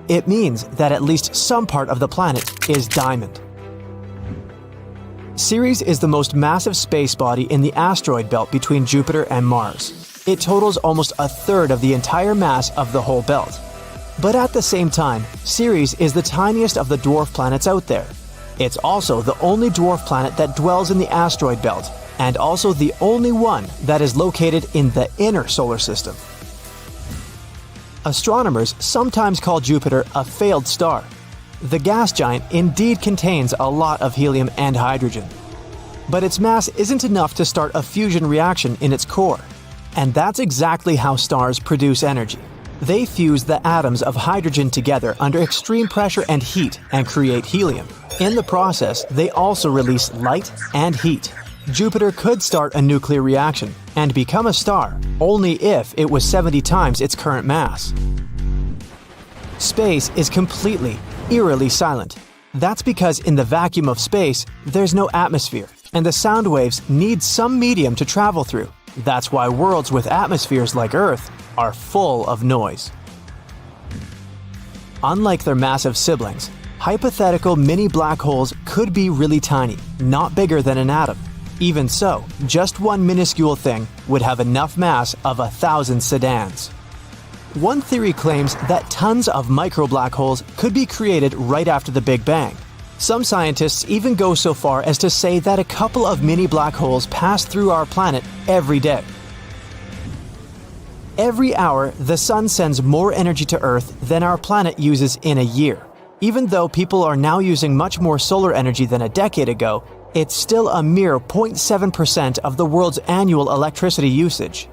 It means that at least some part of the planet is diamond. Ceres is the most massive space body in the asteroid belt between Jupiter and Mars. It totals almost a third of the entire mass of the whole belt. But at the same time, Ceres is the tiniest of the dwarf planets out there. It's also the only dwarf planet that dwells in the asteroid belt, and also the only one that is located in the inner solar system. Astronomers sometimes call Jupiter a failed star. The gas giant indeed contains a lot of helium and hydrogen. But its mass isn't enough to start a fusion reaction in its core. And that's exactly how stars produce energy. They fuse the atoms of hydrogen together under extreme pressure and heat and create helium. In the process, they also release light and heat. Jupiter could start a nuclear reaction and become a star only if it was 70 times its current mass. Space is completely, eerily silent. That's because in the vacuum of space, there's no atmosphere, and the sound waves need some medium to travel through. That's why worlds with atmospheres like Earth are full of noise. Unlike their massive siblings, hypothetical mini black holes could be really tiny, not bigger than an atom. Even so, just one minuscule thing would have enough mass of 1,000 sedans. One theory claims that tons of micro-black holes could be created right after the Big Bang. Some scientists even go so far as to say that a couple of mini black holes pass through our planet every day. Every hour, the sun sends more energy to Earth than our planet uses in a year. Even though people are now using much more solar energy than a decade ago, it's still a mere 0.7% of the world's annual electricity usage.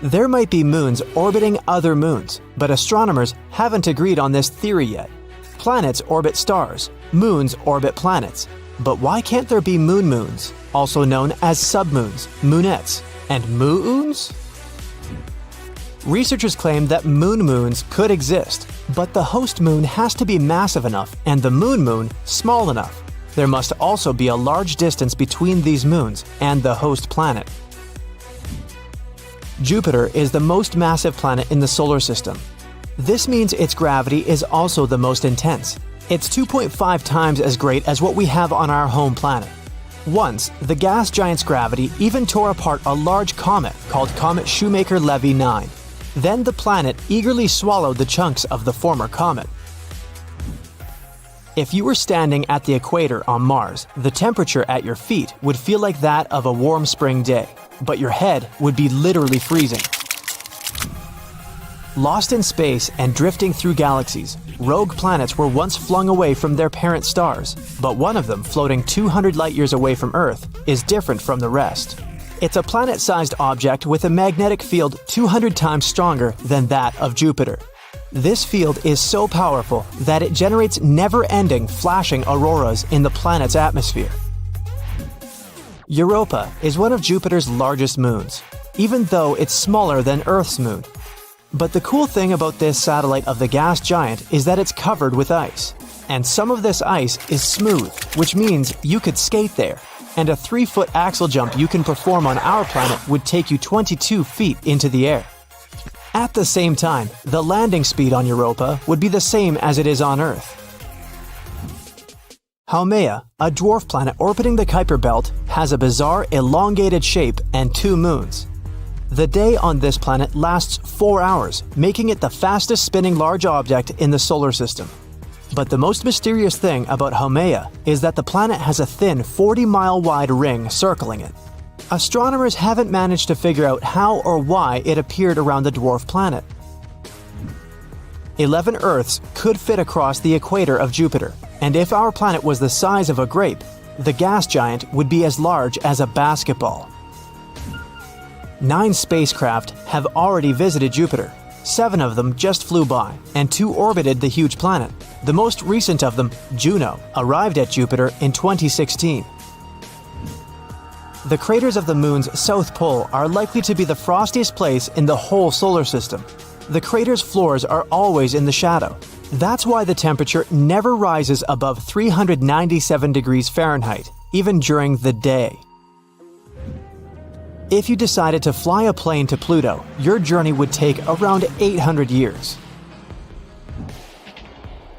There might be moons orbiting other moons, but astronomers haven't agreed on this theory yet. Planets orbit stars, moons orbit planets. But why can't there be moons, also known as submoons, moonettes, and moons? Researchers claim that moons could exist, but the host moon has to be massive enough and the moon small enough. There must also be a large distance between these moons and the host planet. Jupiter is the most massive planet in the solar system. This means its gravity is also the most intense. It's 2.5 times as great as what we have on our home planet. Once, the gas giant's gravity even tore apart a large comet called Comet Shoemaker-Levy 9. Then the planet eagerly swallowed the chunks of the former comet. If you were standing at the equator on Mars, the temperature at your feet would feel like that of a warm spring day, but your head would be literally freezing. Lost in space and drifting through galaxies, rogue planets were once flung away from their parent stars, but one of them, floating 200 light-years away from Earth, is different from the rest. It's a planet-sized object with a magnetic field 200 times stronger than that of Jupiter. This field is so powerful that it generates never-ending flashing auroras in the planet's atmosphere. Europa is one of Jupiter's largest moons, even though it's smaller than Earth's moon. But the cool thing about this satellite of the gas giant is that it's covered with ice. And some of this ice is smooth, which means you could skate there. And a 3-foot axle jump you can perform on our planet would take you 22 feet into the air. At the same time, the landing speed on Europa would be the same as it is on Earth. Haumea, a dwarf planet orbiting the Kuiper Belt, has a bizarre elongated shape and 2 moons. The day on this planet lasts 4 hours, making it the fastest spinning large object in the solar system. But the most mysterious thing about Haumea is that the planet has a thin 40-mile wide ring circling it. Astronomers haven't managed to figure out how or why it appeared around the dwarf planet. 11 Earths could fit across the equator of Jupiter, and if our planet was the size of a grape, the gas giant would be as large as a basketball. 9 spacecraft have already visited Jupiter. 7 of them just flew by, and 2 orbited the huge planet. The most recent of them, Juno, arrived at Jupiter in 2016. The craters of the moon's south pole are likely to be the frostiest place in the whole solar system. The craters' floors are always in the shadow. That's why the temperature never rises above 397 degrees Fahrenheit, even during the day. If you decided to fly a plane to Pluto, your journey would take around 800 years.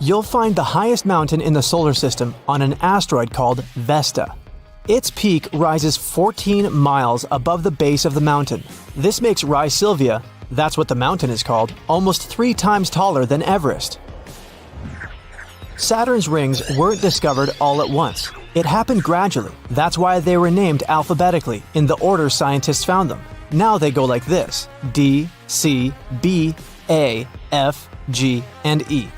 You'll find the highest mountain in the solar system on an asteroid called Vesta. Its peak rises 14 miles above the base of the mountain. This makes Rye Silvia, that's what the mountain is called, almost 3 times taller than Everest. Saturn's rings weren't discovered all at once. It happened gradually. That's why they were named alphabetically in the order scientists found them. Now they go like this: D, C, B, A, F, G, and E.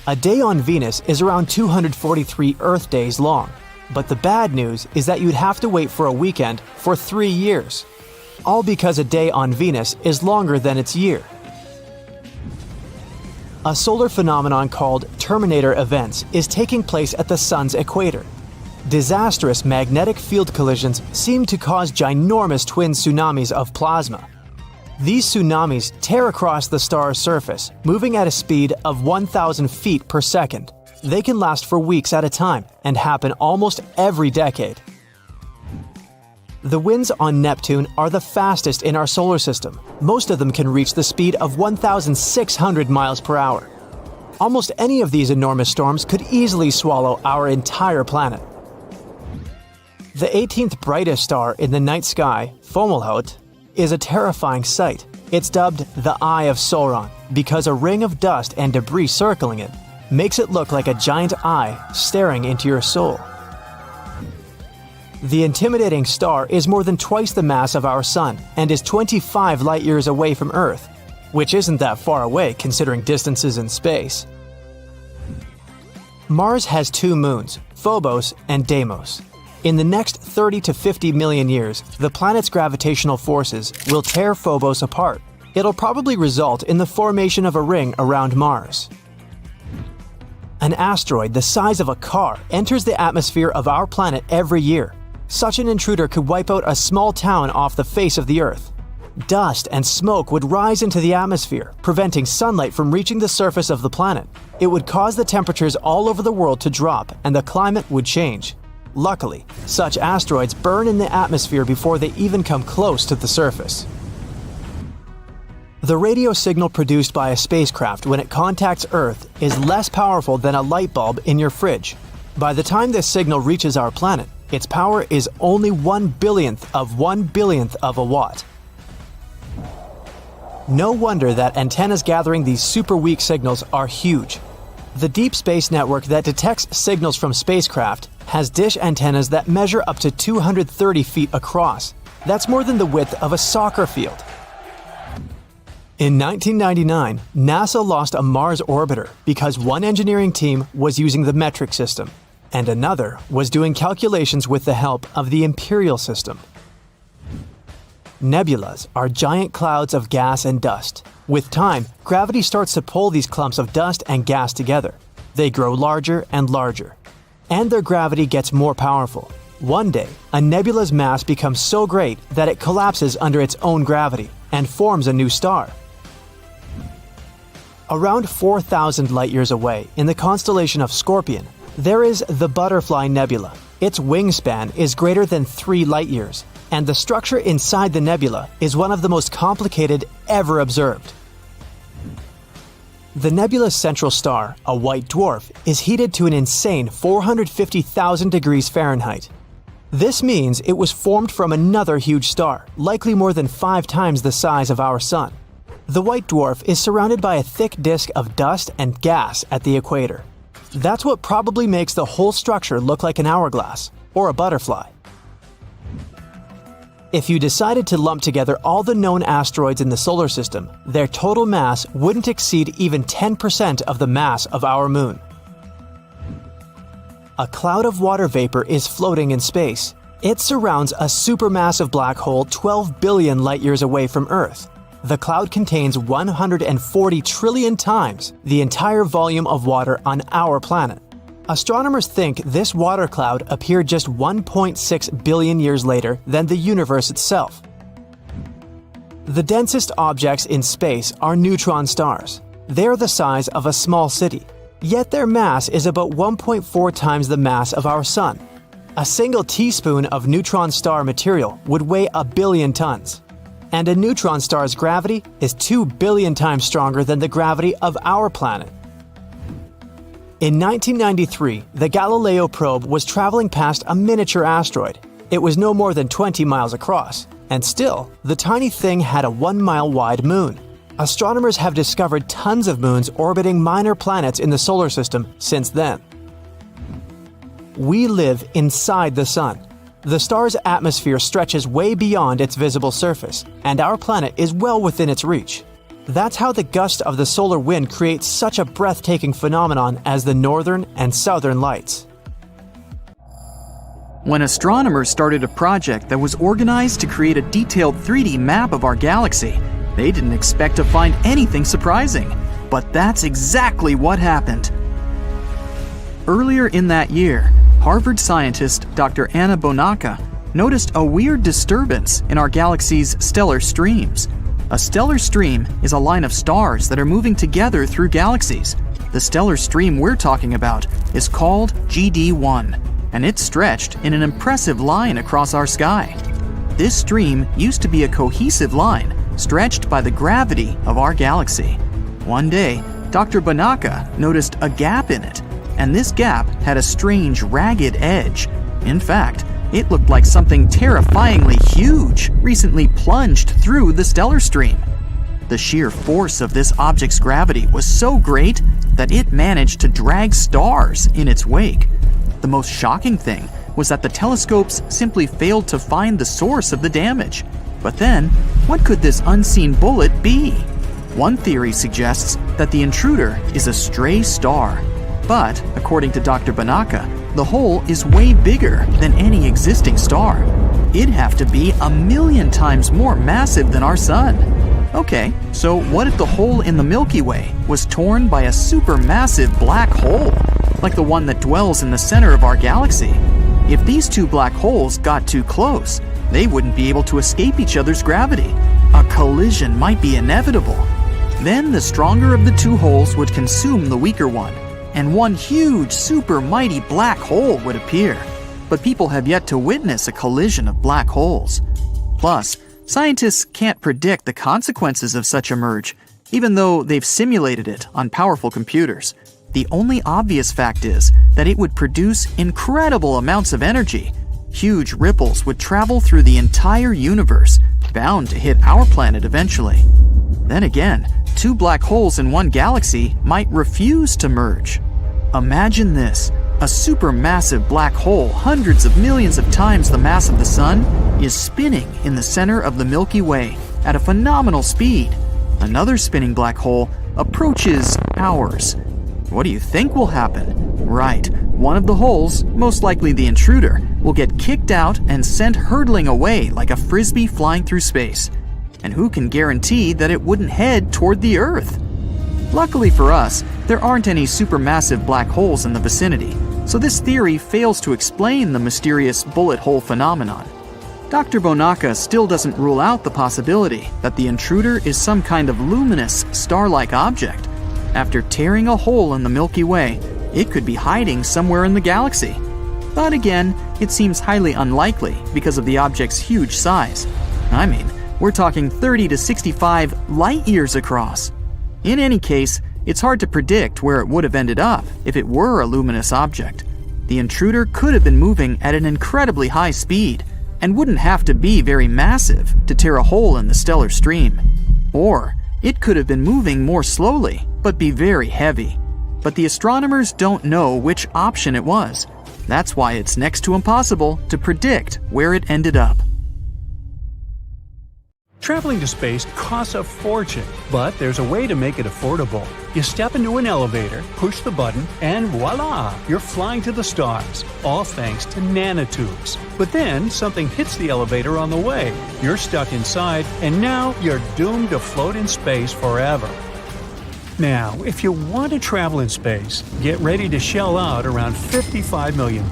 A day on Venus is around 243 Earth days long. But the bad news is that you'd have to wait for a weekend for 3 years. All because a day on Venus is longer than its year. A solar phenomenon called terminator events is taking place at the Sun's equator. Disastrous magnetic field collisions seem to cause ginormous twin tsunamis of plasma. These tsunamis tear across the star's surface, moving at a speed of 1,000 feet per second. They can last for weeks at a time and happen almost every decade. The winds on Neptune are the fastest in our solar system. Most of them can reach the speed of 1,600 miles per hour. Almost any of these enormous storms could easily swallow our entire planet. The 18th brightest star in the night sky, Fomalhaut, is a terrifying sight. It's dubbed the Eye of Sauron because a ring of dust and debris circling it makes it look like a giant eye staring into your soul. The intimidating star is more than twice the mass of our Sun and is 25 light-years away from Earth, which isn't that far away considering distances in space. Mars has 2 moons, Phobos and Deimos. In the next 30 to 50 million years, the planet's gravitational forces will tear Phobos apart. It'll probably result in the formation of a ring around Mars. An asteroid the size of a car enters the atmosphere of our planet every year. Such an intruder could wipe out a small town off the face of the Earth. Dust and smoke would rise into the atmosphere, preventing sunlight from reaching the surface of the planet. It would cause the temperatures all over the world to drop, and the climate would change. Luckily, such asteroids burn in the atmosphere before they even come close to the surface. The radio signal produced by a spacecraft when it contacts Earth is less powerful than a light bulb in your fridge. By the time this signal reaches our planet, its power is only 1/10000000th of a watt. No wonder that antennas gathering these super weak signals are huge. The Deep Space Network that detects signals from spacecraft has dish antennas that measure up to 230 feet across. That's more than the width of a soccer field. In 1999, NASA lost a Mars orbiter because one engineering team was using the metric system, and another was doing calculations with the help of the imperial system. Nebulas are giant clouds of gas and dust. With time, gravity starts to pull these clumps of dust and gas together. They grow larger and larger, and their gravity gets more powerful. One day, a nebula's mass becomes so great that it collapses under its own gravity and forms a new star. Around 4,000 light-years away, in the constellation of Scorpion, there is the Butterfly Nebula. Its wingspan is greater than 3 light-years, and the structure inside the nebula is one of the most complicated ever observed. The nebula's central star, a white dwarf, is heated to an insane 450,000 degrees Fahrenheit. This means it was formed from another huge star, likely more than 5 times the size of our Sun. The white dwarf is surrounded by a thick disk of dust and gas at the equator. That's what probably makes the whole structure look like an hourglass, or a butterfly. If you decided to lump together all the known asteroids in the solar system, their total mass wouldn't exceed even 10% of the mass of our Moon. A cloud of water vapor is floating in space. It surrounds a supermassive black hole 12 billion light-years away from Earth. The cloud contains 140 trillion times the entire volume of water on our planet. Astronomers think this water cloud appeared just 1.6 billion years later than the universe itself. The densest objects in space are neutron stars. They're the size of a small city, yet their mass is about 1.4 times the mass of our Sun. A single teaspoon of neutron star material would weigh 1 billion tons. And a neutron star's gravity is 2 billion times stronger than the gravity of our planet. In 1993, the Galileo probe was traveling past a miniature asteroid. It was no more than 20 miles across, and still, the tiny thing had a 1-mile-wide moon. Astronomers have discovered tons of moons orbiting minor planets in the solar system since then. We live inside the Sun. The star's atmosphere stretches way beyond its visible surface, and our planet is well within its reach. That's how the gust of the solar wind creates such a breathtaking phenomenon as the northern and southern lights. When astronomers started a project that was organized to create a detailed 3D map of our galaxy, they didn't expect to find anything surprising. But that's exactly what happened. Earlier in that year, Harvard scientist Dr. Anna Bonacca noticed a weird disturbance in our galaxy's stellar streams. A stellar stream is a line of stars that are moving together through galaxies. The stellar stream we're talking about is called GD1, and it's stretched in an impressive line across our sky. This stream used to be a cohesive line, stretched by the gravity of our galaxy. One day, Dr. Bonacca noticed a gap in it, and this gap had a strange, ragged edge. In fact, it looked like something terrifyingly huge recently plunged through the stellar stream. The sheer force of this object's gravity was so great that it managed to drag stars in its wake. The most shocking thing was that the telescopes simply failed to find the source of the damage. But then, what could this unseen bullet be? One theory suggests that the intruder is a stray star. But, according to Dr. Bonacca, the hole is way bigger than any existing star. It'd have to be 1 million times more massive than our Sun. Okay, so what if the hole in the Milky Way was torn by a supermassive black hole, like the one that dwells in the center of our galaxy? If these two black holes got too close, they wouldn't be able to escape each other's gravity. A collision might be inevitable. Then the stronger of the two holes would consume the weaker one, and one huge, super mighty black hole would appear. But people have yet to witness a collision of black holes. Plus, Scientists can't predict the consequences of such a merge, even though they've simulated it on powerful computers. The only obvious fact is that it would produce incredible amounts of energy. Huge ripples would travel through the entire universe, bound to hit our planet eventually. Then again, two black holes in one galaxy might refuse to merge. Imagine this. A supermassive black hole hundreds of millions of times the mass of the Sun is spinning in the center of the Milky Way at a phenomenal speed. Another spinning black hole approaches ours. What do you think will happen? Right, one of the holes, most likely the intruder, will get kicked out and sent hurtling away like a frisbee flying through space. And who can guarantee that it wouldn't head toward the Earth? Luckily for us, there aren't any supermassive black holes in the vicinity, so this theory fails to explain the mysterious bullet hole phenomenon. Dr. Bonacca still doesn't rule out the possibility that the intruder is some kind of luminous, star-like object. After tearing a hole in the Milky Way, it could be hiding somewhere in the galaxy. But again, it seems highly unlikely because of the object's huge size. I mean, we're talking 30 to 65 light-years across. In any case, it's hard to predict where it would have ended up if it were a luminous object. The intruder could have been moving at an incredibly high speed and wouldn't have to be very massive to tear a hole in the stellar stream. Or it could have been moving more slowly, but be very heavy. But the astronomers don't know which option it was. That's why it's next to impossible to predict where it ended up. Traveling to space costs a fortune, but there's a way to make it affordable. You step into an elevator, push the button, and voila! You're flying to the stars, all thanks to nanotubes. But then something hits the elevator on the way. You're stuck inside, and now you're doomed to float in space forever. Now, if you want to travel in space, get ready to shell out around $55 million.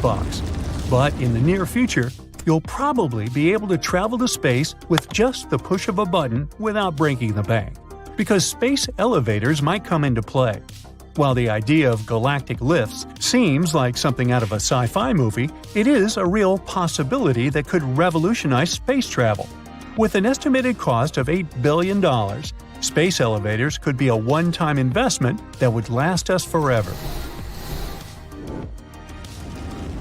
But in the near future, you'll probably be able to travel to space with just the push of a button without breaking the bank, because space elevators might come into play. While the idea of galactic lifts seems like something out of a sci-fi movie, it is a real possibility that could revolutionize space travel. With an estimated cost of $8 billion, space elevators could be a one-time investment that would last us forever.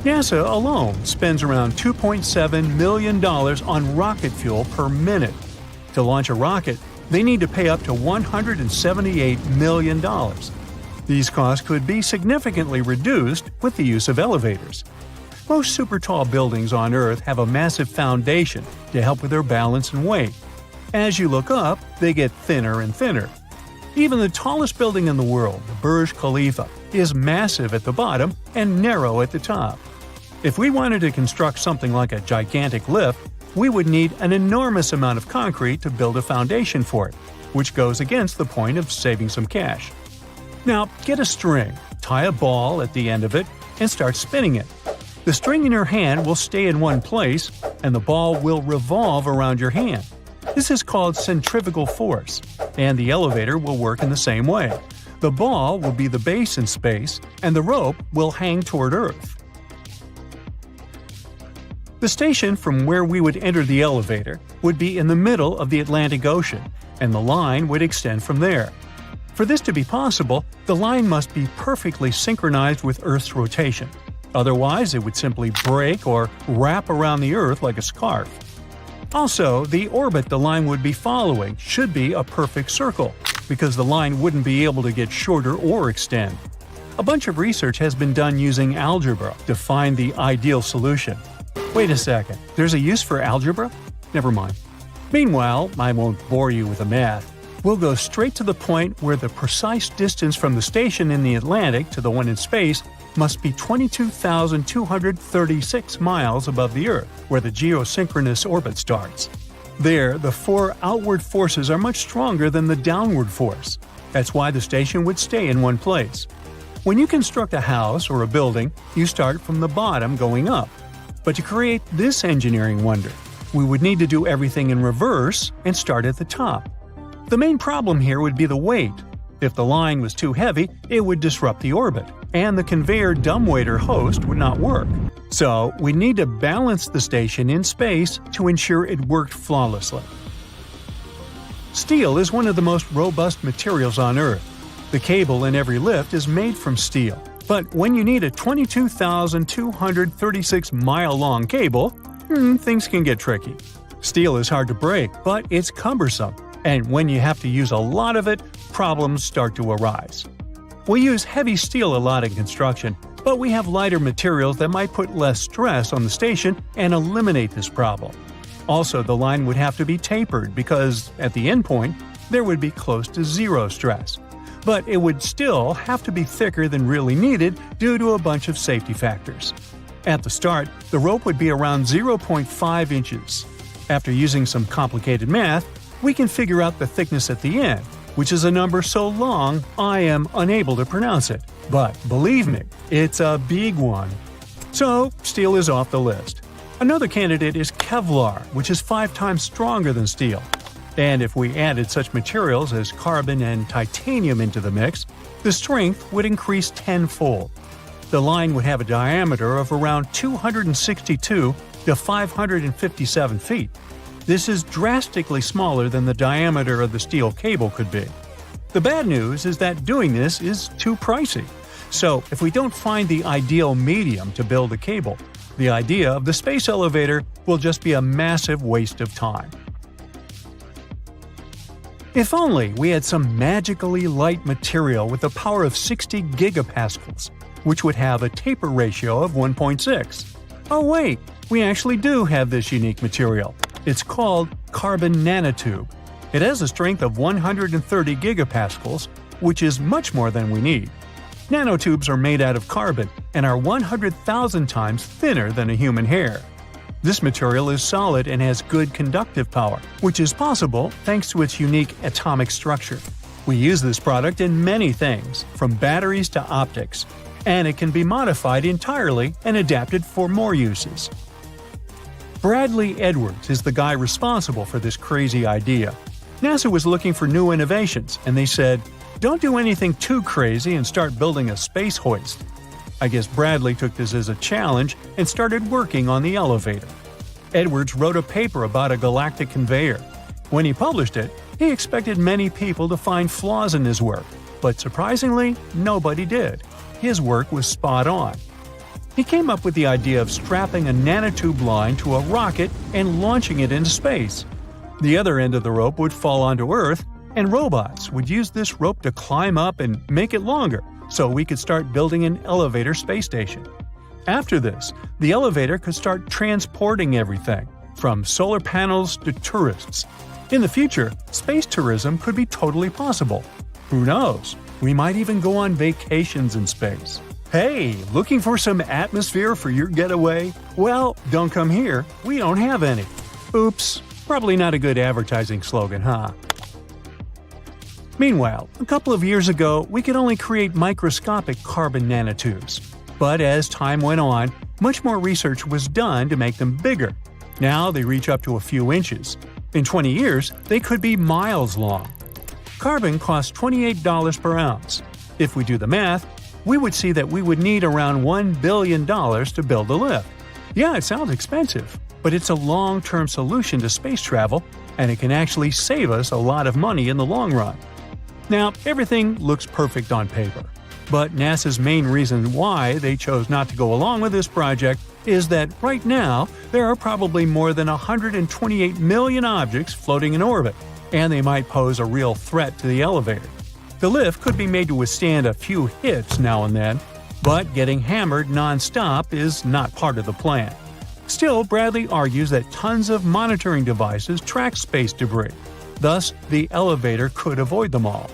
NASA alone spends around $2.7 million on rocket fuel per minute. To launch a rocket, they need to pay up to $178 million. These costs could be significantly reduced with the use of elevators. Most super tall buildings on Earth have a massive foundation to help with their balance and weight. As you look up, they get thinner and thinner. Even the tallest building in the world, the Burj Khalifa, is massive at the bottom and narrow at the top. If we wanted to construct something like a gigantic lift, we would need an enormous amount of concrete to build a foundation for it, which goes against the point of saving some cash. Now, get a string, tie a ball at the end of it, and start spinning it. The string in your hand will stay in one place, and the ball will revolve around your hand. This is called centrifugal force, and the elevator will work in the same way. The ball will be the base in space, and the rope will hang toward Earth. The station from where we would enter the elevator would be in the middle of the Atlantic Ocean, and the line would extend from there. For this to be possible, the line must be perfectly synchronized with Earth's rotation. Otherwise, it would simply break or wrap around the Earth like a scarf. Also, the orbit the line would be following should be a perfect circle, because the line wouldn't be able to get shorter or extend. A bunch of research has been done using algebra to find the ideal solution. Wait a second, there's a use for algebra? Never mind. Meanwhile, I won't bore you with the math. We'll go straight to the point where the precise distance from the station in the Atlantic to the one in space must be 22,236 miles above the Earth, where the geosynchronous orbit starts. There, the four outward forces are much stronger than the downward force. That's why the station would stay in one place. When you construct a house or a building, you start from the bottom going up. But to create this engineering wonder, we would need to do everything in reverse and start at the top. The main problem here would be the weight. If the line was too heavy, it would disrupt the orbit, and the conveyor dumbwaiter host would not work. So, we need to balance the station in space to ensure it worked flawlessly. Steel is one of the most robust materials on Earth. The cable in every lift is made from steel. But when you need a 22,236-mile-long cable, things can get tricky. Steel is hard to break, but it's cumbersome, and when you have to use a lot of it, problems start to arise. We use heavy steel a lot in construction, but we have lighter materials that might put less stress on the station and eliminate this problem. Also, the line would have to be tapered because, at the endpoint, there would be close to zero stress. But it would still have to be thicker than really needed due to a bunch of safety factors. At the start, the rope would be around 0.5 inches. After using some complicated math, we can figure out the thickness at the end, which is a number so long I am unable to pronounce it. But believe me, it's a big one. So, steel is off the list. Another candidate is Kevlar, which is 5 times stronger than steel. And if we added such materials as carbon and titanium into the mix, the strength would increase tenfold. The line would have a diameter of around 262 to 557 feet. This is drastically smaller than the diameter of the steel cable could be. The bad news is that doing this is too pricey. So if we don't find the ideal medium to build a cable, the idea of the space elevator will just be a massive waste of time. If only we had some magically light material with a power of 60 gigapascals, which would have a taper ratio of 1.6. Oh wait, we actually do have this unique material. It's called carbon nanotube. It has a strength of 130 gigapascals, which is much more than we need. Nanotubes are made out of carbon and are 100,000 times thinner than a human hair. This material is solid and has good conductive power, which is possible thanks to its unique atomic structure. We use this product in many things, from batteries to optics, and it can be modified entirely and adapted for more uses. Bradley Edwards is the guy responsible for this crazy idea. NASA was looking for new innovations, and they said, "Don't do anything too crazy and start building a space hoist." I guess Bradley took this as a challenge and started working on the elevator. Edwards wrote a paper about a galactic conveyor. When he published it, he expected many people to find flaws in his work, but surprisingly, nobody did. His work was spot on. He came up with the idea of strapping a nanotube line to a rocket and launching it into space. The other end of the rope would fall onto Earth, and robots would use this rope to climb up and make it longer, so we could start building an elevator space station. After this, the elevator could start transporting everything, from solar panels to tourists. In the future, space tourism could be totally possible. Who knows? We might even go on vacations in space. Hey, looking for some atmosphere for your getaway? Well, don't come here, we don't have any. Oops, probably not a good advertising slogan, huh? Meanwhile, a couple of years ago, we could only create microscopic carbon nanotubes. But as time went on, much more research was done to make them bigger. Now they reach up to a few inches. In 20 years, they could be miles long. Carbon costs $28 per ounce. If we do the math, we would see that we would need around $1 billion to build a lift. Yeah, it sounds expensive, but it's a long-term solution to space travel, and it can actually save us a lot of money in the long run. Now, everything looks perfect on paper, but NASA's main reason why they chose not to go along with this project is that right now there are probably more than 128 million objects floating in orbit, and they might pose a real threat to the elevator. The lift could be made to withstand a few hits now and then, but getting hammered non-stop is not part of the plan. Still, Bradley argues that tons of monitoring devices track space debris. Thus, the elevator could avoid them all.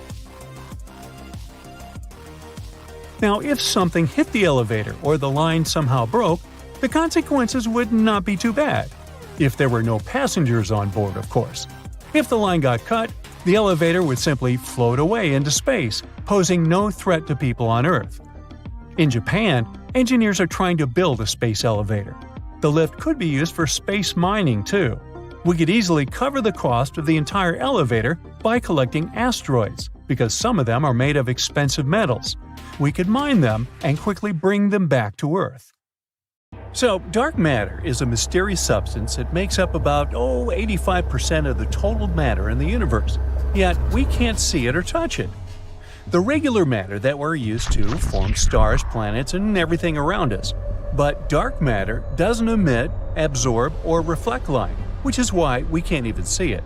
Now, if something hit the elevator or the line somehow broke, the consequences would not be too bad. If there were no passengers on board, of course. If the line got cut, the elevator would simply float away into space, posing no threat to people on Earth. In Japan, engineers are trying to build a space elevator. The lift could be used for space mining, too. We could easily cover the cost of the entire elevator by collecting asteroids, because some of them are made of expensive metals. We could mine them and quickly bring them back to Earth. So, dark matter is a mysterious substance that makes up about 85% of the total matter in the universe, yet we can't see it or touch it. The regular matter that we're used to forms stars, planets, and everything around us. But dark matter doesn't emit, absorb, or reflect light, which is why we can't even see it.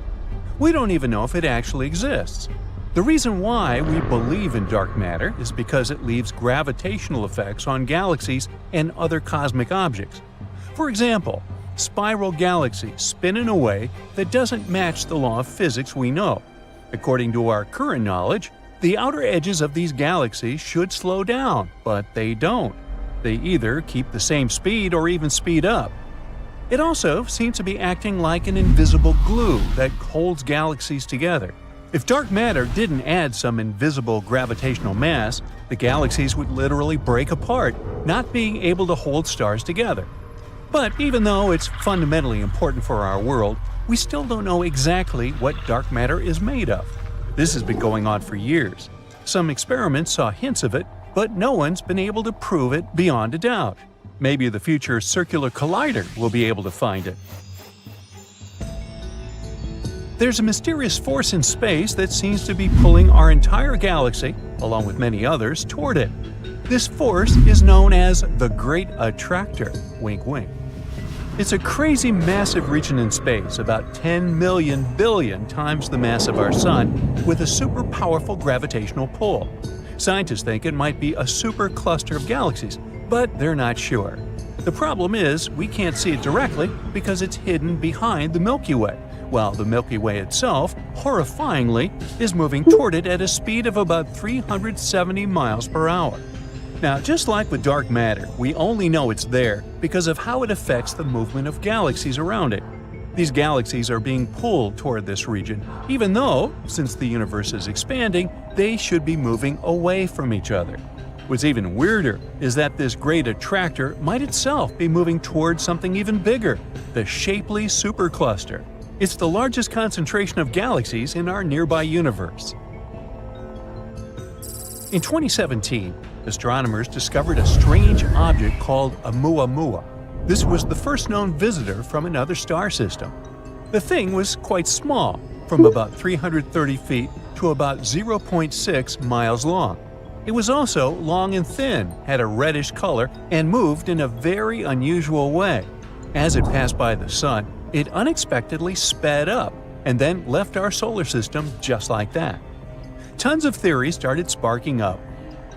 We don't even know if it actually exists. The reason why we believe in dark matter is because it leaves gravitational effects on galaxies and other cosmic objects. For example, spiral galaxies spin in a way that doesn't match the law of physics we know. According to our current knowledge, the outer edges of these galaxies should slow down, but they don't. They either keep the same speed or even speed up. It also seems to be acting like an invisible glue that holds galaxies together. If dark matter didn't add some invisible gravitational mass, the galaxies would literally break apart, not being able to hold stars together. But even though it's fundamentally important for our world, we still don't know exactly what dark matter is made of. This has been going on for years. Some experiments saw hints of it, but no one's been able to prove it beyond a doubt. Maybe the future circular collider will be able to find it. There's a mysterious force in space that seems to be pulling our entire galaxy, along with many others, toward it. This force is known as the Great Attractor, wink wink. It's a crazy massive region in space, about 10 million billion times the mass of our Sun, with a super powerful gravitational pull. Scientists think it might be a supercluster of galaxies, but they're not sure. The problem is, we can't see it directly because it's hidden behind the Milky Way, while the Milky Way itself, horrifyingly, is moving toward it at a speed of about 370 miles per hour. Now, just like with dark matter, we only know it's there because of how it affects the movement of galaxies around it. These galaxies are being pulled toward this region, even though, since the universe is expanding, they should be moving away from each other. What's even weirder is that this great attractor might itself be moving toward something even bigger, the Shapley supercluster. It's the largest concentration of galaxies in our nearby universe. In 2017, astronomers discovered a strange object called Oumuamua. This was the first known visitor from another star system. The thing was quite small, from about 330 feet to about 0.6 miles long. It was also long and thin, had a reddish color, and moved in a very unusual way. As it passed by the Sun, it unexpectedly sped up and then left our solar system just like that. Tons of theories started sparking up.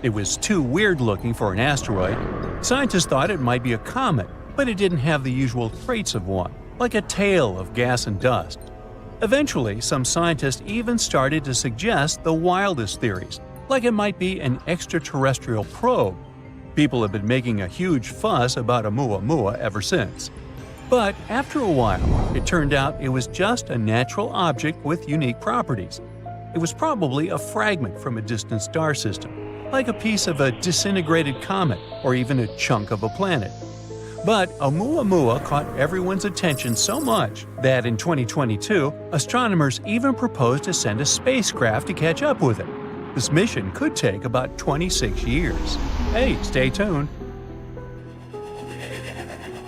It was too weird looking for an asteroid. Scientists thought it might be a comet, but it didn't have the usual traits of one, like a tail of gas and dust. Eventually, some scientists even started to suggest the wildest theories, like it might be an extraterrestrial probe. People have been making a huge fuss about Oumuamua ever since. But after a while, it turned out it was just a natural object with unique properties. It was probably a fragment from a distant star system, like a piece of a disintegrated comet or even a chunk of a planet. But Oumuamua caught everyone's attention so much that in 2022, astronomers even proposed to send a spacecraft to catch up with it. This mission could take about 26 years. Hey, stay tuned.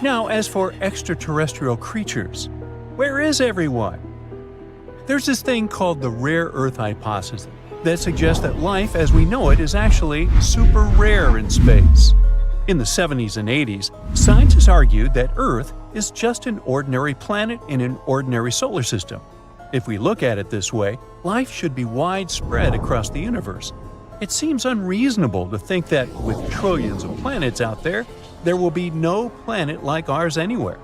Now, as for extraterrestrial creatures, where is everyone? There's this thing called the rare Earth hypothesis that suggests that life as we know it is actually super rare in space. In the 70s and 80s, scientists argued that Earth is just an ordinary planet in an ordinary solar system. If we look at it this way, life should be widespread across the universe. It seems unreasonable to think that with trillions of planets out there, there will be no planet like ours anywhere.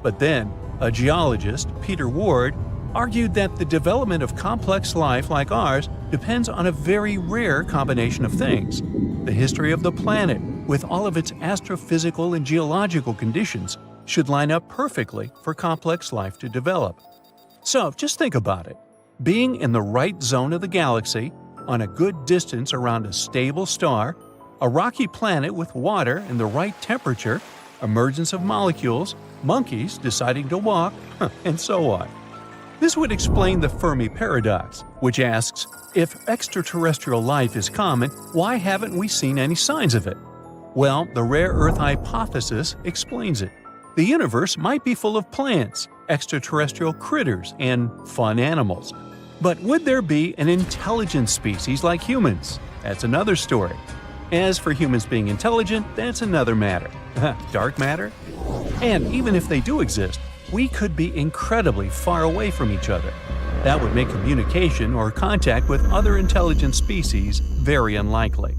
But then, a geologist, Peter Ward, argued that the development of complex life like ours depends on a very rare combination of things. The history of the planet, with all of its astrophysical and geological conditions, should line up perfectly for complex life to develop. So, just think about it. Being in the right zone of the galaxy, on a good distance around a stable star, a rocky planet with water and the right temperature, emergence of molecules, monkeys deciding to walk, and so on. This would explain the Fermi paradox, which asks, if extraterrestrial life is common, why haven't we seen any signs of it? Well, the rare Earth hypothesis explains it. The universe might be full of plants, extraterrestrial critters, and fun animals. But would there be an intelligent species like humans? That's another story. As for humans being intelligent, that's another matter. Dark matter? And even if they do exist, we could be incredibly far away from each other. That would make communication or contact with other intelligent species very unlikely.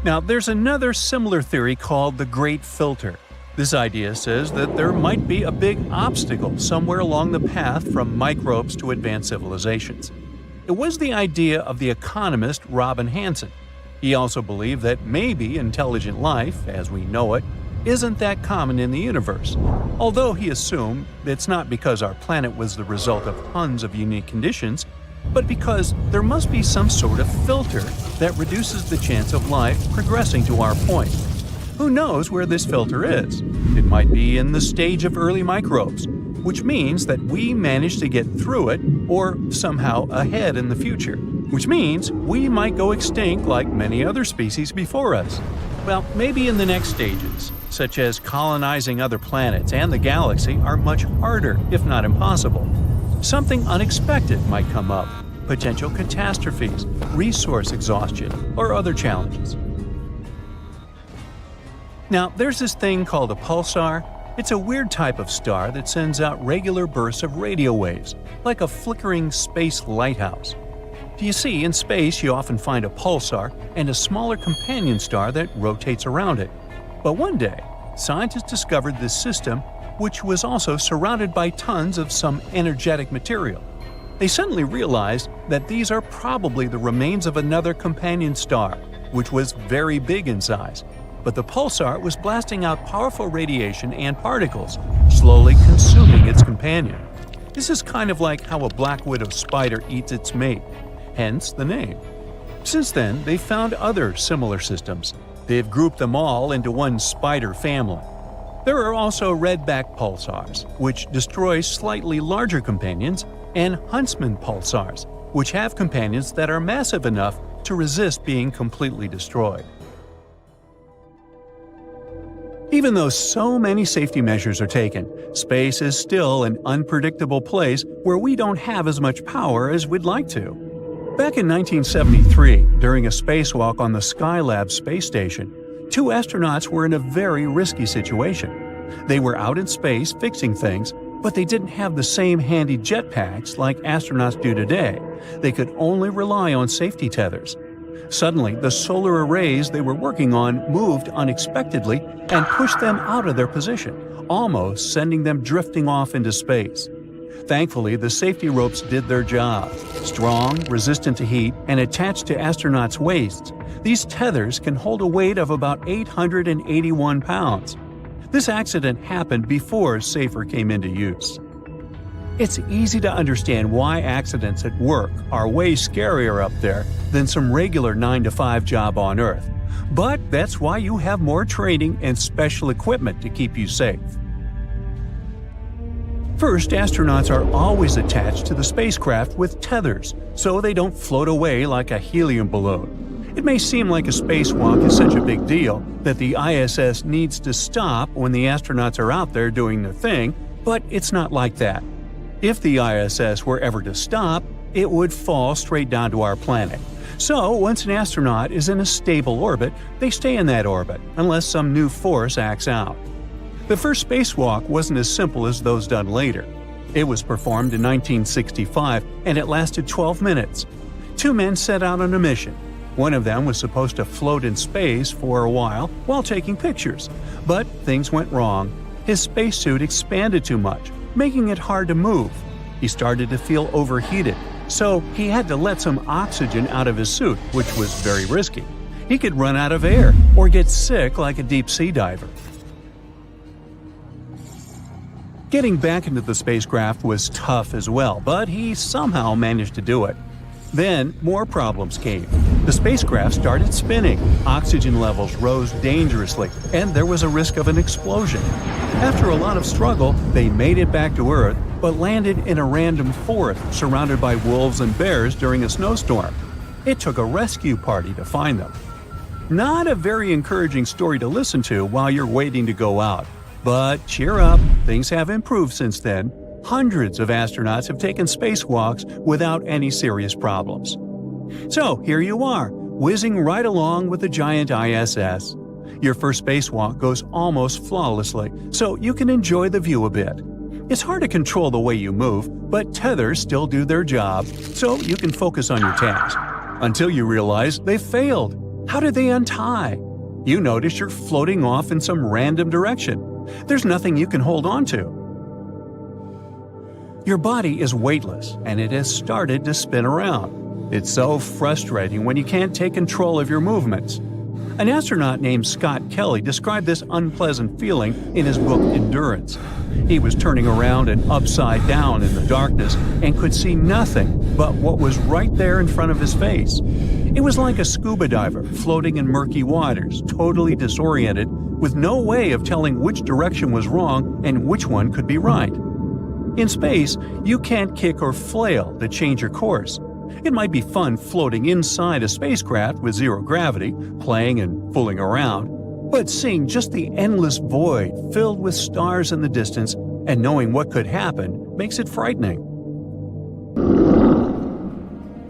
Now, there's another similar theory called the Great Filter. This idea says that there might be a big obstacle somewhere along the path from microbes to advanced civilizations. It was the idea of the economist Robin Hanson. He also believed that maybe intelligent life, as we know it, isn't that common in the universe, although he assumed it's not because our planet was the result of tons of unique conditions, but because there must be some sort of filter that reduces the chance of life progressing to our point. Who knows where this filter is? It might be in the stage of early microbes, which means that we managed to get through it or somehow ahead in the future, which means we might go extinct like many other species before us. Well, maybe in the next stages, such as colonizing other planets and the galaxy, are much harder, if not impossible. Something unexpected might come up, potential catastrophes, resource exhaustion, or other challenges. Now, there's this thing called a pulsar. It's a weird type of star that sends out regular bursts of radio waves, like a flickering space lighthouse. You see, in space you often find a pulsar and a smaller companion star that rotates around it. But one day, scientists discovered this system, which was also surrounded by tons of some energetic material. They suddenly realized that these are probably the remains of another companion star, which was very big in size. But the pulsar was blasting out powerful radiation and particles, slowly consuming its companion. This is kind of like how a black widow spider eats its mate, hence the name. Since then, they've found other similar systems. They've grouped them all into one spider family. There are also Redback pulsars, which destroy slightly larger companions, and Huntsman pulsars, which have companions that are massive enough to resist being completely destroyed. Even though so many safety measures are taken, space is still an unpredictable place where we don't have as much power as we'd like to. Back in 1973, during a spacewalk on the Skylab space station, 2 astronauts were in a very risky situation. They were out in space fixing things, but they didn't have the same handy jetpacks like astronauts do today. They could only rely on safety tethers. Suddenly, the solar arrays they were working on moved unexpectedly and pushed them out of their position, almost sending them drifting off into space. Thankfully, the safety ropes did their job. Strong, resistant to heat, and attached to astronauts' waists, these tethers can hold a weight of about 881 pounds. This accident happened before SAFER came into use. It's easy to understand why accidents at work are way scarier up there than some regular 9-to-5 job on Earth. But that's why you have more training and special equipment to keep you safe. First, astronauts are always attached to the spacecraft with tethers, so they don't float away like a helium balloon. It may seem like a spacewalk is such a big deal that the ISS needs to stop when the astronauts are out there doing their thing, but it's not like that. If the ISS were ever to stop, it would fall straight down to our planet. So, once an astronaut is in a stable orbit, they stay in that orbit, unless some new force acts out. The first spacewalk wasn't as simple as those done later. It was performed in 1965, and it lasted 12 minutes. 2 men set out on a mission. One of them was supposed to float in space for a while taking pictures. But things went wrong. His spacesuit expanded too much, making it hard to move. He started to feel overheated, so he had to let some oxygen out of his suit, which was very risky. He could run out of air or get sick like a deep-sea diver. Getting back into the spacecraft was tough as well, but he somehow managed to do it. Then, more problems came. The spacecraft started spinning, oxygen levels rose dangerously, and there was a risk of an explosion. After a lot of struggle, they made it back to Earth, but landed in a random forest surrounded by wolves and bears during a snowstorm. It took a rescue party to find them. Not a very encouraging story to listen to while you're waiting to go out. But cheer up, things have improved since then. Hundreds of astronauts have taken spacewalks without any serious problems. So here you are, whizzing right along with the giant ISS. Your first spacewalk goes almost flawlessly, so you can enjoy the view a bit. It's hard to control the way you move, but tethers still do their job, so you can focus on your task. Until you realize they failed. How did they untie? You notice you're floating off in some random direction. There's nothing you can hold on to. Your body is weightless, and it has started to spin around. It's so frustrating when you can't take control of your movements. An astronaut named Scott Kelly described this unpleasant feeling in his book Endurance. He was turning around and upside down in the darkness and could see nothing but what was right there in front of his face. It was like a scuba diver floating in murky waters, totally disoriented, with no way of telling which direction was wrong and which one could be right. In space, you can't kick or flail to change your course. It might be fun floating inside a spacecraft with zero gravity, playing and fooling around, but seeing just the endless void filled with stars in the distance and knowing what could happen makes it frightening.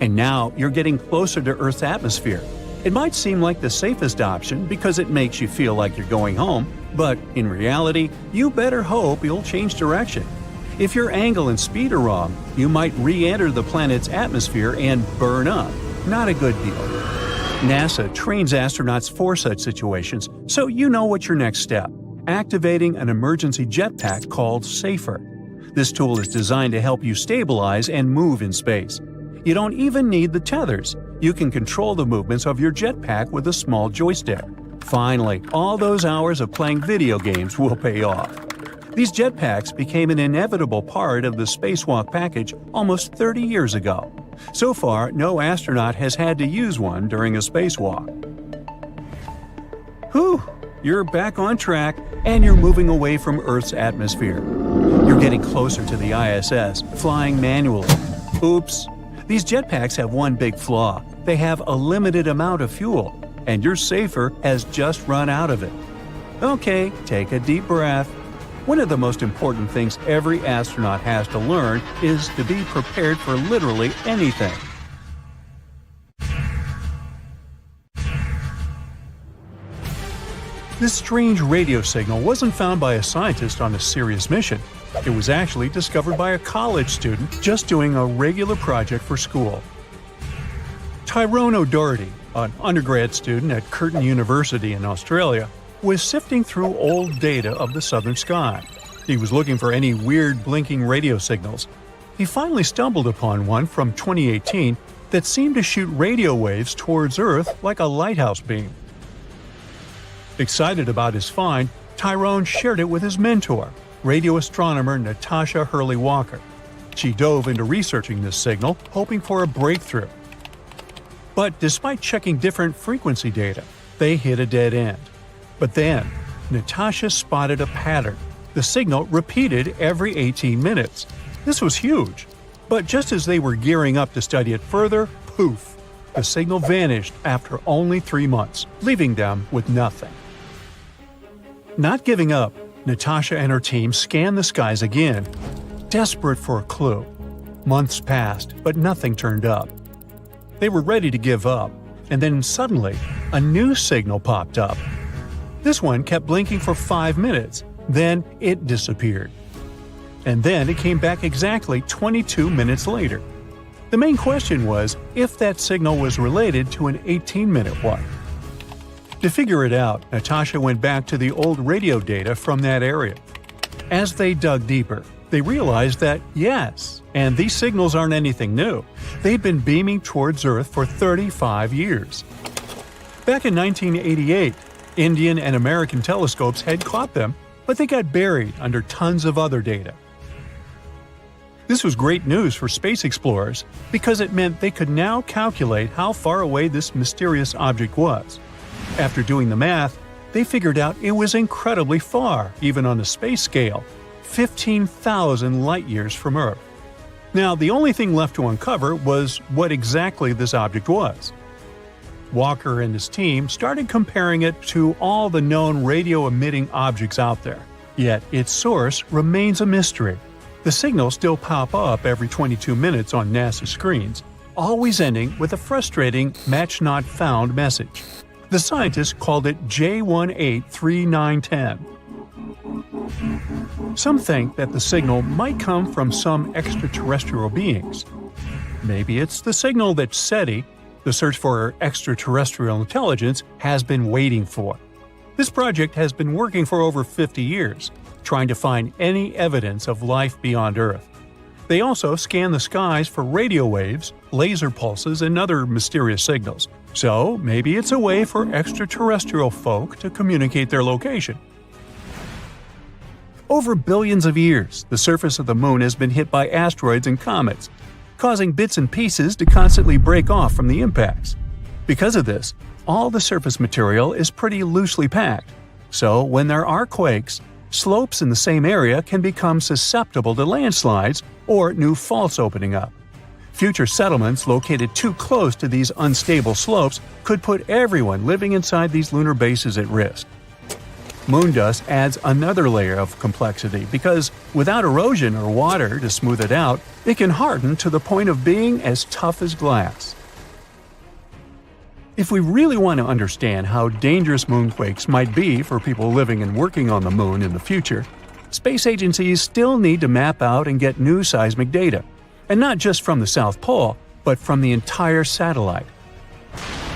And now you're getting closer to Earth's atmosphere. It might seem like the safest option because it makes you feel like you're going home, but in reality, you better hope you'll change direction. If your angle and speed are wrong, you might re-enter the planet's atmosphere and burn up. Not a good deal. NASA trains astronauts for such situations, so you know what's your next step: activating an emergency jetpack called SAFER. This tool is designed to help you stabilize and move in space. You don't even need the tethers. You can control the movements of your jetpack with a small joystick. Finally, all those hours of playing video games will pay off. These jetpacks became an inevitable part of the spacewalk package almost 30 years ago. So far, no astronaut has had to use one during a spacewalk. Whew! You're back on track, and you're moving away from Earth's atmosphere. You're getting closer to the ISS, flying manually. Oops! These jetpacks have one big flaw. They have a limited amount of fuel, and your SAFER has just run out of it. Okay, take a deep breath. One of the most important things every astronaut has to learn is to be prepared for literally anything. This strange radio signal wasn't found by a scientist on a serious mission. It was actually discovered by a college student just doing a regular project for school. Tyrone O'Doherty, an undergrad student at Curtin University in Australia, was sifting through old data of the southern sky. He was looking for any weird blinking radio signals. He finally stumbled upon one from 2018 that seemed to shoot radio waves towards Earth like a lighthouse beam. Excited about his find, Tyrone shared it with his mentor, radio astronomer Natasha Hurley-Walker. She dove into researching this signal, hoping for a breakthrough. But despite checking different frequency data, they hit a dead end. But then, Natasha spotted a pattern. The signal repeated every 18 minutes. This was huge. But just as they were gearing up to study it further, poof! The signal vanished after only 3 months, leaving them with nothing. Not giving up, Natasha and her team scanned the skies again, desperate for a clue. Months passed, but nothing turned up. They were ready to give up, and then suddenly, a new signal popped up. This one kept blinking for 5 minutes, then it disappeared. And then it came back exactly 22 minutes later. The main question was if that signal was related to an 18-minute one. To figure it out, Natasha went back to the old radio data from that area. As they dug deeper, they realized that yes, and these signals aren't anything new. They'd been beaming towards Earth for 35 years. Back in 1988, Indian and American telescopes had caught them, but they got buried under tons of other data. This was great news for space explorers because it meant they could now calculate how far away this mysterious object was. After doing the math, they figured out it was incredibly far, even on a space scale, 15,000 light-years from Earth. Now, the only thing left to uncover was what exactly this object was. Walker and his team started comparing it to all the known radio-emitting objects out there. Yet its source remains a mystery. The signals still pop up every 22 minutes on NASA screens, always ending with a frustrating "match not found" message. The scientists called it J183910. Some think that the signal might come from some extraterrestrial beings. Maybe it's the signal that SETI, the search for extraterrestrial intelligence, has been waiting for. This project has been working for over 50 years, trying to find any evidence of life beyond Earth. They also scan the skies for radio waves, laser pulses, and other mysterious signals. So maybe it's a way for extraterrestrial folk to communicate their location. Over billions of years, the surface of the Moon has been hit by asteroids and comets, causing bits and pieces to constantly break off from the impacts. Because of this, all the surface material is pretty loosely packed. So when there are quakes, slopes in the same area can become susceptible to landslides or new faults opening up. Future settlements located too close to these unstable slopes could put everyone living inside these lunar bases at risk. Moon dust adds another layer of complexity because, without erosion or water to smooth it out, it can harden to the point of being as tough as glass. If we really want to understand how dangerous moonquakes might be for people living and working on the Moon in the future, space agencies still need to map out and get new seismic data, and not just from the South Pole, but from the entire satellite.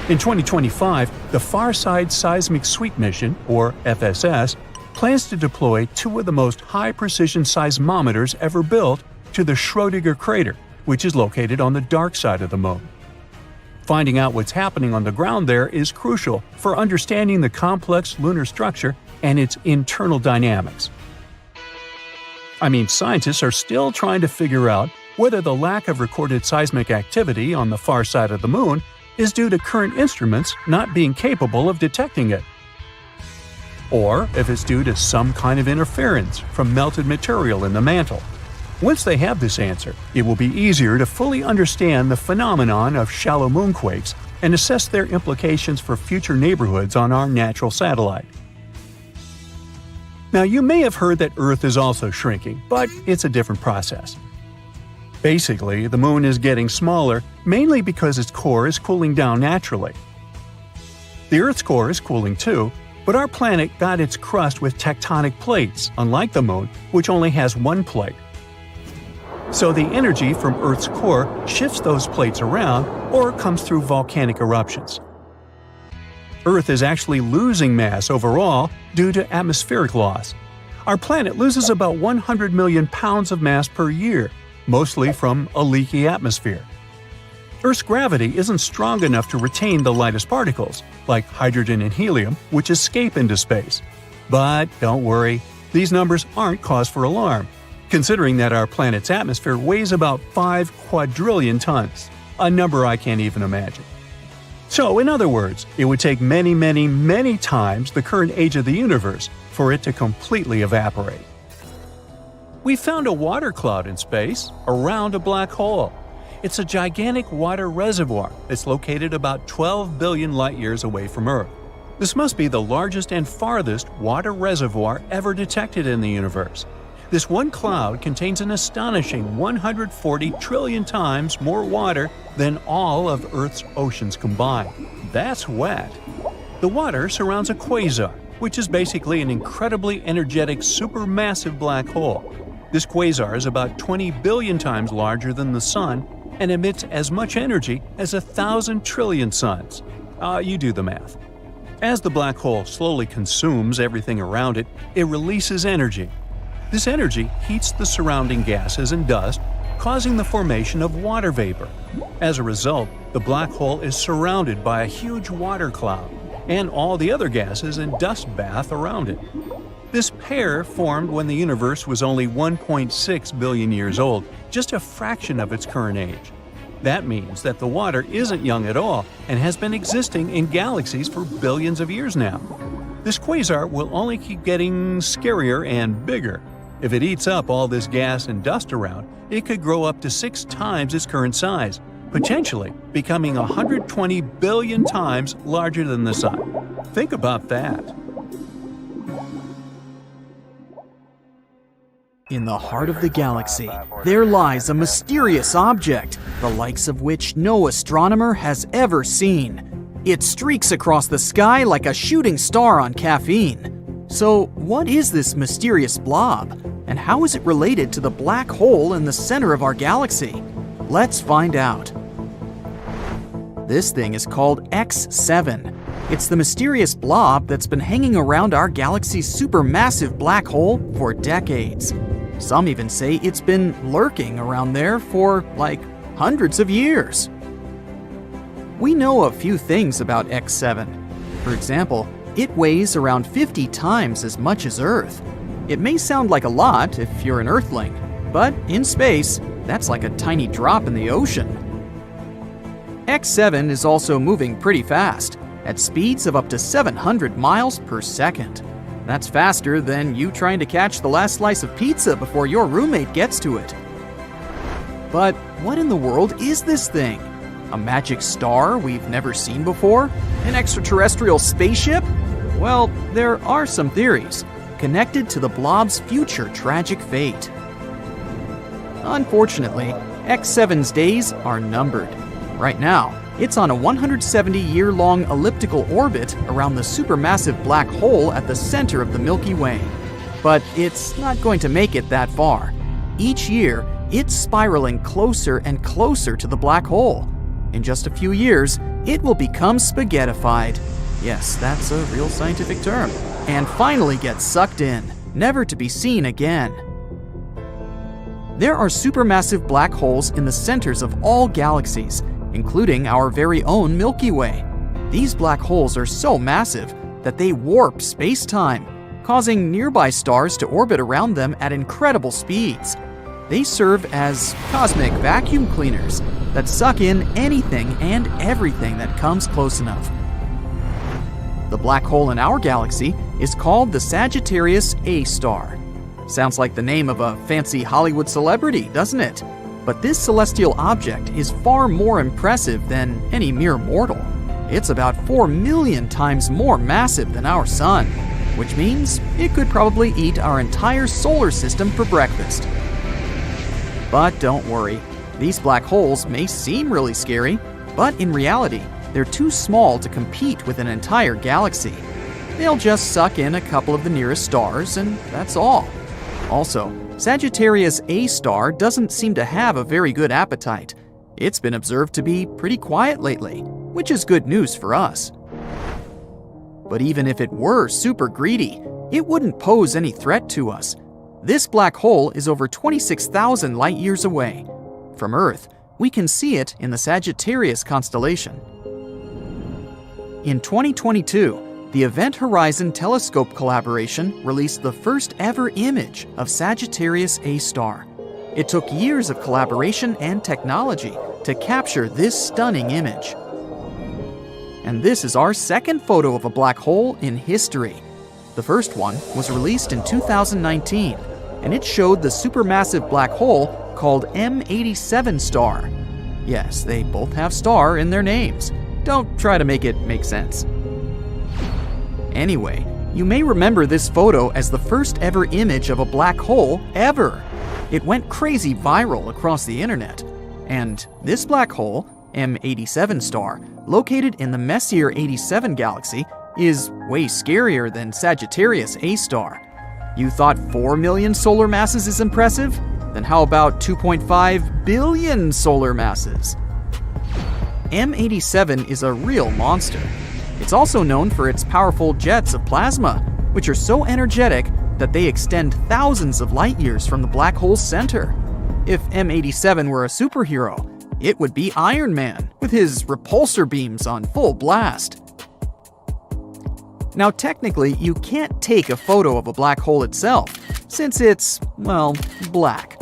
In 2025, the Farside Seismic Sweep Mission, or FSS, plans to deploy two of the most high-precision seismometers ever built to the Schrödinger crater, which is located on the dark side of the Moon. Finding out what's happening on the ground there is crucial for understanding the complex lunar structure and its internal dynamics. Scientists are still trying to figure out whether the lack of recorded seismic activity on the far side of the Moon is due to current instruments not being capable of detecting it, or if it's due to some kind of interference from melted material in the mantle. Once they have this answer, it will be easier to fully understand the phenomenon of shallow moonquakes and assess their implications for future neighborhoods on our natural satellite. Now, you may have heard that Earth is also shrinking, but it's a different process. Basically, the Moon is getting smaller mainly because its core is cooling down naturally. The Earth's core is cooling too, but our planet got its crust with tectonic plates, unlike the Moon, which only has one plate. So the energy from Earth's core shifts those plates around or comes through volcanic eruptions. Earth is actually losing mass overall due to atmospheric loss. Our planet loses about 100 million pounds of mass per year, mostly from a leaky atmosphere. Earth's gravity isn't strong enough to retain the lightest particles, like hydrogen and helium, which escape into space. But don't worry, these numbers aren't cause for alarm, considering that our planet's atmosphere weighs about 5 quadrillion tons, a number I can't even imagine. So, in other words, it would take many, many, many times the current age of the universe for it to completely evaporate. We found a water cloud in space around a black hole. It's a gigantic water reservoir that's located about 12 billion light-years away from Earth. This must be the largest and farthest water reservoir ever detected in the universe. This one cloud contains an astonishing 140 trillion times more water than all of Earth's oceans combined. That's wet. The water surrounds a quasar, which is basically an incredibly energetic supermassive black hole. This quasar is about 20 billion times larger than the Sun and emits as much energy as 1,000 trillion suns. You do the math. As the black hole slowly consumes everything around it, it releases energy. This energy heats the surrounding gases and dust, causing the formation of water vapor. As a result, the black hole is surrounded by a huge water cloud and all the other gases and dust bath around it. This pair formed when the universe was only 1.6 billion years old, just a fraction of its current age. That means that the water isn't young at all and has been existing in galaxies for billions of years now. This quasar will only keep getting scarier and bigger. If it eats up all this gas and dust around, it could grow up to 6 times its current size, potentially becoming 120 billion times larger than the Sun. Think about that. In the heart of the galaxy, there lies a mysterious object, the likes of which no astronomer has ever seen. It streaks across the sky like a shooting star on caffeine. So, what is this mysterious blob? And how is it related to the black hole in the center of our galaxy? Let's find out. This thing is called X7. It's the mysterious blob that's been hanging around our galaxy's supermassive black hole for decades. Some even say it's been lurking around there for, like, hundreds of years. We know a few things about X7. For example, it weighs around 50 times as much as Earth. It may sound like a lot if you're an Earthling, but in space, that's like a tiny drop in the ocean. X7 is also moving pretty fast, at speeds of up to 700 miles per second. That's faster than you trying to catch the last slice of pizza before your roommate gets to it. But what in the world is this thing? A magic star we've never seen before? An extraterrestrial spaceship? Well, there are some theories connected to the blob's future tragic fate. Unfortunately, X7's days are numbered. Right now, it's on a 170-year-long elliptical orbit around the supermassive black hole at the center of the Milky Way. But it's not going to make it that far. Each year, it's spiraling closer and closer to the black hole. In just a few years, it will become spaghettified. Yes, that's a real scientific term. And finally get sucked in, never to be seen again. There are supermassive black holes in the centers of all galaxies, including our very own Milky Way. These black holes are so massive that they warp space-time, causing nearby stars to orbit around them at incredible speeds. They serve as cosmic vacuum cleaners that suck in anything and everything that comes close enough. The black hole in our galaxy is called the Sagittarius A star. Sounds like the name of a fancy Hollywood celebrity, doesn't it? But this celestial object is far more impressive than any mere mortal. It's about 4 million times more massive than our sun, which means it could probably eat our entire solar system for breakfast. But don't worry, these black holes may seem really scary, but in reality, they're too small to compete with an entire galaxy. They'll just suck in a couple of the nearest stars, and that's all. Also, Sagittarius A star doesn't seem to have a very good appetite. It's been observed to be pretty quiet lately, which is good news for us. But even if it were super greedy, it wouldn't pose any threat to us. This black hole is over 26,000 light years away. From Earth, we can see it in the Sagittarius constellation. In 2022, the Event Horizon Telescope collaboration released the first ever image of Sagittarius A star. It took years of collaboration and technology to capture this stunning image. And this is our second photo of a black hole in history. The first one was released in 2019, and it showed the supermassive black hole called M87 star. Yes, they both have star in their names. Don't try to make it make sense. Anyway, you may remember this photo as the first ever image of a black hole ever. It went crazy viral across the internet. And this black hole, M87 star, located in the Messier 87 galaxy, is way scarier than Sagittarius A star. You thought 4 million solar masses is impressive? Then how about 2.5 billion solar masses? M87 is a real monster. It's also known for its powerful jets of plasma, which are so energetic that they extend thousands of light years from the black hole's center. If M87 were a superhero, it would be Iron Man, with his repulsor beams on full blast. Now technically, you can't take a photo of a black hole itself, since it's, well, black.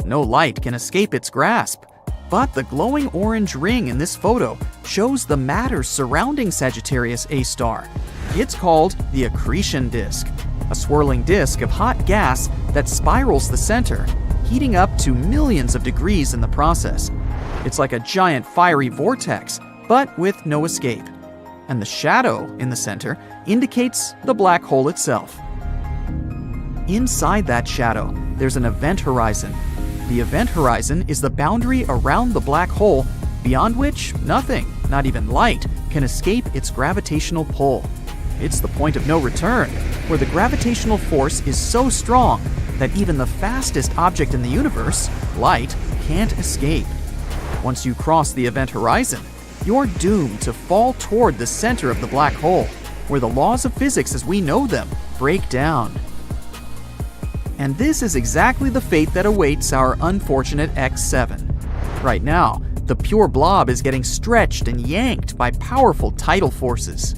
No light can escape its grasp. But the glowing orange ring in this photo shows the matter surrounding Sagittarius A star. It's called the accretion disk, a swirling disk of hot gas that spirals the center, heating up to millions of degrees in the process. It's like a giant fiery vortex, but with no escape. And the shadow in the center indicates the black hole itself. Inside that shadow, there's an event horizon. The event horizon is the boundary around the black hole beyond which nothing, not even light, can escape its gravitational pull. It's the point of no return, where the gravitational force is so strong that even the fastest object in the universe, light, can't escape. Once you cross the event horizon, you're doomed to fall toward the center of the black hole, where the laws of physics as we know them break down. And this is exactly the fate that awaits our unfortunate X7. Right now, the pure blob is getting stretched and yanked by powerful tidal forces.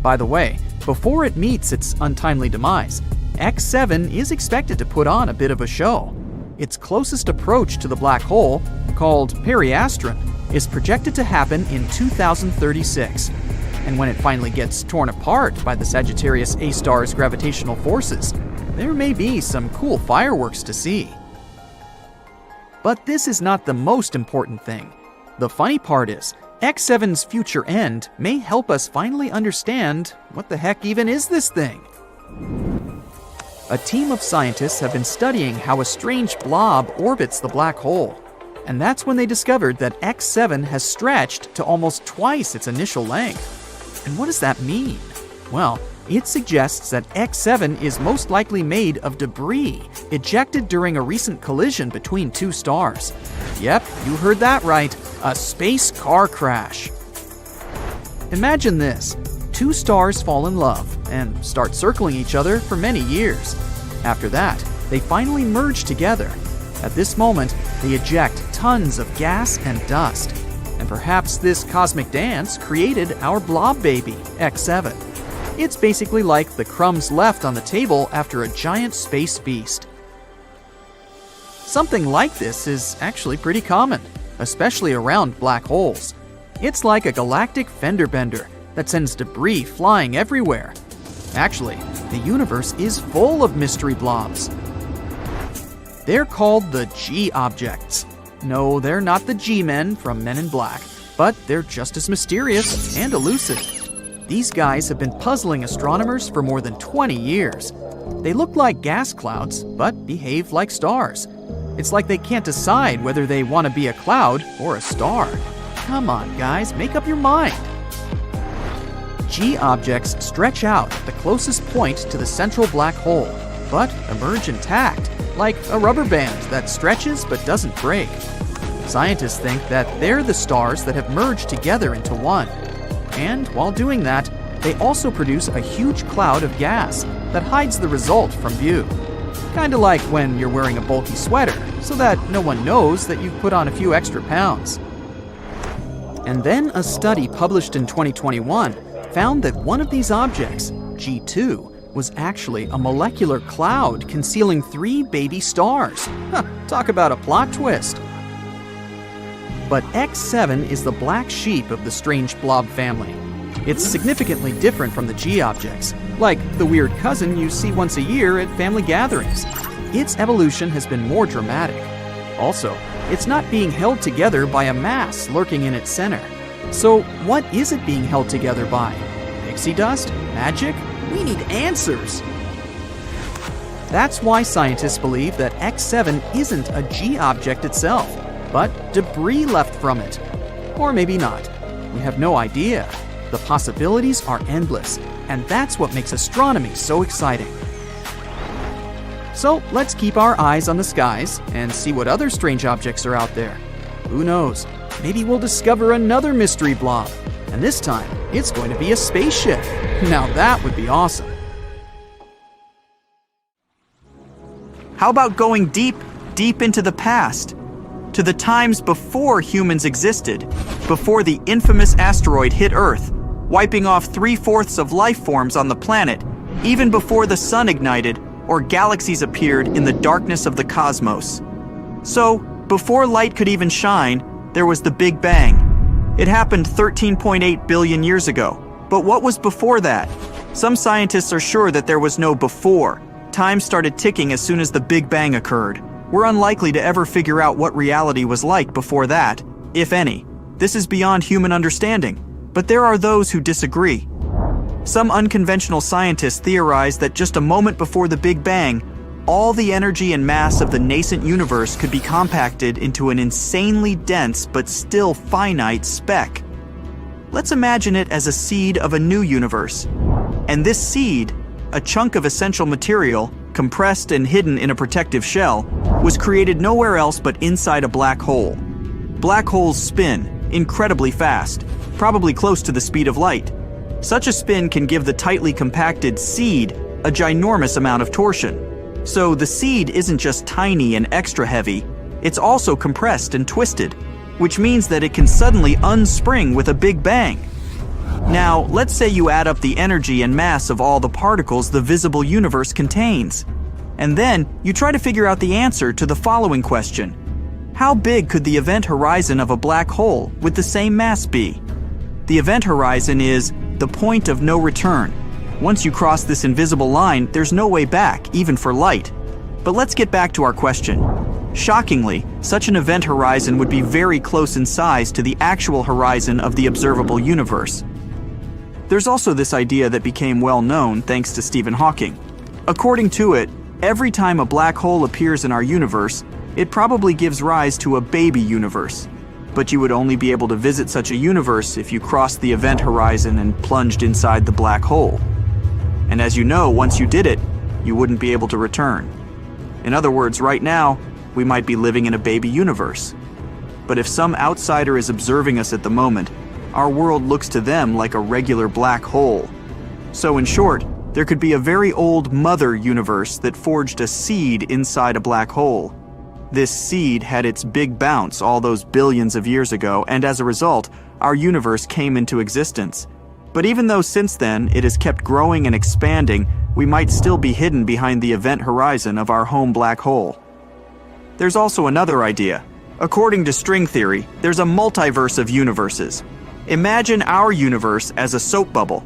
By the way, before it meets its untimely demise, X7 is expected to put on a bit of a show. Its closest approach to the black hole, called periastron, is projected to happen in 2036. And when it finally gets torn apart by the Sagittarius A star's gravitational forces, there may be some cool fireworks to see. But this is not the most important thing. The funny part is, X7's future end may help us finally understand what the heck even is this thing. A team of scientists have been studying how a strange blob orbits the black hole. And that's when they discovered that X7 has stretched to almost twice its initial length. And what does that mean? Well, it suggests that X7 is most likely made of debris ejected during a recent collision between two stars. Yep, you heard that right, a space car crash. Imagine this. Two stars fall in love and start circling each other for many years. After that, they finally merge together. At this moment, they eject tons of gas and dust. And perhaps this cosmic dance created our blob baby, X7. It's basically like the crumbs left on the table after a giant space feast. Something like this is actually pretty common, especially around black holes. It's like a galactic fender bender that sends debris flying everywhere. Actually, the universe is full of mystery blobs. They're called the G objects. No, they're not the G-men from Men in Black, but they're just as mysterious and elusive. These guys have been puzzling astronomers for more than 20 years. They look like gas clouds, but behave like stars. It's like they can't decide whether they want to be a cloud or a star. Come on, guys, make up your mind. G objects stretch out at the closest point to the central black hole, but emerge intact, like a rubber band that stretches but doesn't break. Scientists think that they're the stars that have merged together into one. And while doing that, they also produce a huge cloud of gas that hides the result from view. Kinda like when you're wearing a bulky sweater, so that no one knows that you've put on a few extra pounds. And then a study published in 2021 found that one of these objects, G2, was actually a molecular cloud concealing 3 baby stars. Talk about a plot twist. But X7 is the black sheep of the strange blob family. It's significantly different from the G objects, like the weird cousin you see once a year at family gatherings. Its evolution has been more dramatic. Also, it's not being held together by a mass lurking in its center. So what is it being held together by? Pixie dust? Magic? We need answers! That's why scientists believe that X7 isn't a G object itself, but debris left from it. Or maybe not. We have no idea. The possibilities are endless, and that's what makes astronomy so exciting. So let's keep our eyes on the skies and see what other strange objects are out there. Who knows? Maybe we'll discover another mystery blob, and this time it's going to be a spaceship. Now that would be awesome. How about going deep, deep into the past? To the times before humans existed, before the infamous asteroid hit Earth, wiping off 3/4 of life forms on the planet, even before the sun ignited or galaxies appeared in the darkness of the cosmos. So, before light could even shine, there was the Big Bang. It happened 13.8 billion years ago. But what was before that? Some scientists are sure that there was no before. Time started ticking as soon as the Big Bang occurred. We're unlikely to ever figure out what reality was like before that, if any. This is beyond human understanding, but there are those who disagree. Some unconventional scientists theorize that just a moment before the Big Bang, all the energy and mass of the nascent universe could be compacted into an insanely dense but still finite speck. Let's imagine it as a seed of a new universe. And this seed, a chunk of essential material, compressed and hidden in a protective shell, was created nowhere else but inside a black hole. Black holes spin incredibly fast, probably close to the speed of light. Such a spin can give the tightly compacted seed a ginormous amount of torsion. So the seed isn't just tiny and extra heavy, it's also compressed and twisted, which means that it can suddenly unspring with a big bang. Now, let's say you add up the energy and mass of all the particles the visible universe contains. And then you try to figure out the answer to the following question. How big could the event horizon of a black hole with the same mass be? The event horizon is the point of no return. Once you cross this invisible line, there's no way back, even for light. But let's get back to our question. Shockingly, such an event horizon would be very close in size to the actual horizon of the observable universe. There's also this idea that became well known thanks to Stephen Hawking. According to it, every time a black hole appears in our universe, it probably gives rise to a baby universe. But you would only be able to visit such a universe if you crossed the event horizon and plunged inside the black hole. And as you know, once you did it, you wouldn't be able to return. In other words, right now, we might be living in a baby universe. But if some outsider is observing us at the moment, our world looks to them like a regular black hole. So in short, there could be a very old mother universe that forged a seed inside a black hole. This seed had its big bounce all those billions of years ago, and as a result, our universe came into existence. But even though since then it has kept growing and expanding, we might still be hidden behind the event horizon of our home black hole. There's also another idea. According to string theory, there's a multiverse of universes. Imagine our universe as a soap bubble.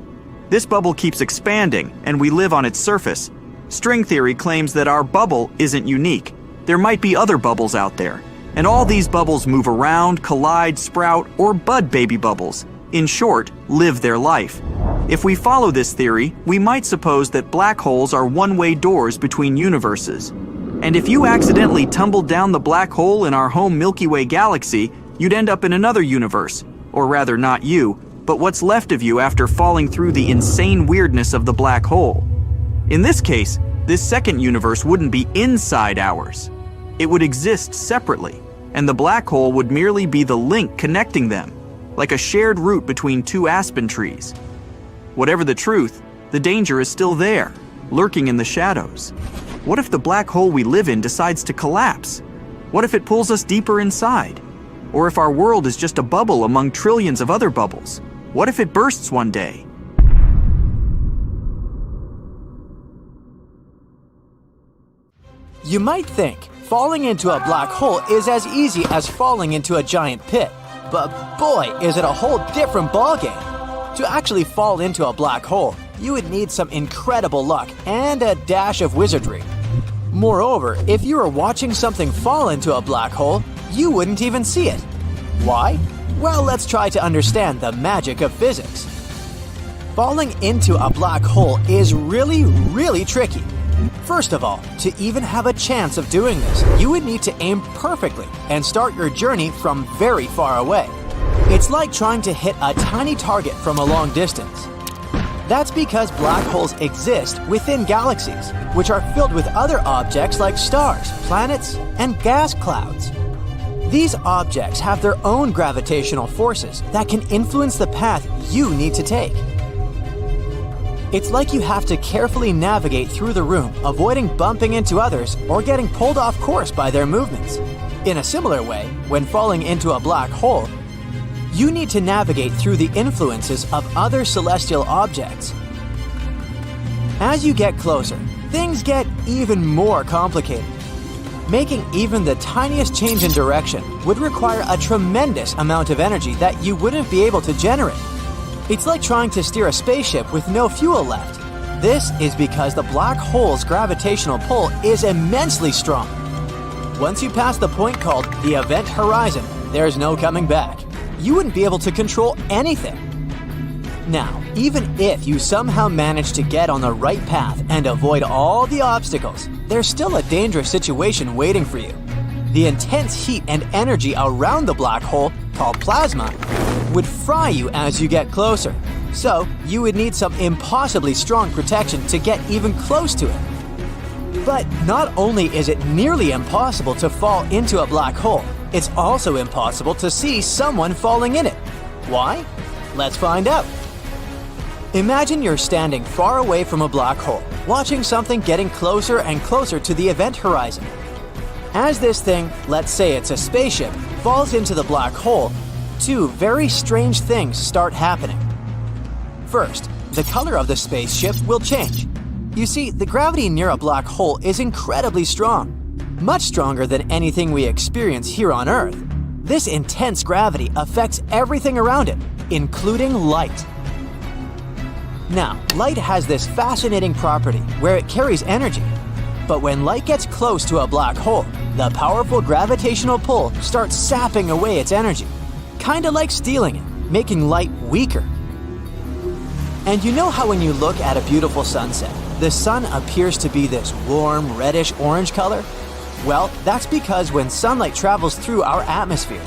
This bubble keeps expanding, and we live on its surface. String theory claims that our bubble isn't unique. There might be other bubbles out there, and all these bubbles move around, collide, sprout, or bud baby bubbles. In short, live their life. If we follow this theory, we might suppose that black holes are one-way doors between universes. And if you accidentally tumbled down the black hole in our home Milky Way galaxy, you'd end up in another universe. Or rather, not you, but what's left of you after falling through the insane weirdness of the black hole. In this case, this second universe wouldn't be inside ours. It would exist separately, and the black hole would merely be the link connecting them, like a shared route between two aspen trees. Whatever the truth, the danger is still there, lurking in the shadows. What if the black hole we live in decides to collapse? What if it pulls us deeper inside? Or if our world is just a bubble among trillions of other bubbles? What if it bursts one day? You might think falling into a black hole is as easy as falling into a giant pit. But boy, is it a whole different ballgame. To actually fall into a black hole, you would need some incredible luck and a dash of wizardry. Moreover, if you were watching something fall into a black hole, you wouldn't even see it. Why? Well, let's try to understand the magic of physics. Falling into a black hole is really tricky. First of all, to even have a chance of doing this, you would need to aim perfectly and start your journey from very far away. It's like trying to hit a tiny target from a long distance. That's because black holes exist within galaxies, which are filled with other objects like stars, planets, and gas clouds. These objects have their own gravitational forces that can influence the path you need to take. It's like you have to carefully navigate through the room, avoiding bumping into others or getting pulled off course by their movements. In a similar way, when falling into a black hole, you need to navigate through the influences of other celestial objects. As you get closer, things get even more complicated. Making even the tiniest change in direction would require a tremendous amount of energy that you wouldn't be able to generate. It's like trying to steer a spaceship with no fuel left. This is because the black hole's gravitational pull is immensely strong. Once you pass the point called the event horizon, there's no coming back. You wouldn't be able to control anything. Now, even if you somehow manage to get on the right path and avoid all the obstacles, there's still a dangerous situation waiting for you. The intense heat and energy around the black hole, called plasma, would fry you as you get closer. So, you would need some impossibly strong protection to get even close to it. But not only is it nearly impossible to fall into a black hole, it's also impossible to see someone falling in it. Why? Let's find out. Imagine you're standing far away from a black hole, watching something getting closer and closer to the event horizon. As this thing, let's say it's a spaceship, falls into the black hole, two very strange things start happening. First, the color of the spaceship will change. You see, the gravity near a black hole is incredibly strong, much stronger than anything we experience here on Earth. This intense gravity affects everything around it, including light. Now, light has this fascinating property where it carries energy. But when light gets close to a black hole, the powerful gravitational pull starts sapping away its energy, kinda like stealing it, making light weaker. And you know how when you look at a beautiful sunset, the sun appears to be this warm, reddish-orange color? Well, that's because when sunlight travels through our atmosphere,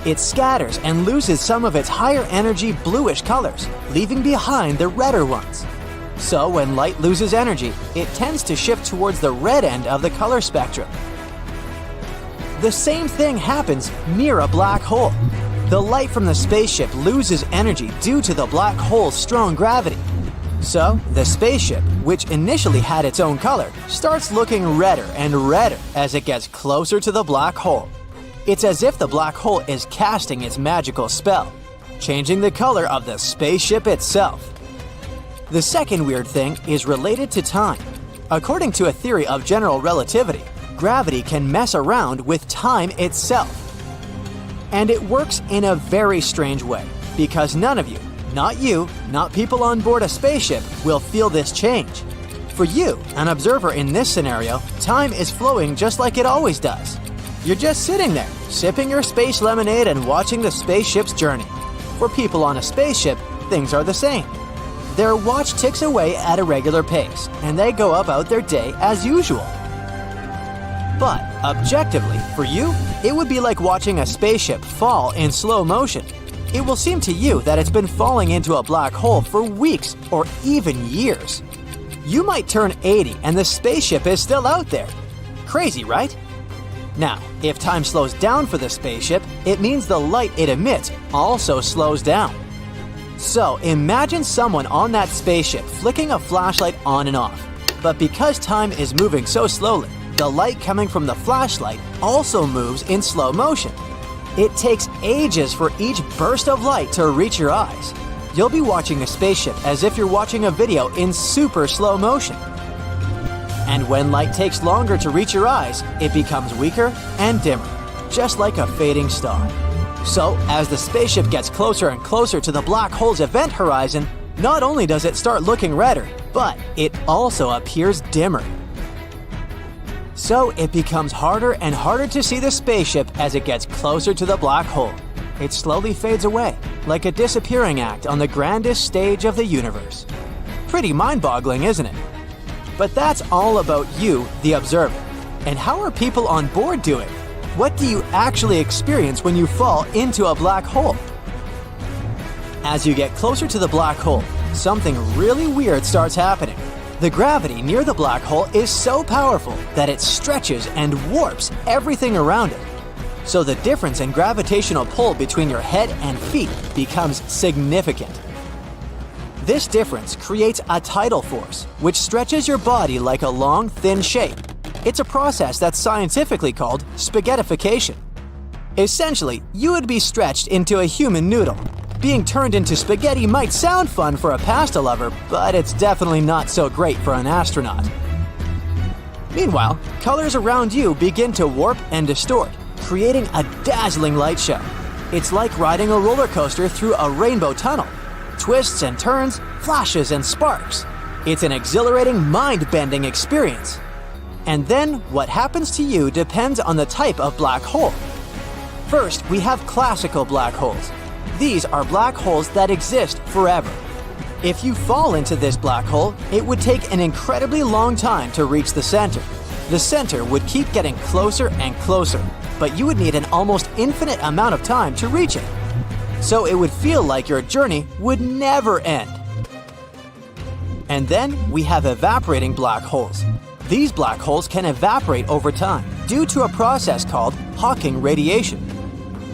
it scatters and loses some of its higher energy bluish colors, leaving behind the redder ones. So when light loses energy, it tends to shift towards the red end of the color spectrum. The same thing happens near a black hole. The light from the spaceship loses energy due to the black hole's strong gravity. So, the spaceship, which initially had its own color, starts looking redder and redder as it gets closer to the black hole. It's as if the black hole is casting its magical spell, changing the color of the spaceship itself. The second weird thing is related to time. According to a theory of general relativity, gravity can mess around with time itself. And it works in a very strange way, because none of you, not you, not people on board a spaceship, will feel this change. For you, an observer in this scenario, time is flowing just like it always does. You're just sitting there, sipping your space lemonade and watching the spaceship's journey. For people on a spaceship, things are the same. Their watch ticks away at a regular pace, and they go about their day as usual. But, objectively, for you, it would be like watching a spaceship fall in slow motion. It will seem to you that it's been falling into a black hole for weeks or even years. You might turn 80 and the spaceship is still out there. Crazy, right? Now, if time slows down for the spaceship, it means the light it emits also slows down. So, imagine someone on that spaceship flicking a flashlight on and off. But because time is moving so slowly, the light coming from the flashlight also moves in slow motion. It takes ages for each burst of light to reach your eyes. You'll be watching a spaceship as if you're watching a video in super slow motion. And when light takes longer to reach your eyes, it becomes weaker and dimmer, just like a fading star. So, as the spaceship gets closer and closer to the black hole's event horizon, not only does it start looking redder, but it also appears dimmer. So, it becomes harder and harder to see the spaceship as it gets closer to the black hole. It slowly fades away, like a disappearing act on the grandest stage of the universe. Pretty mind-boggling, isn't it? But that's all about you, the observer. And how are people on board doing? What do you actually experience when you fall into a black hole? As you get closer to the black hole, something really weird starts happening. The gravity near the black hole is so powerful that it stretches and warps everything around it. So the difference in gravitational pull between your head and feet becomes significant. This difference creates a tidal force, which stretches your body like a long, thin shape. It's a process that's scientifically called spaghettification. Essentially, you would be stretched into a human noodle. Being turned into spaghetti might sound fun for a pasta lover, but it's definitely not so great for an astronaut. Meanwhile, colors around you begin to warp and distort, creating a dazzling light show. It's like riding a roller coaster through a rainbow tunnel. Twists and turns, flashes and sparks. It's an exhilarating, mind-bending experience. And then what happens to you depends on the type of black hole. First, we have classical black holes. These are black holes that exist forever. If you fall into this black hole, it would take an incredibly long time to reach the center. The center would keep getting closer and closer, but you would need an almost infinite amount of time to reach it. So it would feel like your journey would never end. And then we have evaporating black holes. These black holes can evaporate over time due to a process called Hawking radiation.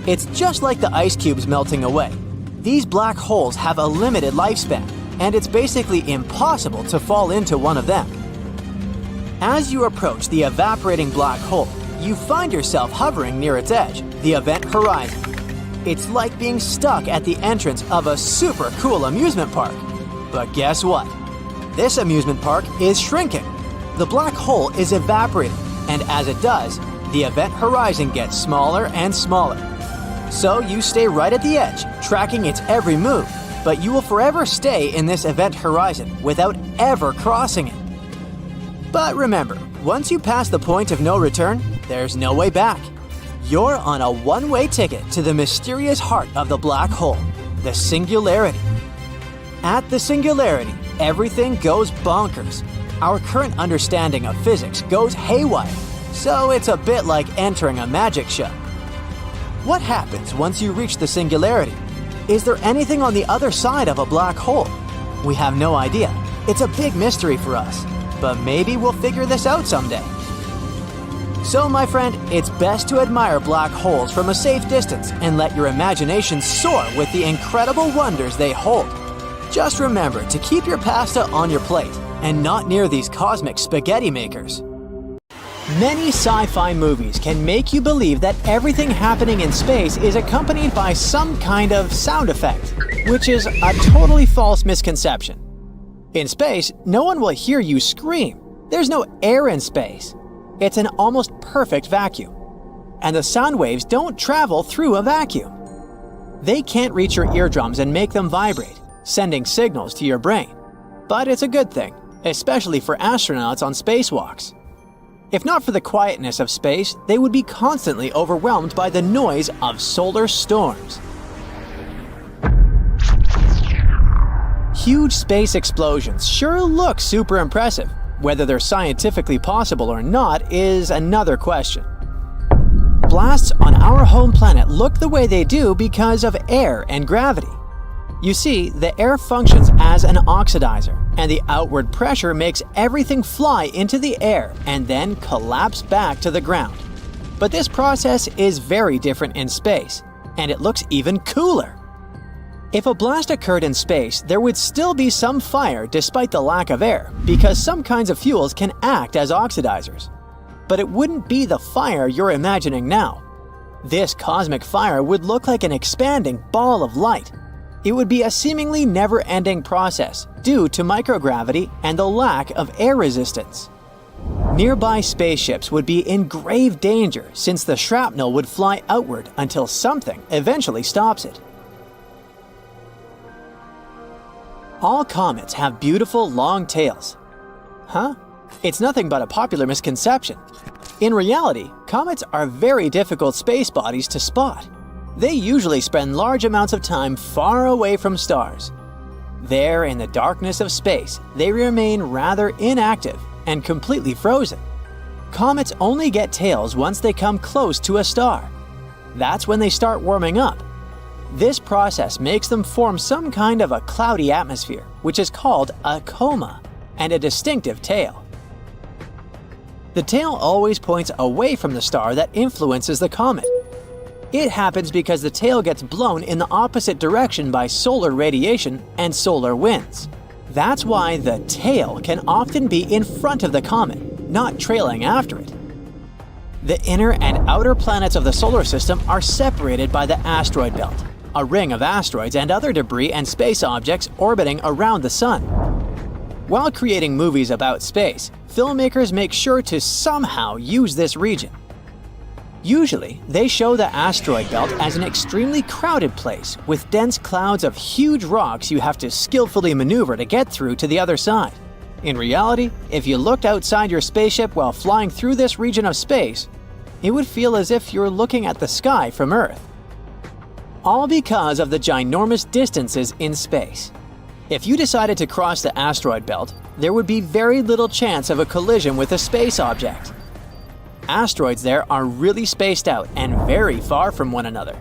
It's just like the ice cubes melting away. These black holes have a limited lifespan, and it's basically impossible to fall into one of them. As you approach the evaporating black hole, you find yourself hovering near its edge, the event horizon. It's like being stuck at the entrance of a super cool amusement park. But guess what? This amusement park is shrinking. The black hole is evaporating, and as it does, the event horizon gets smaller and smaller. So you stay right at the edge, tracking its every move, but you will forever stay in this event horizon without ever crossing it. But remember, once you pass the point of no return, there's no way back. You're on a one-way ticket to the mysterious heart of the black hole, the singularity. At the singularity, everything goes bonkers. Our current understanding of physics goes haywire, so it's a bit like entering a magic show. What happens once you reach the singularity? Is there anything on the other side of a black hole? We have no idea. It's a big mystery for us, but maybe we'll figure this out someday. So, my friend, it's best to admire black holes from a safe distance and let your imagination soar with the incredible wonders they hold. Just remember to keep your pasta on your plate and not near these cosmic spaghetti makers. Many sci-fi movies can make you believe that everything happening in space is accompanied by some kind of sound effect, which is a totally false misconception. In space, no one will hear you scream. There's no air in space. It's an almost perfect vacuum. And the sound waves don't travel through a vacuum. They can't reach your eardrums and make them vibrate, sending signals to your brain. But it's a good thing, especially for astronauts on spacewalks. If not for the quietness of space, they would be constantly overwhelmed by the noise of solar storms. Huge space explosions sure look super impressive. Whether they're scientifically possible or not is another question. Blasts on our home planet look the way they do because of air and gravity. You see, the air functions as an oxidizer, and the outward pressure makes everything fly into the air and then collapse back to the ground. But this process is very different in space, and it looks even cooler. If a blast occurred in space, there would still be some fire despite the lack of air, because some kinds of fuels can act as oxidizers. But it wouldn't be the fire you're imagining now. This cosmic fire would look like an expanding ball of light. It would be a seemingly never-ending process due to microgravity and the lack of air resistance. Nearby spaceships would be in grave danger since the shrapnel would fly outward until something eventually stops it. All comets have beautiful long tails. Huh? It's nothing but a popular misconception. In reality, comets are very difficult space bodies to spot. They usually spend large amounts of time far away from stars. There, in the darkness of space, they remain rather inactive and completely frozen. Comets only get tails once they come close to a star. That's when they start warming up. This process makes them form some kind of a cloudy atmosphere, which is called a coma, and a distinctive tail. The tail always points away from the star that influences the comet. It happens because the tail gets blown in the opposite direction by solar radiation and solar winds. That's why the tail can often be in front of the comet, not trailing after it. The inner and outer planets of the solar system are separated by the asteroid belt, a ring of asteroids and other debris and space objects orbiting around the Sun. While creating movies about space, filmmakers make sure to somehow use this region. Usually, they show the asteroid belt as an extremely crowded place with dense clouds of huge rocks you have to skillfully maneuver to get through to the other side. In reality, if you looked outside your spaceship while flying through this region of space, it would feel as if you're looking at the sky from Earth. All because of the ginormous distances in space. If you decided to cross the asteroid belt, there would be very little chance of a collision with a space object. Asteroids there are really spaced out and very far from one another.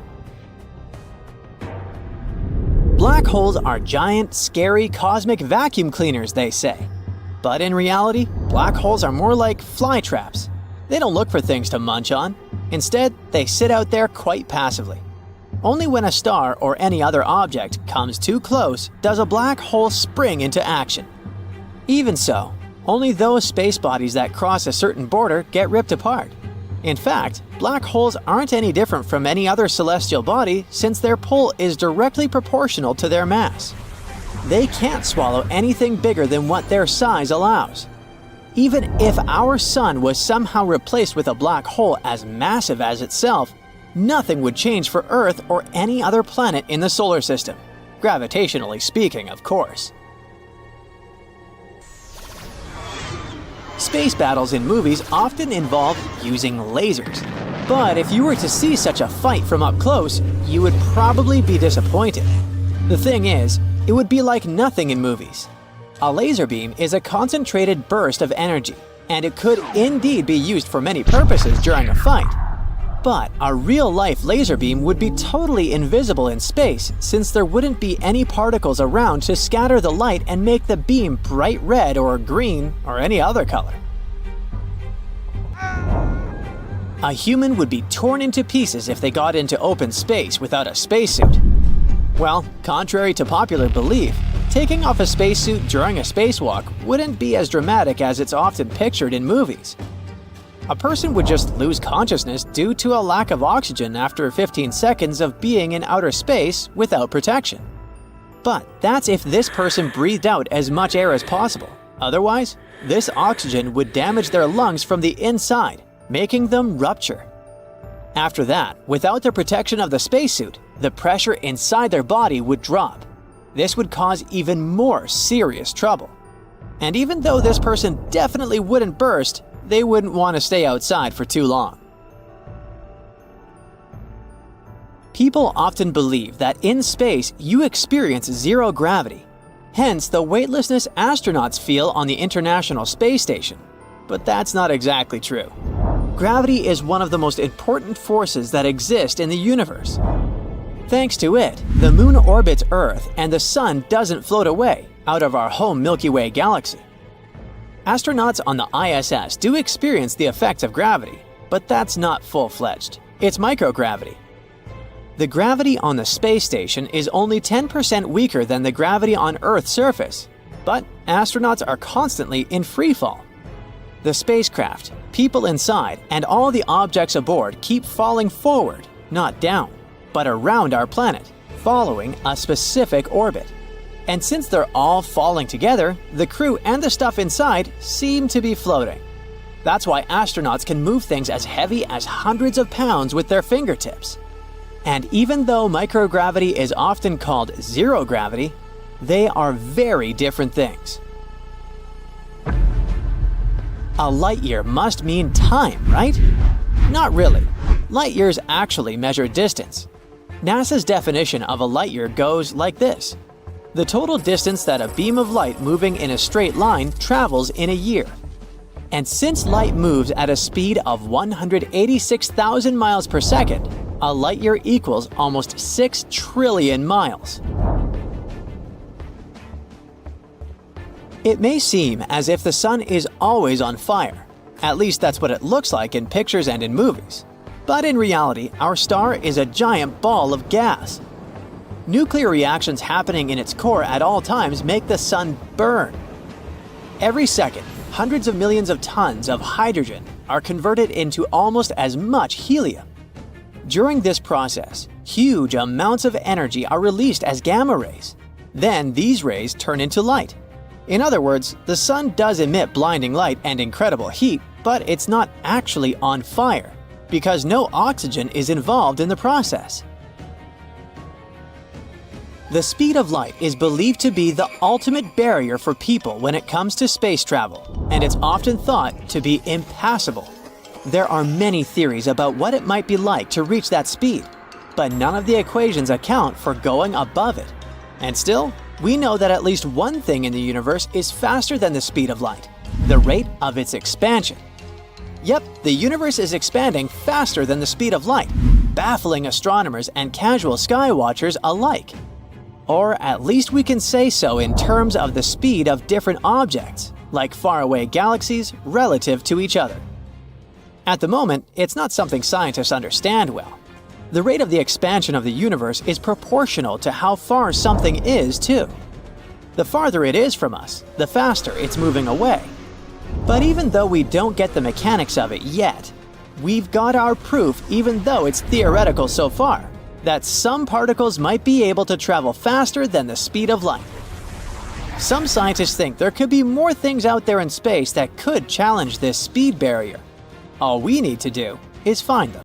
Black holes are giant, scary cosmic vacuum cleaners, they say. But in reality, black holes are more like fly traps. They don't look for things to munch on. Instead, they sit out there quite passively. Only when a star or any other object comes too close does a black hole spring into action. Even so, only those space bodies that cross a certain border get ripped apart. In fact, black holes aren't any different from any other celestial body since their pull is directly proportional to their mass. They can't swallow anything bigger than what their size allows. Even if our sun was somehow replaced with a black hole as massive as itself, nothing would change for Earth or any other planet in the solar system. Gravitationally speaking, of course. Space battles in movies often involve using lasers. But if you were to see such a fight from up close, you would probably be disappointed. The thing is, it would be like nothing in movies. A laser beam is a concentrated burst of energy, and it could indeed be used for many purposes during a fight. But a real-life laser beam would be totally invisible in space since there wouldn't be any particles around to scatter the light and make the beam bright red or green or any other color. A human would be torn into pieces if they got into open space without a spacesuit. Well, contrary to popular belief, taking off a spacesuit during a spacewalk wouldn't be as dramatic as it's often pictured in movies. A person would just lose consciousness due to a lack of oxygen after 15 seconds of being in outer space without protection. But that's if this person breathed out as much air as possible. Otherwise, this oxygen would damage their lungs from the inside, making them rupture. After that, without the protection of the spacesuit, the pressure inside their body would drop. This would cause even more serious trouble. And even though this person definitely wouldn't burst, they wouldn't want to stay outside for too long. People often believe that in space you experience zero gravity, hence the weightlessness astronauts feel on the International Space Station. But that's not exactly true. Gravity is one of the most important forces that exist in the universe. Thanks to it, the Moon orbits Earth and the Sun doesn't float away out of our home Milky Way galaxy. Astronauts on the ISS do experience the effects of gravity, but that's not full-fledged. It's microgravity. The gravity on the space station is only 10% weaker than the gravity on Earth's surface, but astronauts are constantly in freefall. The spacecraft, people inside, and all the objects aboard keep falling forward, not down, but around our planet, following a specific orbit. And since they're all falling together, the crew and the stuff inside seem to be floating. That's why astronauts can move things as heavy as hundreds of pounds with their fingertips. And even though microgravity is often called zero gravity, they are very different things. A light year must mean time, right? Not really. Light years actually measure distance. NASA's definition of a light year goes like this. The total distance that a beam of light moving in a straight line travels in a year. And since light moves at a speed of 186,000 miles per second, a light year equals almost 6 trillion miles. It may seem as if the sun is always on fire. At least that's what it looks like in pictures and in movies. But in reality, our star is a giant ball of gas. Nuclear reactions happening in its core at all times make the sun burn. Every second, hundreds of millions of tons of hydrogen are converted into almost as much helium. During this process, huge amounts of energy are released as gamma rays. Then these rays turn into light. In other words, the sun does emit blinding light and incredible heat, but it's not actually on fire, because no oxygen is involved in the process. The speed of light is believed to be the ultimate barrier for people when it comes to space travel, and it's often thought to be impassable. There are many theories about what it might be like to reach that speed, but none of the equations account for going above it. And still, we know that at least one thing in the universe is faster than the speed of light: the rate of its expansion. Yep, the universe is expanding faster than the speed of light, baffling astronomers and casual sky watchers alike. Or at least we can say so in terms of the speed of different objects, like faraway galaxies relative to each other. At the moment, it's not something scientists understand well. The rate of the expansion of the universe is proportional to how far something is, too. The farther it is from us, the faster it's moving away. But even though we don't get the mechanics of it yet, we've got our proof, even though it's theoretical so far, that some particles might be able to travel faster than the speed of light. Some scientists think there could be more things out there in space that could challenge this speed barrier. All we need to do is find them.